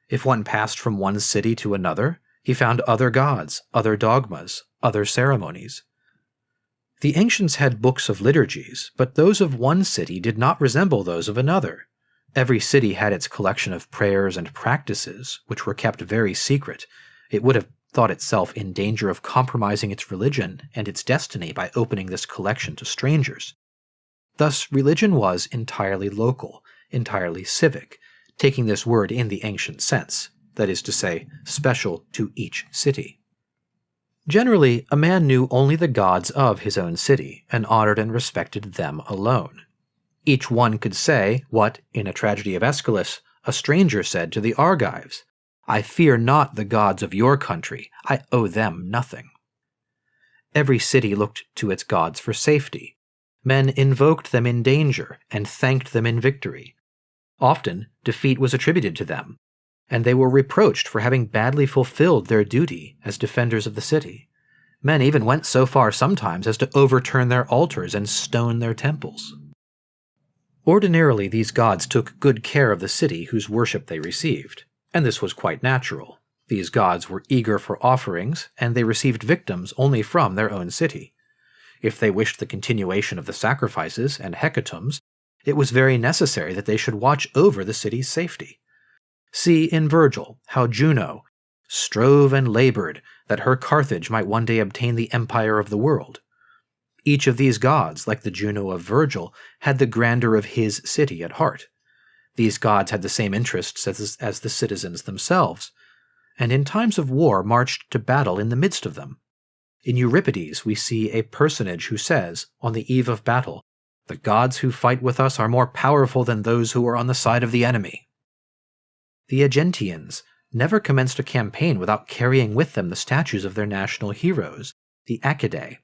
If one passed from one city to another, he found other gods, other dogmas, other ceremonies. The ancients had books of liturgies, but those of one city did not resemble those of another. Every city had its collection of prayers and practices, which were kept very secret. It would have thought itself in danger of compromising its religion and its destiny by opening this collection to strangers. Thus, religion was entirely local, entirely civic, taking this word in the ancient sense, that is to say, special to each city. Generally, a man knew only the gods of his own city, and honored and respected them alone. Each one could say what, in a tragedy of Aeschylus, a stranger said to the Argives, "I fear not the gods of your country, I owe them nothing." Every city looked to its gods for safety. Men invoked them in danger and thanked them in victory. Often, defeat was attributed to them, and they were reproached for having badly fulfilled their duty as defenders of the city. Men even went so far sometimes as to overturn their altars and stone their temples. Ordinarily, these gods took good care of the city whose worship they received, and this was quite natural. These gods were eager for offerings, and they received victims only from their own city. If they wished the continuation of the sacrifices and hecatombs, It was very necessary that they should watch over the city's safety. See in Virgil how Juno strove and labored that her Carthage might one day obtain the empire of the world. Each of these gods, like the Juno of Virgil, had the grandeur of his city at heart. These gods had the same interests as the citizens themselves, and in times of war marched to battle in the midst of them. In Euripides we see a personage who says, on the eve of battle, "The gods who fight with us are more powerful than those who are on the side of the enemy." The Aeginetans never commenced a campaign without carrying with them the statues of their national heroes, the Acidae.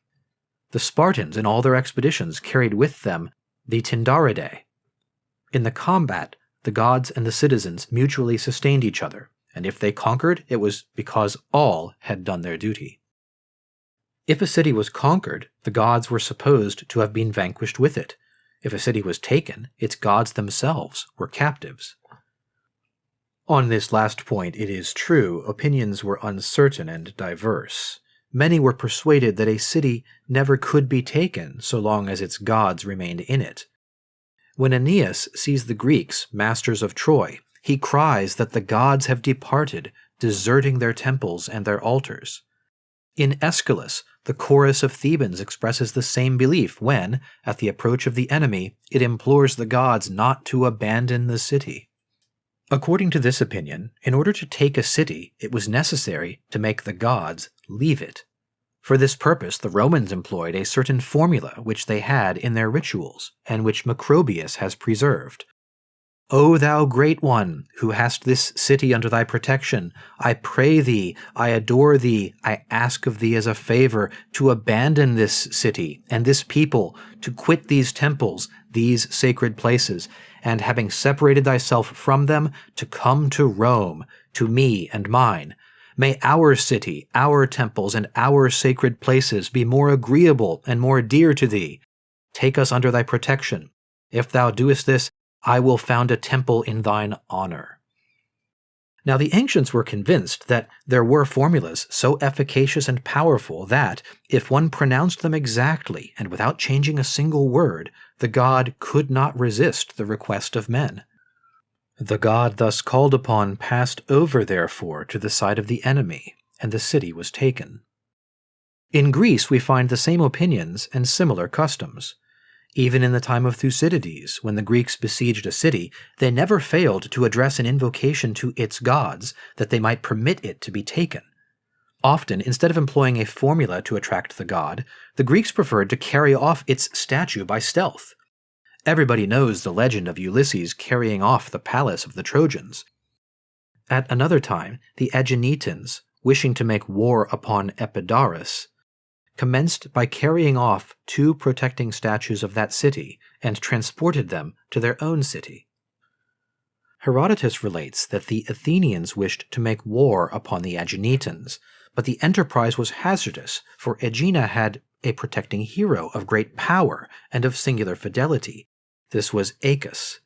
The Spartans in all their expeditions carried with them the Tindaridae. In the combat, the gods and the citizens mutually sustained each other, and if they conquered, it was because all had done their duty. If a city was conquered, the gods were supposed to have been vanquished with it. If a city was taken, its gods themselves were captives. On this last point, it is true, opinions were uncertain and diverse. Many were persuaded that a city never could be taken so long as its gods remained in it. When Aeneas sees the Greeks, masters of Troy, he cries that the gods have departed, deserting their temples and their altars. In Aeschylus, the chorus of Thebans expresses the same belief when, at the approach of the enemy, it implores the gods not to abandon the city. According to this opinion, in order to take a city, it was necessary to make the gods leave it. For this purpose, the Romans employed a certain formula which they had in their rituals, and which Macrobius has preserved. "O thou great one, who hast this city under thy protection, I pray thee, I adore thee, I ask of thee as a favor, to abandon this city and this people, to quit these temples, these sacred places, and having separated thyself from them, to come to Rome, to me and mine. May our city, our temples, and our sacred places be more agreeable and more dear to thee. Take us under thy protection. If thou doest this, I will found a temple in thine honor." Now the ancients were convinced that there were formulas so efficacious and powerful that, if one pronounced them exactly and without changing a single word, the god could not resist the request of men. The god thus called upon passed over therefore to the side of the enemy, and the city was taken. In Greece we find the same opinions and similar customs. Even in the time of Thucydides, when the Greeks besieged a city, they never failed to address an invocation to its gods that they might permit it to be taken. Often, instead of employing a formula to attract the god, the Greeks preferred to carry off its statue by stealth. Everybody knows the legend of Ulysses carrying off the palace of the Trojans. At another time, the Aeginetans, wishing to make war upon Epidaurus, commenced by carrying off 2 protecting statues of that city and transported them to their own city. Herodotus relates that the Athenians wished to make war upon the Aeginetans, but the enterprise was hazardous, for Aegina had a protecting hero of great power and of singular fidelity. This was Aeacus.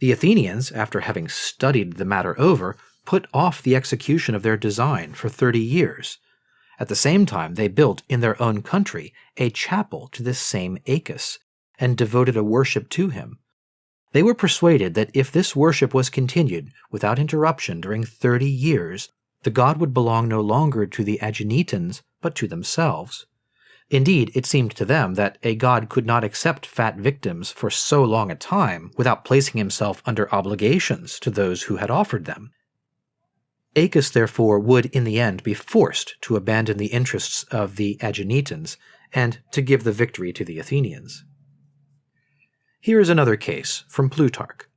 The Athenians, after having studied the matter over, put off the execution of their design for 30 years. At the same time, they built in their own country a chapel to this same Aeacus, and devoted a worship to him. They were persuaded that if this worship was continued without interruption during 30 years, the god would belong no longer to the Aeginetans, but to themselves. Indeed, it seemed to them that a god could not accept fat victims for so long a time without placing himself under obligations to those who had offered them. Aeacus, therefore, would in the end be forced to abandon the interests of the Aeginetans and to give the victory to the Athenians. Here is another case from Plutarch.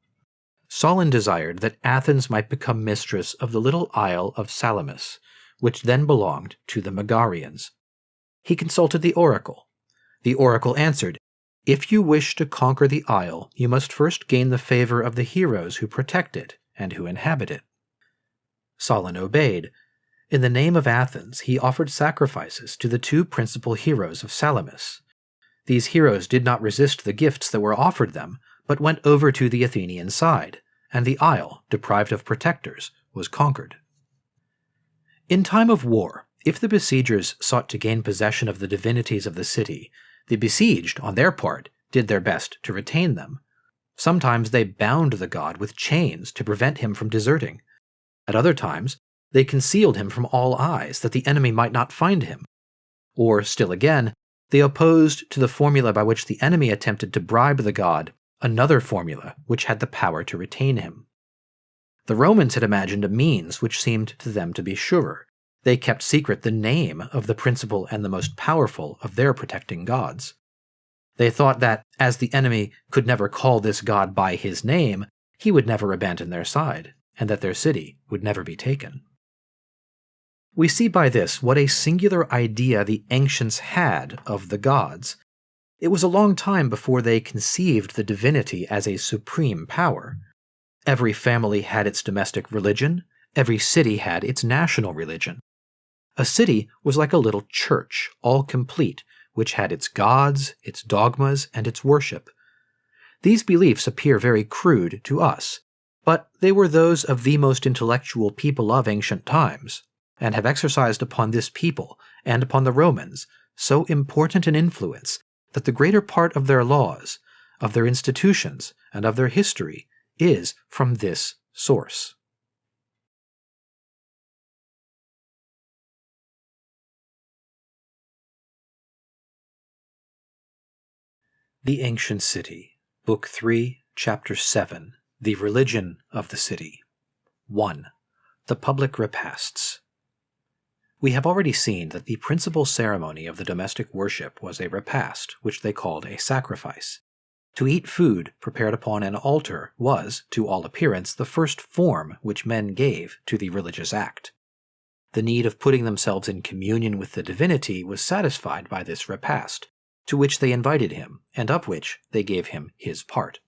Solon desired that Athens might become mistress of the little isle of Salamis, which then belonged to the Megarians. He consulted the oracle. The oracle answered, "If you wish to conquer the isle, you must first gain the favor of the heroes who protect it and who inhabit it." Solon obeyed. In the name of Athens, he offered sacrifices to the 2 principal heroes of Salamis. These heroes did not resist the gifts that were offered them, but went over to the Athenian side, and the isle, deprived of protectors, was conquered. In time of war, if the besiegers sought to gain possession of the divinities of the city, the besieged, on their part, did their best to retain them. Sometimes they bound the god with chains to prevent him from deserting. At other times, they concealed him from all eyes that the enemy might not find him. Or, still again, they opposed to the formula by which the enemy attempted to bribe the god another formula which had the power to retain him. The Romans had imagined a means which seemed to them to be surer. They kept secret the name of the principal and the most powerful of their protecting gods. They thought that, as the enemy could never call this god by his name, he would never abandon their side, and that their city would never be taken. We see by this what a singular idea the ancients had of the gods. It was a long time before they conceived the divinity as a supreme power. Every family had its domestic religion, every city had its national religion. A city was like a little church, all complete, which had its gods, its dogmas, and its worship. These beliefs appear very crude to us, but they were those of the most intellectual people of ancient times, and have exercised upon this people and upon the Romans so important an influence that the greater part of their laws, of their institutions, and of their history is from this source. The Ancient City, Book 3, Chapter 7, The Religion of the City. 1. The Public Repasts. We have already seen that the principal ceremony of the domestic worship was a repast, which they called a sacrifice. To eat food prepared upon an altar was, to all appearance, the first form which men gave to the religious act. The need of putting themselves in communion with the divinity was satisfied by this repast, to which they invited him, and of which they gave him his part.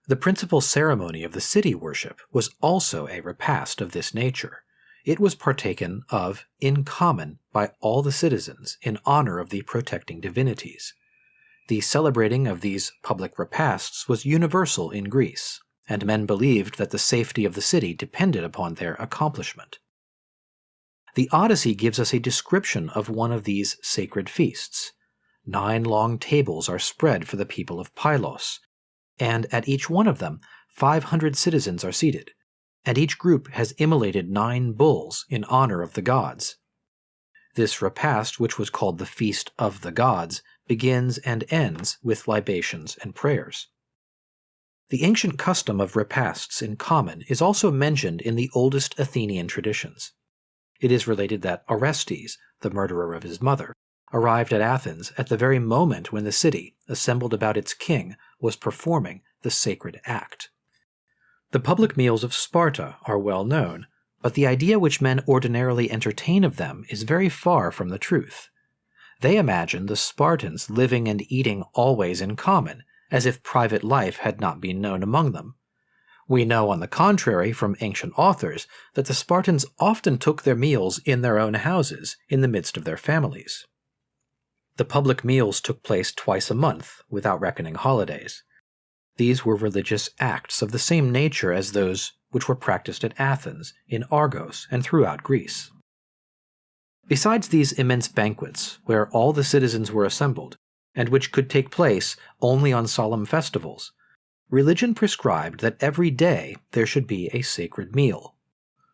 The principal ceremony of the city worship was also a repast of this nature. It was partaken of in common by all the citizens in honor of the protecting divinities. The celebrating of these public repasts was universal in Greece, and men believed that the safety of the city depended upon their accomplishment. The Odyssey gives us a description of one of these sacred feasts. 9 long tables are spread for the people of Pylos, and at each one of them 500 citizens are seated, and each group has immolated 9 bulls in honor of the gods. This repast, which was called the Feast of the Gods, begins and ends with libations and prayers. The ancient custom of repasts in common is also mentioned in the oldest Athenian traditions. It is related that Orestes, the murderer of his mother, arrived at Athens at the very moment when the city, assembled about its king, was performing the sacred act. The public meals of Sparta are well known, but the idea which men ordinarily entertain of them is very far from the truth. They imagine the Spartans living and eating always in common, as if private life had not been known among them. We know, on the contrary, from ancient authors, that the Spartans often took their meals in their own houses, in the midst of their families. The public meals took place twice a month, without reckoning holidays. These were religious acts of the same nature as those which were practiced at Athens, in Argos, and throughout Greece. Besides these immense banquets, where all the citizens were assembled, and which could take place only on solemn festivals, religion prescribed that every day there should be a sacred meal.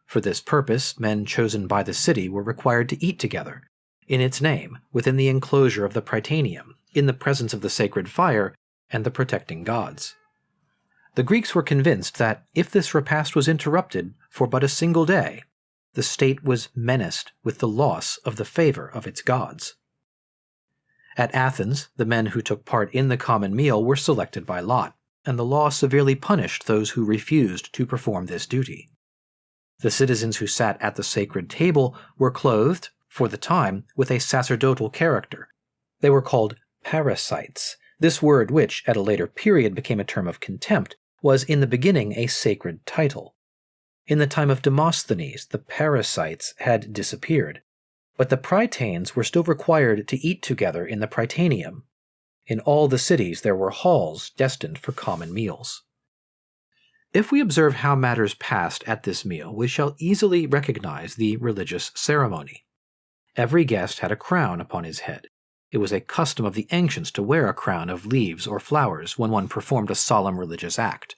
For this purpose, men chosen by the city were required to eat together, in its name, within the enclosure of the Prytaneum, in the presence of the sacred fire and the protecting gods. The Greeks were convinced that if this repast was interrupted for but a single day, the state was menaced with the loss of the favor of its gods. At Athens, the men who took part in the common meal were selected by lot, and the law severely punished those who refused to perform this duty. The citizens who sat at the sacred table were clothed, for the time, with a sacerdotal character. They were called parasites. This word, which at a later period became a term of contempt, was in the beginning a sacred title. In the time of Demosthenes, the parasites had disappeared, but the prytanes were still required to eat together in the Prytaneum. In all the cities there were halls destined for common meals. If we observe how matters passed at this meal, we shall easily recognize the religious ceremony. Every guest had a crown upon his head. It was a custom of the ancients to wear a crown of leaves or flowers when one performed a solemn religious act.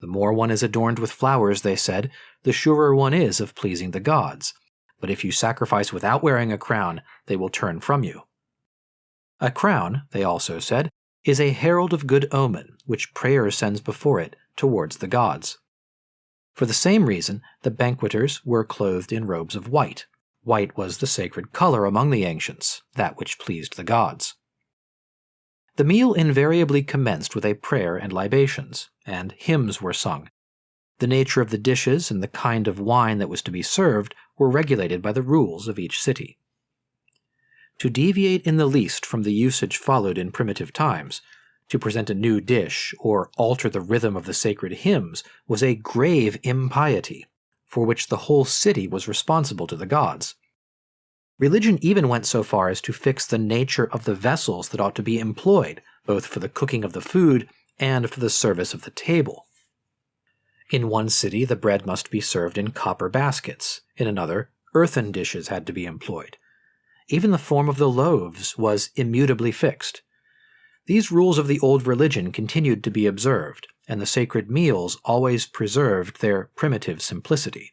The more one is adorned with flowers, they said, the surer one is of pleasing the gods, but if you sacrifice without wearing a crown, they will turn from you. A crown, they also said, is a herald of good omen, which prayer sends before it towards the gods. For the same reason, the banqueters were clothed in robes of white. White was the sacred color among the ancients, that which pleased the gods. The meal invariably commenced with a prayer and libations, and hymns were sung. The nature of the dishes and the kind of wine that was to be served were regulated by the rules of each city. To deviate in the least from the usage followed in primitive times, to present a new dish or alter the rhythm of the sacred hymns was a grave impiety, for which the whole city was responsible to the gods. Religion even went so far as to fix the nature of the vessels that ought to be employed, both for the cooking of the food and for the service of the table. In one city the bread must be served in copper baskets, in another earthen dishes had to be employed. Even the form of the loaves was immutably fixed. These rules of the old religion continued to be observed, and the sacred meals always preserved their primitive simplicity.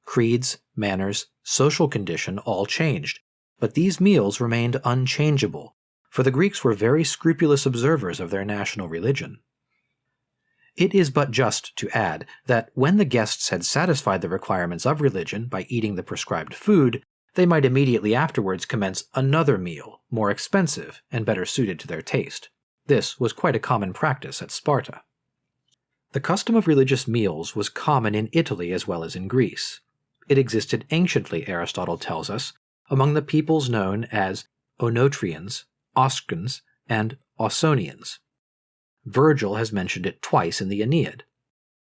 Creeds, manners, social condition all changed, but these meals remained unchangeable, for the Greeks were very scrupulous observers of their national religion. It is but just to add that when the guests had satisfied the requirements of religion by eating the prescribed food, they might immediately afterwards commence another meal, more expensive and better suited to their taste. This was quite a common practice at Sparta. The custom of religious meals was common in Italy as well as in Greece. It existed anciently, Aristotle tells us, among the peoples known as Onotrians, Oscans, and Ausonians. Virgil has mentioned it twice in the Aeneid.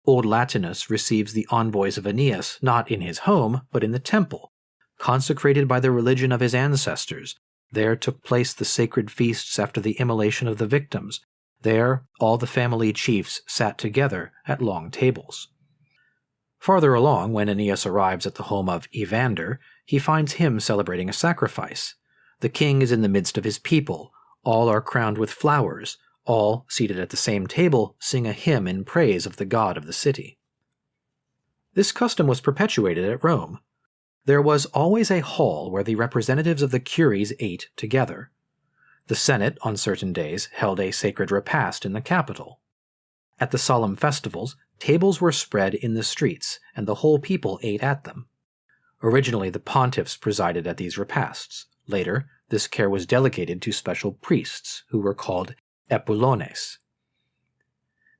Old Latinus receives the envoys of Aeneas not in his home, but in the temple, consecrated by the religion of his ancestors. There took place the sacred feasts after the immolation of the victims. There all the family chiefs sat together at long tables. Farther along, when Aeneas arrives at the home of Evander, he finds him celebrating a sacrifice. The king is in the midst of his people. All are crowned with flowers. All, seated at the same table, sing a hymn in praise of the god of the city. This custom was perpetuated at Rome. There was always a hall where the representatives of the Curies ate together. The Senate, on certain days, held a sacred repast in the Capitol. At the solemn festivals, tables were spread in the streets, and the whole people ate at them. Originally, the pontiffs presided at these repasts. Later, this care was delegated to special priests, who were called epulones.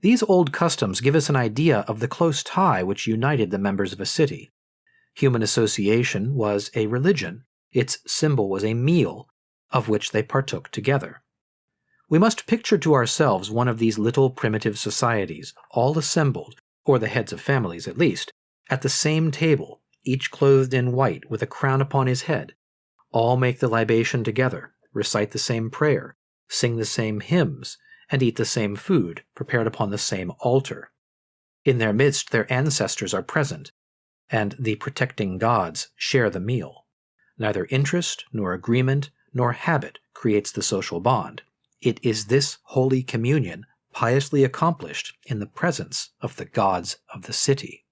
These old customs give us an idea of the close tie which united the members of a city. Human association was a religion. Its symbol was a meal, of which they partook together. We must picture to ourselves one of these little primitive societies, all assembled, or the heads of families at least, at the same table, each clothed in white with a crown upon his head. All make the libation together, recite the same prayer, sing the same hymns, and eat the same food prepared upon the same altar. In their midst their ancestors are present, and the protecting gods share the meal. Neither interest, nor agreement, nor habit creates the social bond. It is this holy communion, piously accomplished in the presence of the gods of the city.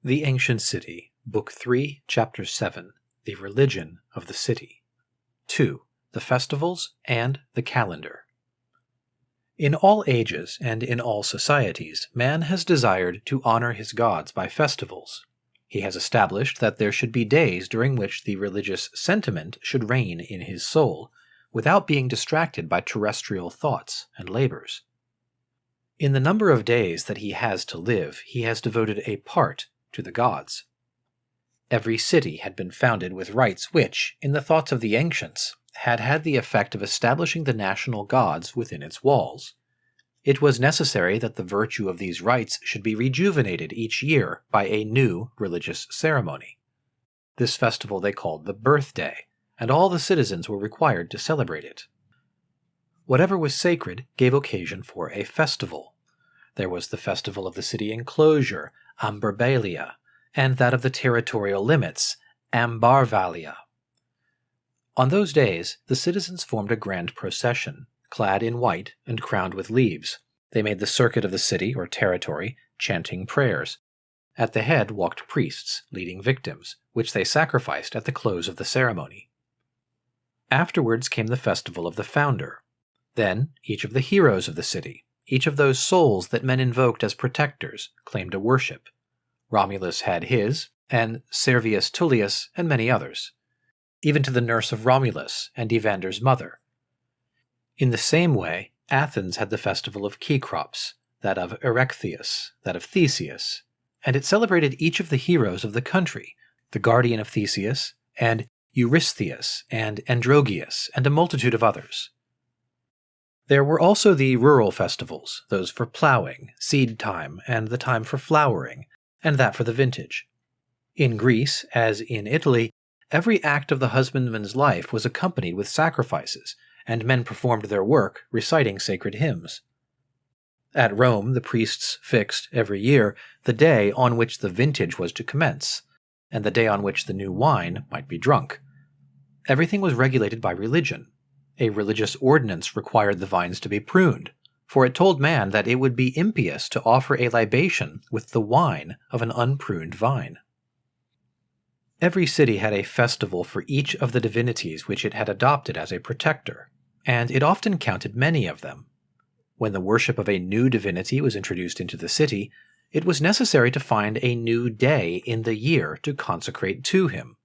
The Ancient City, Book 3, Chapter 7, The Religion of the City. 2. The Festivals and the Calendar. In all ages and in all societies, man has desired to honor his gods by festivals. He has established that there should be days during which the religious sentiment should reign in his soul, without being distracted by terrestrial thoughts and labors. In the number of days that he has to live, he has devoted a part to the gods. Every city had been founded with rites which, in the thoughts of the ancients, had had the effect of establishing the national gods within its walls. It was necessary that the virtue of these rites should be rejuvenated each year by a new religious ceremony. This festival they called the birthday, and all the citizens were required to celebrate it. Whatever was sacred gave occasion for a festival. There was the festival of the city enclosure, Amberbalia, and that of the territorial limits, Ambarvalia. On those days, the citizens formed a grand procession, clad in white and crowned with leaves. They made the circuit of the city or territory, chanting prayers. At the head walked priests, leading victims, which they sacrificed at the close of the ceremony. Afterwards came the festival of the founder. Then each of the heroes of the city, each of those souls that men invoked as protectors, claimed a worship. Romulus had his, and Servius Tullius, and many others, even to the nurse of Romulus and Evander's mother. In the same way, Athens had the festival of Cecrops, that of Erechtheus, that of Theseus, and it celebrated each of the heroes of the country, the guardian of Theseus, and Eurystheus, and Androgeus, and a multitude of others. There were also the rural festivals, those for plowing, seed time, and the time for flowering, and that for the vintage. In Greece, as in Italy, every act of the husbandman's life was accompanied with sacrifices, and men performed their work, reciting sacred hymns. At Rome, the priests fixed, every year, the day on which the vintage was to commence, and the day on which the new wine might be drunk. Everything was regulated by religion. A religious ordinance required the vines to be pruned, for it told man that it would be impious to offer a libation with the wine of an unpruned vine. Every city had a festival for each of the divinities which it had adopted as a protector, and it often counted many of them. When the worship of a new divinity was introduced into the city, it was necessary to find a new day in the year to consecrate to him.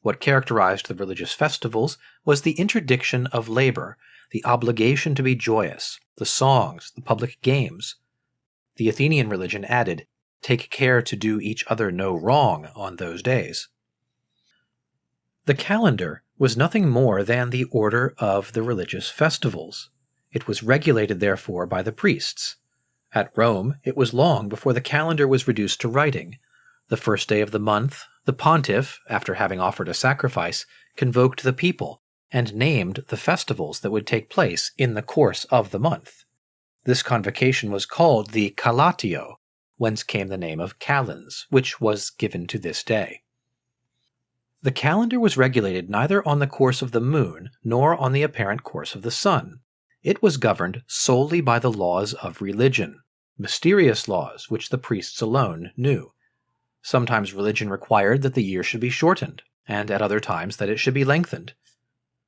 What characterized the religious festivals was the interdiction of labor, the obligation to be joyous, the songs, the public games. The Athenian religion added, "Take care to do each other no wrong on those days." The calendar was nothing more than the order of the religious festivals. It was regulated, therefore, by the priests. At Rome, it was long before the calendar was reduced to writing. The first day of the month, the pontiff, after having offered a sacrifice, convoked the people, and named the festivals that would take place in the course of the month. This convocation was called the Calatio, whence came the name of Calends, which was given to this day. The calendar was regulated neither on the course of the moon nor on the apparent course of the sun. It was governed solely by the laws of religion, mysterious laws which the priests alone knew. Sometimes religion required that the year should be shortened, and at other times that it should be lengthened.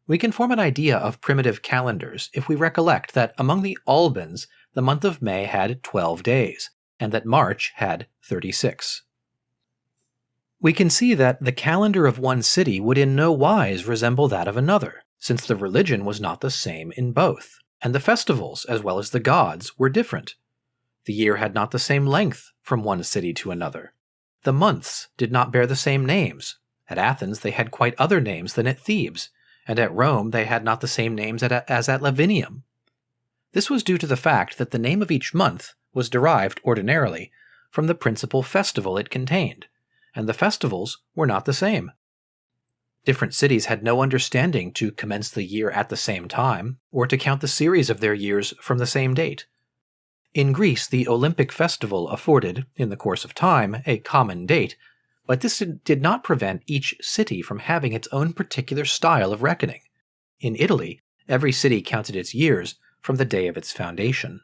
We can form an idea of primitive calendars if we recollect that among the Albans the month of May had 12 days, and that March had 36. We can see that the calendar of one city would in no wise resemble that of another, since the religion was not the same in both, and the festivals, as well as the gods, were different. The year had not the same length from one city to another. The months did not bear the same names. At Athens they had quite other names than at Thebes, and at Rome they had not the same names as at Lavinium. This was due to the fact that the name of each month was derived, ordinarily, from the principal festival it contained, and the festivals were not the same. Different cities had no understanding to commence the year at the same time, or to count the series of their years from the same date. In Greece, the Olympic festival afforded, in the course of time, a common date, but this did not prevent each city from having its own particular style of reckoning. In Italy, every city counted its years from the day of its foundation.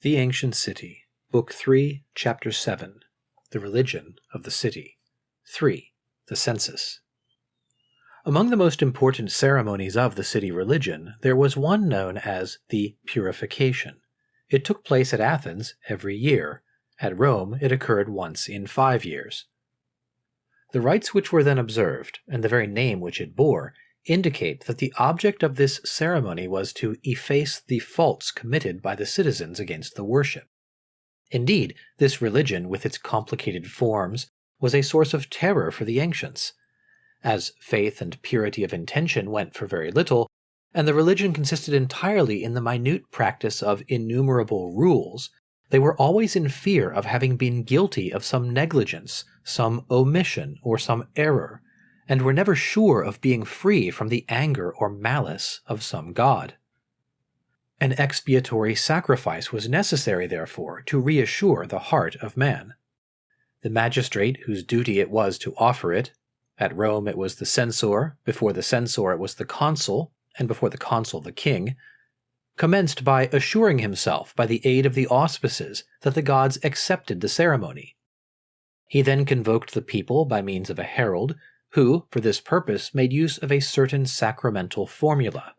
The Ancient City, Book 3, Chapter 7, The Religion of the City. 3. The Census. Among the most important ceremonies of the city religion, there was one known as the Purification. It took place at Athens every year. At Rome, it occurred once in 5 years. The rites which were then observed, and the very name which it bore, indicate that the object of this ceremony was to efface the faults committed by the citizens against the worship. Indeed, this religion, with its complicated forms, was a source of terror for the ancients. As faith and purity of intention went for very little, and the religion consisted entirely in the minute practice of innumerable rules, they were always in fear of having been guilty of some negligence, some omission, or some error, and were never sure of being free from the anger or malice of some god. An expiatory sacrifice was necessary, therefore, to reassure the heart of man. The magistrate whose duty it was to offer it, at Rome it was the censor, before the censor it was the consul, and before the consul the king, commenced by assuring himself by the aid of the auspices that the gods accepted the ceremony. He then convoked the people by means of a herald, who, for this purpose, made use of a certain sacramental formula.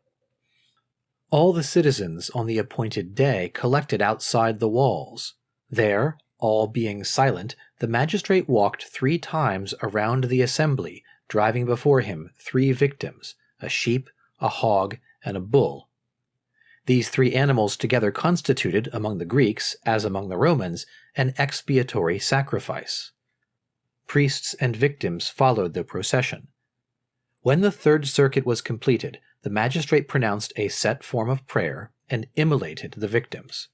All the citizens on the appointed day collected outside the walls. There, all being silent, the magistrate walked 3 times around the assembly, driving before him 3 victims, a sheep, a hog, and a bull. These 3 animals together constituted, among the Greeks, as among the Romans, an expiatory sacrifice. Priests and victims followed the procession. When the 3rd circuit was completed, the magistrate pronounced a set form of prayer and immolated the victims.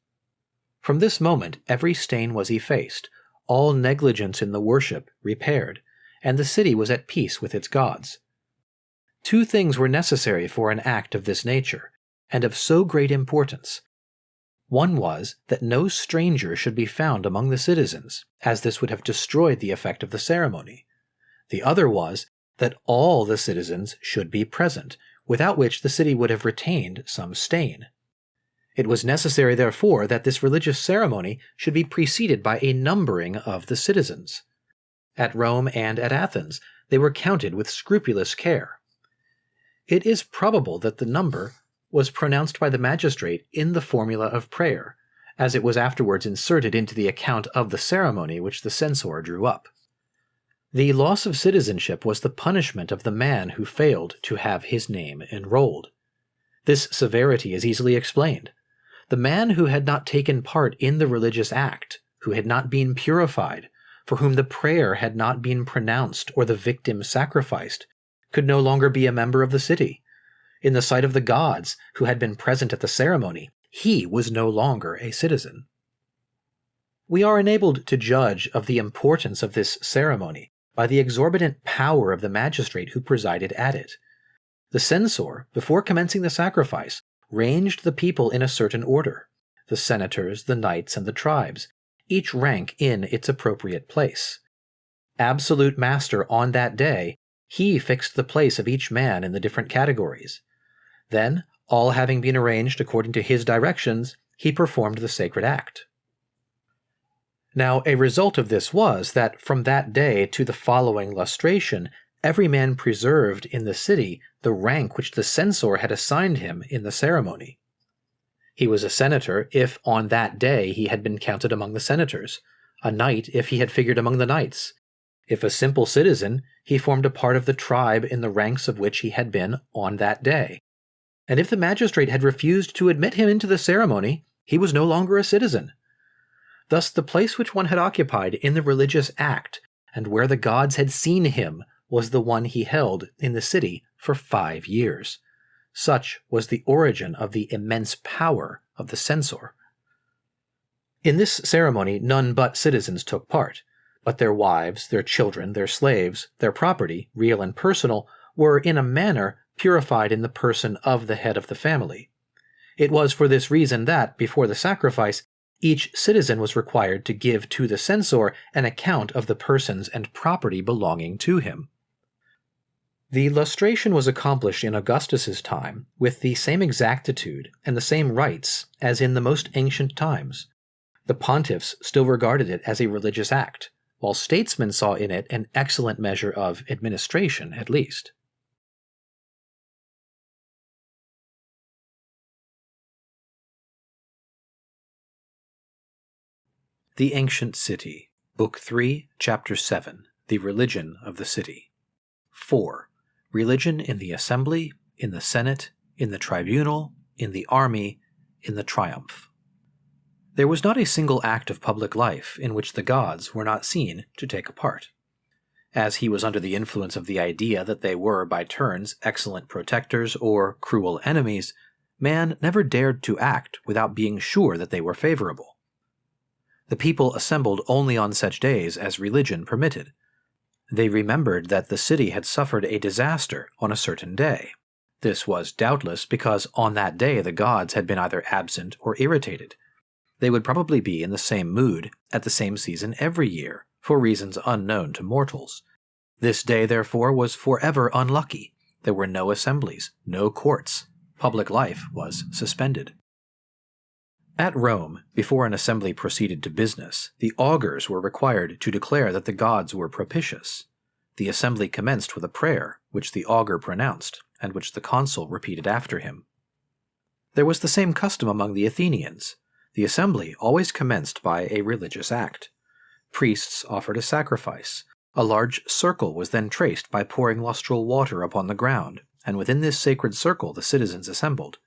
From this moment every stain was effaced, all negligence in the worship repaired, and the city was at peace with its gods. 2 things were necessary for an act of this nature, and of so great importance. One was that no stranger should be found among the citizens, as this would have destroyed the effect of the ceremony. The other was that all the citizens should be present, without which the city would have retained some stain. It was necessary, therefore, that this religious ceremony should be preceded by a numbering of the citizens. At Rome and at Athens, they were counted with scrupulous care. It is probable that the number was pronounced by the magistrate in the formula of prayer, as it was afterwards inserted into the account of the ceremony which the censor drew up. The loss of citizenship was the punishment of the man who failed to have his name enrolled. This severity is easily explained. The man who had not taken part in the religious act, who had not been purified, for whom the prayer had not been pronounced or the victim sacrificed, could no longer be a member of the city. In the sight of the gods who had been present at the ceremony, he was no longer a citizen. We are enabled to judge of the importance of this ceremony by the exorbitant power of the magistrate who presided at it. The censor, before commencing the sacrifice, ranged the people in a certain order, the senators, the knights, and the tribes, each rank in its appropriate place. Absolute master on that day, he fixed the place of each man in the different categories. Then, all having been arranged according to his directions, he performed the sacred act. Now, a result of this was that from that day to the following lustration, every man preserved in the city the rank which the censor had assigned him in the ceremony. He was a senator if on that day he had been counted among the senators, a knight if he had figured among the knights. If a simple citizen, he formed a part of the tribe in the ranks of which he had been on that day. And if the magistrate had refused to admit him into the ceremony, he was no longer a citizen. Thus the place which one had occupied in the religious act, and where the gods had seen him, was the one he held in the city for 5 years. Such was the origin of the immense power of the censor. In this ceremony none but citizens took part, but their wives, their children, their slaves, their property, real and personal, were in a manner purified in the person of the head of the family. It was for this reason that, before the sacrifice, each citizen was required to give to the censor an account of the persons and property belonging to him. The lustration was accomplished in Augustus's time with the same exactitude and the same rites as in the most ancient times. The pontiffs still regarded it as a religious act, while statesmen saw in it an excellent measure of administration, at least. The Ancient City, Book 3, Chapter 7, The Religion of the City. 4. Religion in the assembly, in the senate, in the tribunal, in the army, in the triumph. There was not a single act of public life in which the gods were not seen to take a part. As he was under the influence of the idea that they were by turns excellent protectors or cruel enemies, man never dared to act without being sure that they were favorable. The people assembled only on such days as religion permitted. They remembered that the city had suffered a disaster on a certain day. This was doubtless because on that day the gods had been either absent or irritated. They would probably be in the same mood at the same season every year, for reasons unknown to mortals. This day, therefore, was forever unlucky. There were no assemblies, no courts. Public life was suspended. At Rome, before an assembly proceeded to business, the augurs were required to declare that the gods were propitious. The assembly commenced with a prayer, which the augur pronounced, and which the consul repeated after him. There was the same custom among the Athenians. The assembly always commenced by a religious act. Priests offered a sacrifice. A large circle was then traced by pouring lustral water upon the ground, and within this sacred circle the citizens assembled.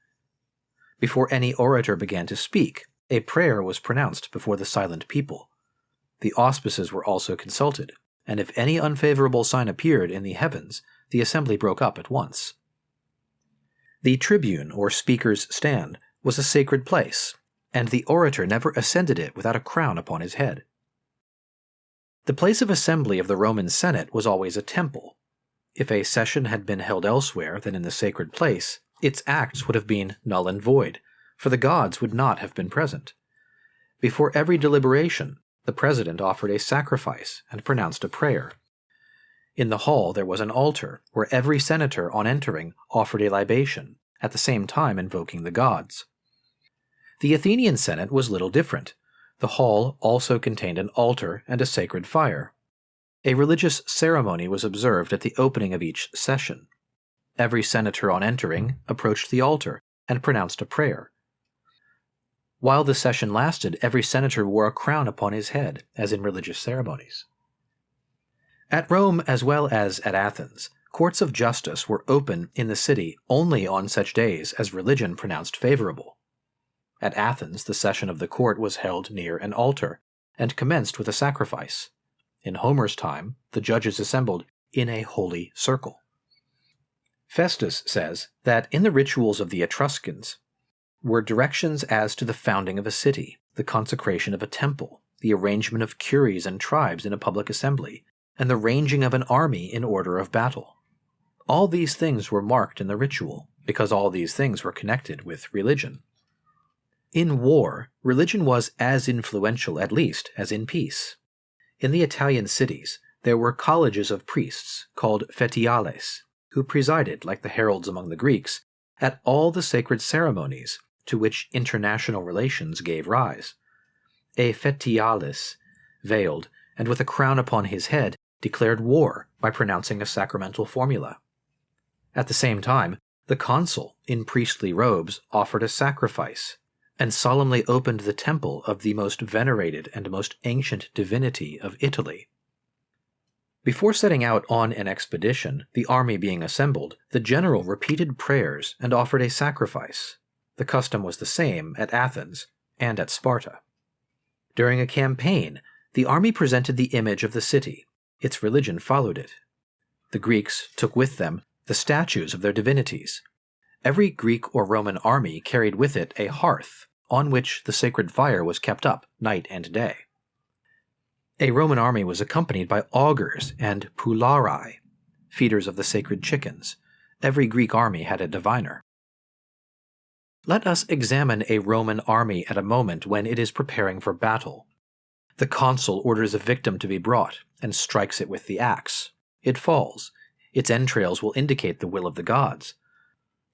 Before any orator began to speak, a prayer was pronounced before the silent people. The auspices were also consulted, and if any unfavorable sign appeared in the heavens, the assembly broke up at once. The tribune, or speaker's stand, was a sacred place, and the orator never ascended it without a crown upon his head. The place of assembly of the Roman Senate was always a temple. If a session had been held elsewhere than in the sacred place, its acts would have been null and void, for the gods would not have been present. Before every deliberation, the president offered a sacrifice and pronounced a prayer. In the hall there was an altar, where every senator on entering offered a libation, at the same time invoking the gods. The Athenian Senate was little different. The hall also contained an altar and a sacred fire. A religious ceremony was observed at the opening of each session. Every senator on entering approached the altar and pronounced a prayer. While the session lasted, every senator wore a crown upon his head, as in religious ceremonies. At Rome, as well as at Athens, courts of justice were open in the city only on such days as religion pronounced favorable. At Athens, the session of the court was held near an altar, and commenced with a sacrifice. In Homer's time, the judges assembled in a holy circle. Festus says that in the rituals of the Etruscans were directions as to the founding of a city, the consecration of a temple, the arrangement of curies and tribes in a public assembly, and the ranging of an army in order of battle. All these things were marked in the ritual, because all these things were connected with religion. In war, religion was as influential, at least, as in peace. In the Italian cities, there were colleges of priests, called fetiales, who presided, like the heralds among the Greeks, at all the sacred ceremonies to which international relations gave rise. A fetialis, veiled, and with a crown upon his head, declared war by pronouncing a sacramental formula. At the same time, the consul, in priestly robes, offered a sacrifice, and solemnly opened the temple of the most venerated and most ancient divinity of Italy. Before setting out on an expedition, the army being assembled, the general repeated prayers and offered a sacrifice. The custom was the same at Athens and at Sparta. During a campaign, the army presented the image of the city. Its religion followed it. The Greeks took with them the statues of their divinities. Every Greek or Roman army carried with it a hearth, on which the sacred fire was kept up night and day. A Roman army was accompanied by augurs and pularii, feeders of the sacred chickens. Every Greek army had a diviner. Let us examine a Roman army at a moment when it is preparing for battle. The consul orders a victim to be brought, and strikes it with the axe. It falls. Its entrails will indicate the will of the gods.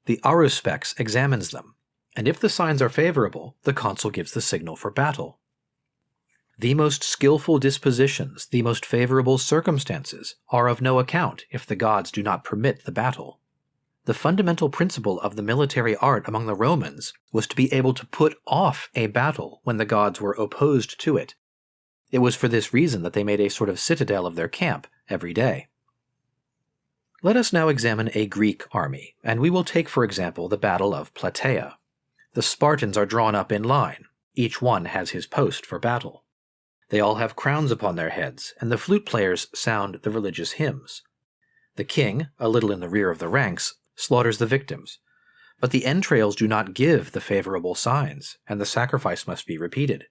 The auruspex examines them, and if the signs are favorable, the consul gives the signal for battle. The most skillful dispositions, the most favorable circumstances, are of no account if the gods do not permit the battle. The fundamental principle of the military art among the Romans was to be able to put off a battle when the gods were opposed to it. It was for this reason that they made a sort of citadel of their camp every day. Let us now examine a Greek army, and we will take for example the Battle of Plataea. The Spartans are drawn up in line. Each one has his post for battle. They all have crowns upon their heads, and the flute players sound the religious hymns. The king, a little in the rear of the ranks, slaughters the victims, but the entrails do not give the favorable signs, and the sacrifice must be repeated.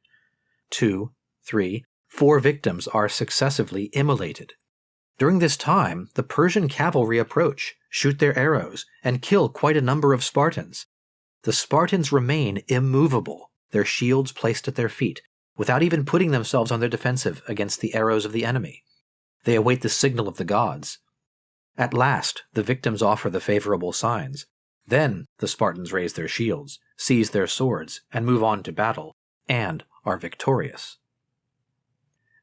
2, 3, 4 victims are successively immolated. During this time, the Persian cavalry approach, shoot their arrows, and kill quite a number of Spartans. The Spartans remain immovable, their shields placed at their feet, without even putting themselves on their defensive against the arrows of the enemy. They await the signal of the gods. At last, the victims offer the favorable signs. Then the Spartans raise their shields, seize their swords, and move on to battle, and are victorious.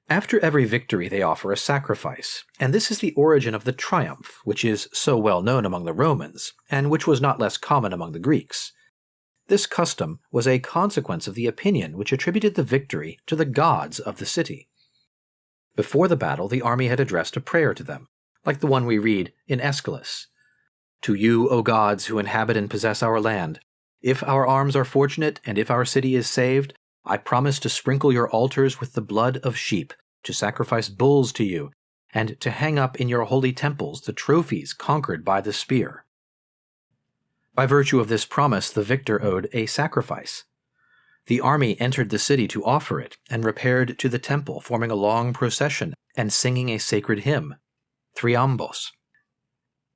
After every victory they offer a sacrifice, and this is the origin of the triumph, which is so well known among the Romans, and which was not less common among the Greeks. This custom was a consequence of the opinion which attributed the victory to the gods of the city. Before the battle, the army had addressed a prayer to them, like the one we read in Aeschylus. "To you, O gods, who inhabit and possess our land, if our arms are fortunate and if our city is saved, I promise to sprinkle your altars with the blood of sheep, to sacrifice bulls to you, and to hang up in your holy temples the trophies conquered by the spear." By virtue of this promise, the victor owed a sacrifice. The army entered the city to offer it, and repaired to the temple, forming a long procession and singing a sacred hymn, Triambos.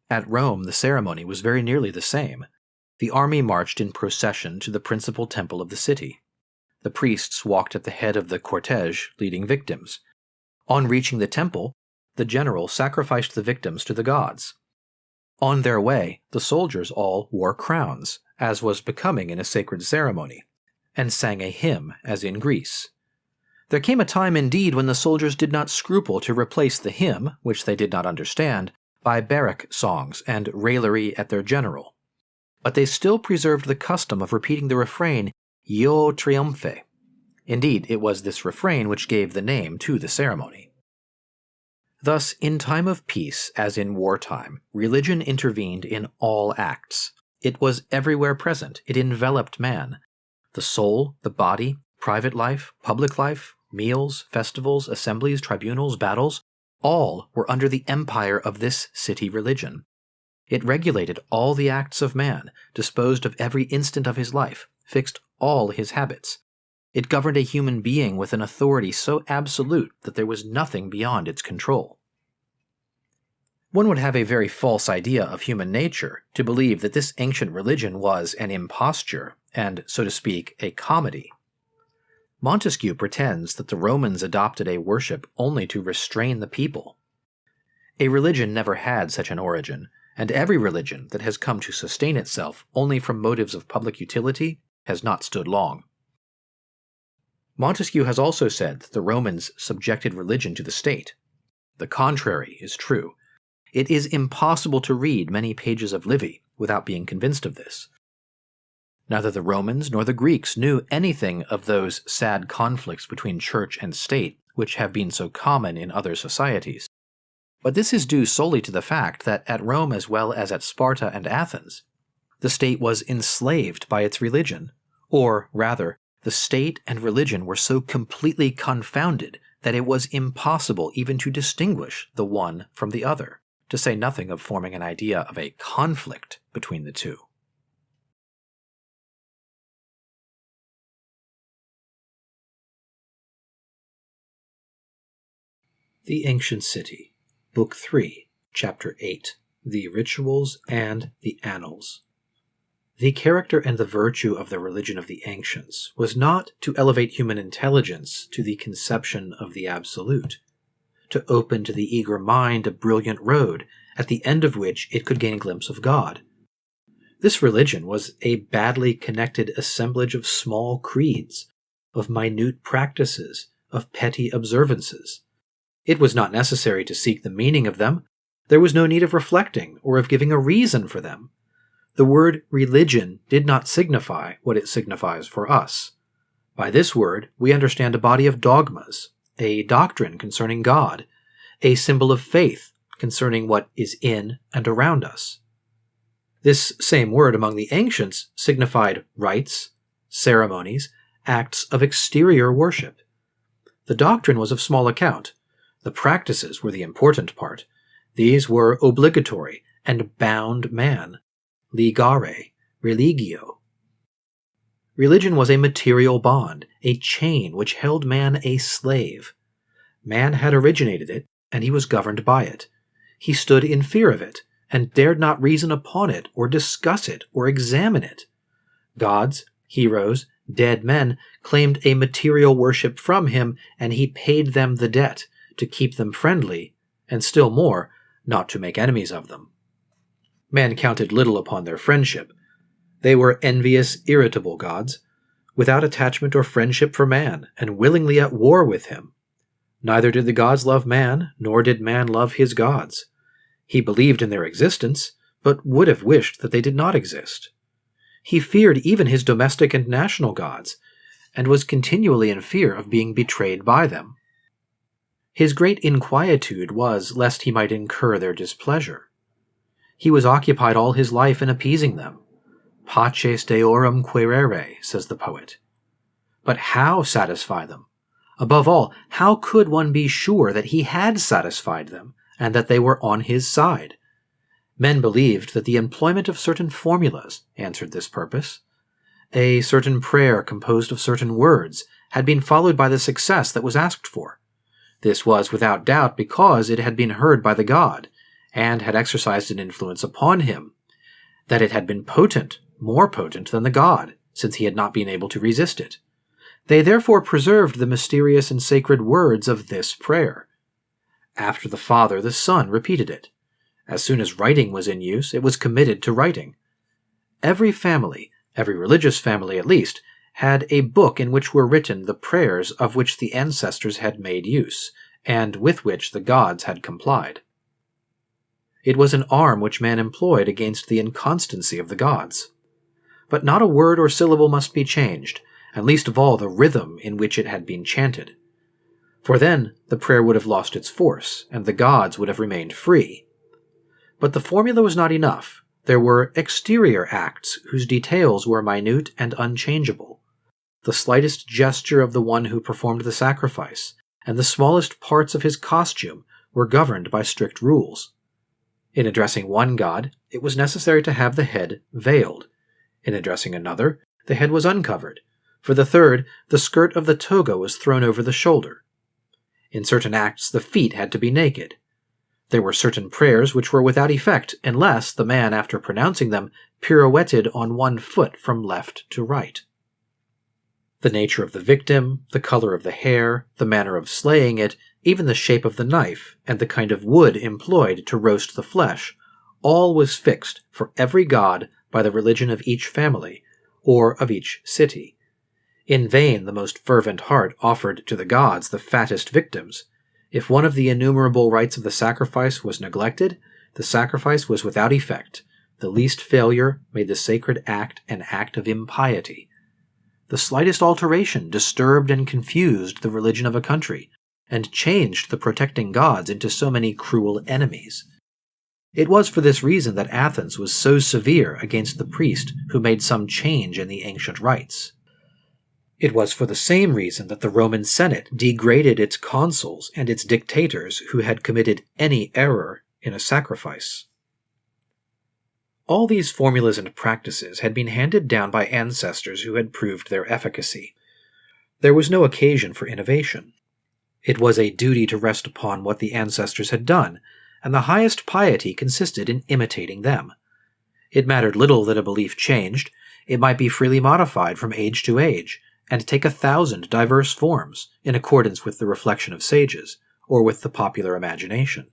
At Rome, the ceremony was very nearly the same. The army marched in procession to the principal temple of the city. The priests walked at the head of the cortege, leading victims. On reaching the temple, the general sacrificed the victims to the gods. On their way, the soldiers all wore crowns, as was becoming in a sacred ceremony, and sang a hymn, as in Greece. There came a time indeed when the soldiers did not scruple to replace the hymn, which they did not understand, by barrack songs and raillery at their general. But they still preserved the custom of repeating the refrain, Io triumphe. Indeed, it was this refrain which gave the name to the ceremony. Thus, in time of peace, as in wartime, religion intervened in all acts. It was everywhere present. It enveloped man. The soul, the body, private life, public life, meals, festivals, assemblies, tribunals, battles, all were under the empire of this city religion. It regulated all the acts of man, disposed of every instant of his life, fixed all his habits. It governed a human being with an authority so absolute that there was nothing beyond its control. One would have a very false idea of human nature to believe that this ancient religion was an imposture and, so to speak, a comedy. Montesquieu pretends that the Romans adopted a worship only to restrain the people. A religion never had such an origin, and every religion that has come to sustain itself only from motives of public utility has not stood long. Montesquieu has also said that the Romans subjected religion to the state. The contrary is true. It is impossible to read many pages of Livy without being convinced of this. Neither the Romans nor the Greeks knew anything of those sad conflicts between church and state which have been so common in other societies. But this is due solely to the fact that at Rome as well as at Sparta and Athens, the state was enslaved by its religion, or rather, the state and religion were so completely confounded that it was impossible even to distinguish the one from the other, to say nothing of forming an idea of a conflict between the two. The Ancient City, Book 3, Chapter 8, The Rituals and the Annals. The character and the virtue of the religion of the ancients was not to elevate human intelligence to the conception of the absolute, to open to the eager mind a brilliant road, at the end of which it could gain a glimpse of God. This religion was a badly connected assemblage of small creeds, of minute practices, of petty observances. It was not necessary to seek the meaning of them. There was no need of reflecting or of giving a reason for them. The word religion did not signify what it signifies for us. By this word, we understand a body of dogmas, a doctrine concerning God, a symbol of faith concerning what is in and around us. This same word among the ancients signified rites, ceremonies, acts of exterior worship. The doctrine was of small account. The practices were the important part. These were obligatory and bound man, ligare, religio. Religion was a material bond, a chain which held man a slave. Man had originated it, and he was governed by it. He stood in fear of it, and dared not reason upon it, or discuss it, or examine it. Gods, heroes, dead men claimed a material worship from him, and he paid them the debt to keep them friendly, and still more, not to make enemies of them. Man counted little upon their friendship. They were envious, irritable gods, without attachment or friendship for man, and willingly at war with him. Neither did the gods love man, nor did man love his gods. He believed in their existence, but would have wished that they did not exist. He feared even his domestic and national gods, and was continually in fear of being betrayed by them. His great inquietude was lest he might incur their displeasure. He was occupied all his life in appeasing them. Paces deorum quaerere, says the poet. But how satisfy them? Above all, how could one be sure that he had satisfied them, and that they were on his side? Men believed that the employment of certain formulas answered this purpose. A certain prayer composed of certain words had been followed by the success that was asked for. This was without doubt because it had been heard by the god, and had exercised an influence upon him, that it had been potent, more potent than the god, since he had not been able to resist it. They therefore preserved the mysterious and sacred words of this prayer. After the Father, the Son repeated it. As soon as writing was in use, it was committed to writing. Every family, every religious family at least, had a book in which were written the prayers of which the ancestors had made use, and with which the gods had complied. It was an arm which man employed against the inconstancy of the gods. But not a word or syllable must be changed, and least of all the rhythm in which it had been chanted. For then the prayer would have lost its force, and the gods would have remained free. But the formula was not enough. There were exterior acts whose details were minute and unchangeable. The slightest gesture of the one who performed the sacrifice, and the smallest parts of his costume were governed by strict rules. In addressing one god, it was necessary to have the head veiled. In addressing another, the head was uncovered. For the third, the skirt of the toga was thrown over the shoulder. In certain acts, the feet had to be naked. There were certain prayers which were without effect unless the man, after pronouncing them, pirouetted on one foot from left to right. The nature of the victim, the color of the hair, the manner of slaying it, even the shape of the knife, and the kind of wood employed to roast the flesh, all was fixed for every god by the religion of each family, or of each city. In vain the most fervent heart offered to the gods the fattest victims. If one of the innumerable rites of the sacrifice was neglected, the sacrifice was without effect. The least failure made the sacred act an act of impiety. The slightest alteration disturbed and confused the religion of a country, and changed the protecting gods into so many cruel enemies. It was for this reason that Athens was so severe against the priest who made some change in the ancient rites. It was for the same reason that the Roman Senate degraded its consuls and its dictators who had committed any error in a sacrifice. All these formulas and practices had been handed down by ancestors who had proved their efficacy. There was no occasion for innovation. It was a duty to rest upon what the ancestors had done, and the highest piety consisted in imitating them. It mattered little that a belief changed. It might be freely modified from age to age, and take 1,000 diverse forms, in accordance with the reflection of sages, or with the popular imagination.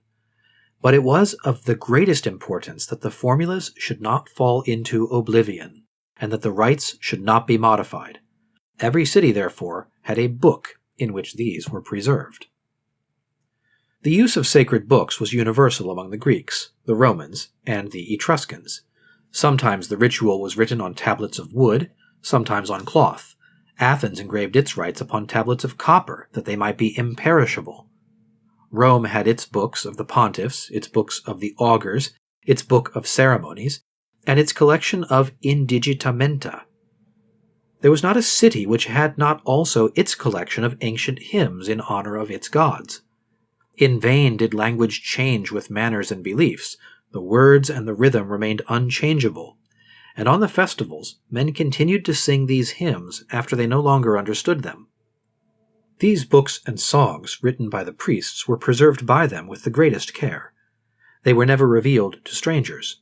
But it was of the greatest importance that the formulas should not fall into oblivion, and that the rites should not be modified. Every city, therefore, had a book in which these were preserved. The use of sacred books was universal among the Greeks, the Romans, and the Etruscans. Sometimes the ritual was written on tablets of wood, sometimes on cloth. Athens engraved its rites upon tablets of copper, that they might be imperishable. Rome had its books of the pontiffs, its books of the augurs, its book of ceremonies, and its collection of indigitamenta. There was not a city which had not also its collection of ancient hymns in honor of its gods. In vain did language change with manners and beliefs. The words and the rhythm remained unchangeable, and on the festivals men continued to sing these hymns after they no longer understood them. These books and songs written by the priests were preserved by them with the greatest care. They were never revealed to strangers.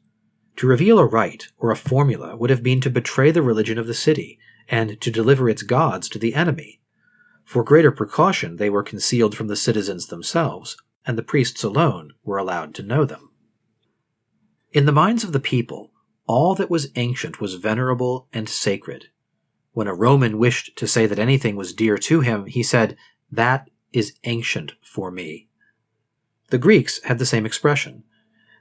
To reveal a rite or a formula would have been to betray the religion of the city, and to deliver its gods to the enemy. For greater precaution they were concealed from the citizens themselves, and the priests alone were allowed to know them. In the minds of the people, all that was ancient was venerable and sacred. When a Roman wished to say that anything was dear to him, he said, "That is ancient for me." The Greeks had the same expression.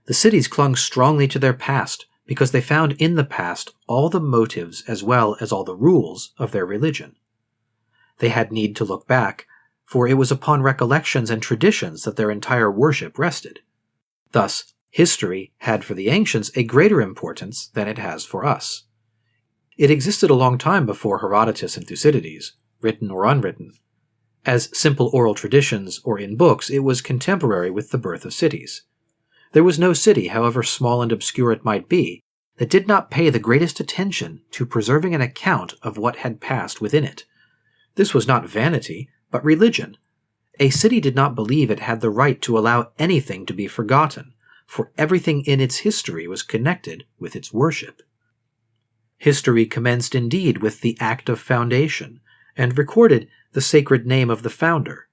The cities clung strongly to their past because they found in the past all the motives as well as all the rules of their religion. They had need to look back, for it was upon recollections and traditions that their entire worship rested. Thus, history had for the ancients a greater importance than it has for us. It existed a long time before Herodotus and Thucydides, written or unwritten. As simple oral traditions or in books, it was contemporary with the birth of cities. There was no city, however small and obscure it might be, that did not pay the greatest attention to preserving an account of what had passed within it. This was not vanity, but religion. A city did not believe it had the right to allow anything to be forgotten, for everything in its history was connected with its worship. History commenced indeed with the act of foundation, and recorded the sacred name of the founder.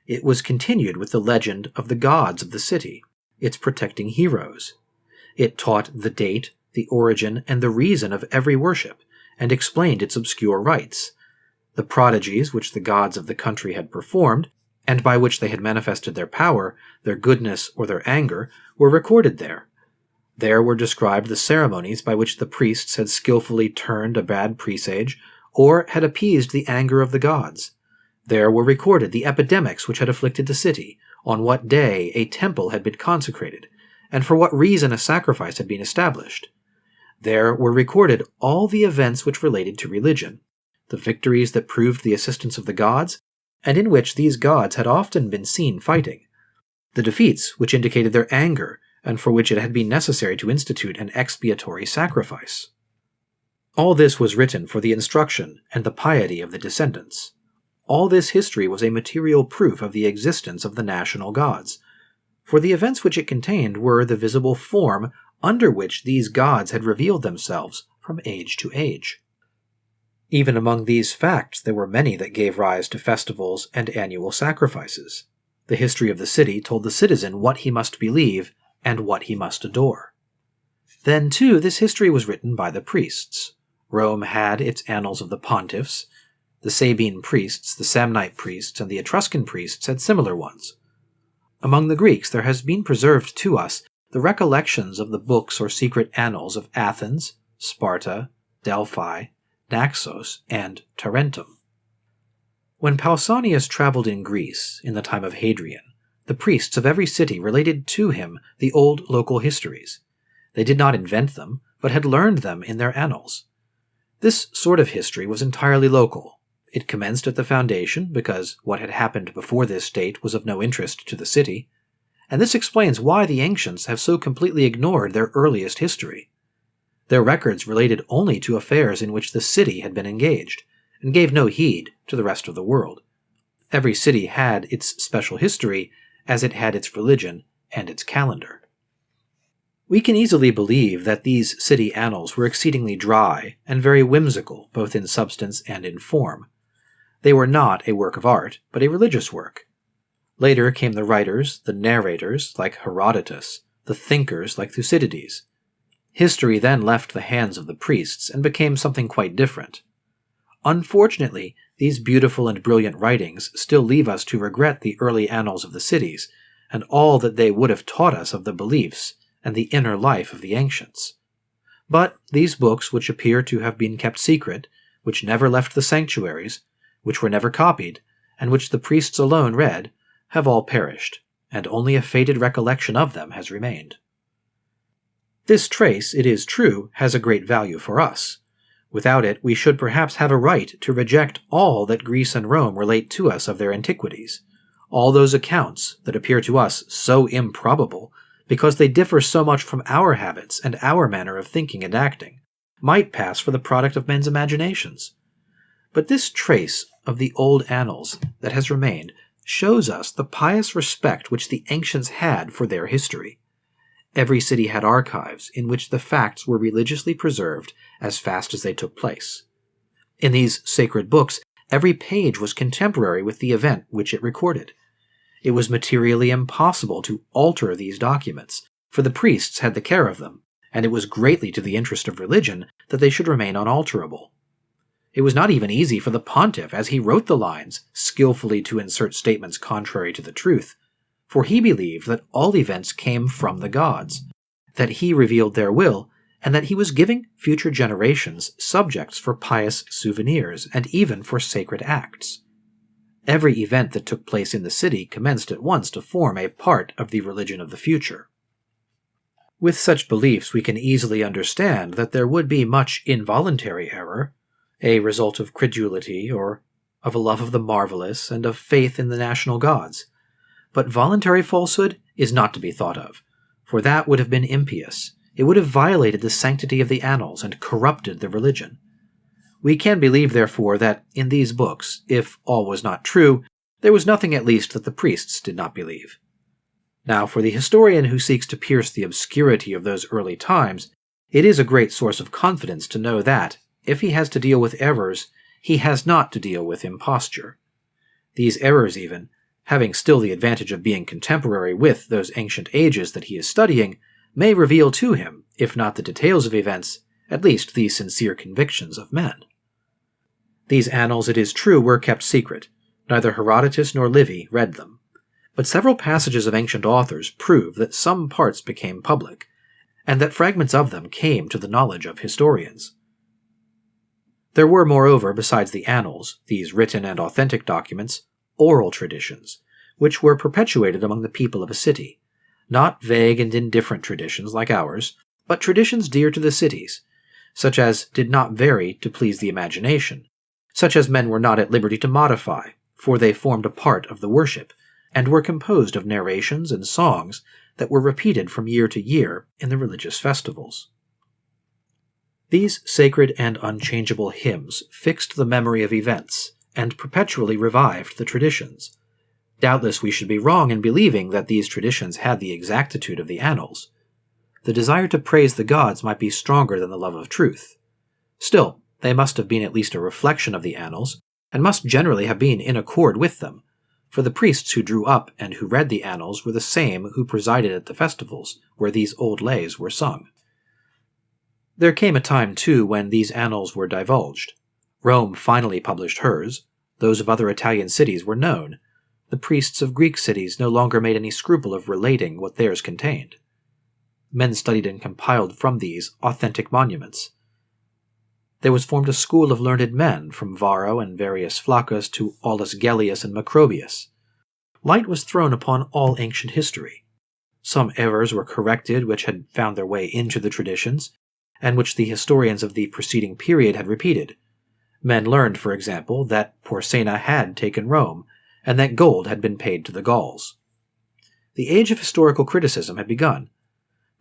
It was continued with the legend of the gods of the city, its protecting heroes. It taught the date, the origin, and the reason of every worship, and explained its obscure rites. The prodigies which the gods of the country had performed, and by which they had manifested their power, their goodness, or their anger, were recorded there. There were described the ceremonies by which the priests had skillfully turned a bad presage, or had appeased the anger of the gods. There were recorded the epidemics which had afflicted the city, on what day a temple had been consecrated, and for what reason a sacrifice had been established. There were recorded all the events which related to religion, the victories that proved the assistance of the gods, and in which these gods had often been seen fighting, the defeats which indicated their anger, and for which it had been necessary to institute an expiatory sacrifice. All this was written for the instruction and the piety of the descendants. All this history was a material proof of the existence of the national gods, for the events which it contained were the visible form under which these gods had revealed themselves from age to age. Even among these facts there were many that gave rise to festivals and annual sacrifices. The history of the city told the citizen what he must believe and what he must adore. Then, too, this history was written by the priests. Rome had its Annals of the Pontiffs. The Sabine priests, the Samnite priests, and the Etruscan priests had similar ones. Among the Greeks there has been preserved to us the recollections of the books or secret annals of Athens, Sparta, Delphi, Naxos, and Tarentum. When Pausanias traveled in Greece in the time of Hadrian, the priests of every city related to him the old local histories. They did not invent them, but had learned them in their annals. This sort of history was entirely local. It commenced at the foundation because what had happened before this date was of no interest to the city, and this explains why the ancients have so completely ignored their earliest history. Their records related only to affairs in which the city had been engaged, and gave no heed to the rest of the world. Every city had its special history, as it had its religion and its calendar. We can easily believe that these city annals were exceedingly dry and very whimsical, both in substance and in form. They were not a work of art, but a religious work. Later came the writers, the narrators, like Herodotus, the thinkers, like Thucydides. History then left the hands of the priests and became something quite different. Unfortunately, these beautiful and brilliant writings still leave us to regret the early annals of the cities, and all that they would have taught us of the beliefs and the inner life of the ancients. But these books, which appear to have been kept secret, which never left the sanctuaries, which were never copied, and which the priests alone read, have all perished, and only a faded recollection of them has remained. This trace, it is true, has a great value for us. Without it, we should perhaps have a right to reject all that Greece and Rome relate to us of their antiquities, all those accounts that appear to us so improbable, because they differ so much from our habits and our manner of thinking and acting, might pass for the product of men's imaginations. But this trace of the old annals that has remained shows us the pious respect which the ancients had for their history. Every city had archives in which the facts were religiously preserved as fast as they took place. In these sacred books, every page was contemporary with the event which it recorded. It was materially impossible to alter these documents, for the priests had the care of them, and it was greatly to the interest of religion that they should remain unalterable. It was not even easy for the pontiff, as he wrote the lines, skillfully to insert statements contrary to the truth, for he believed that all events came from the gods, that he revealed their will, and that he was giving future generations subjects for pious souvenirs and even for sacred acts. Every event that took place in the city commenced at once to form a part of the religion of the future. With such beliefs, we can easily understand that there would be much involuntary error, a result of credulity or of a love of the marvelous and of faith in the national gods. But voluntary falsehood is not to be thought of, for that would have been impious. It would have violated the sanctity of the annals and corrupted the religion. We can believe, therefore, that in these books, if all was not true, there was nothing at least that the priests did not believe. Now, for the historian who seeks to pierce the obscurity of those early times, it is a great source of confidence to know that, if he has to deal with errors, he has not to deal with imposture. These errors even, having still the advantage of being contemporary with those ancient ages that he is studying, may reveal to him, if not the details of events, at least the sincere convictions of men. These annals, it is true, were kept secret. Neither Herodotus nor Livy read them. But several passages of ancient authors prove that some parts became public, and that fragments of them came to the knowledge of historians. There were, moreover, besides the annals, these written and authentic documents, oral traditions, which were perpetuated among the people of a city, not vague and indifferent traditions like ours, but traditions dear to the cities, such as did not vary to please the imagination, such as men were not at liberty to modify, for they formed a part of the worship, and were composed of narrations and songs that were repeated from year to year in the religious festivals. These sacred and unchangeable hymns fixed the memory of events, and perpetually revived the traditions. Doubtless we should be wrong in believing that these traditions had the exactitude of the annals. The desire to praise the gods might be stronger than the love of truth. Still, they must have been at least a reflection of the annals, and must generally have been in accord with them, for the priests who drew up and who read the annals were the same who presided at the festivals where these old lays were sung. There came a time, too, when these annals were divulged. Rome finally published hers. Those of other Italian cities were known. The priests of Greek cities no longer made any scruple of relating what theirs contained. Men studied and compiled from these authentic monuments. There was formed a school of learned men, from Varro and various Flaccus to Aulus Gellius and Macrobius. Light was thrown upon all ancient history. Some errors were corrected which had found their way into the traditions, and which the historians of the preceding period had repeated. Men learned, for example, that Porsena had taken Rome, and that gold had been paid to the Gauls. The age of historical criticism had begun,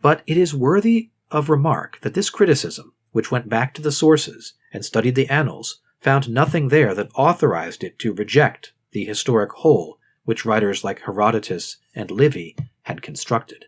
but it is worthy of remark that this criticism, which went back to the sources and studied the annals, found nothing there that authorized it to reject the historic whole which writers like Herodotus and Livy had constructed.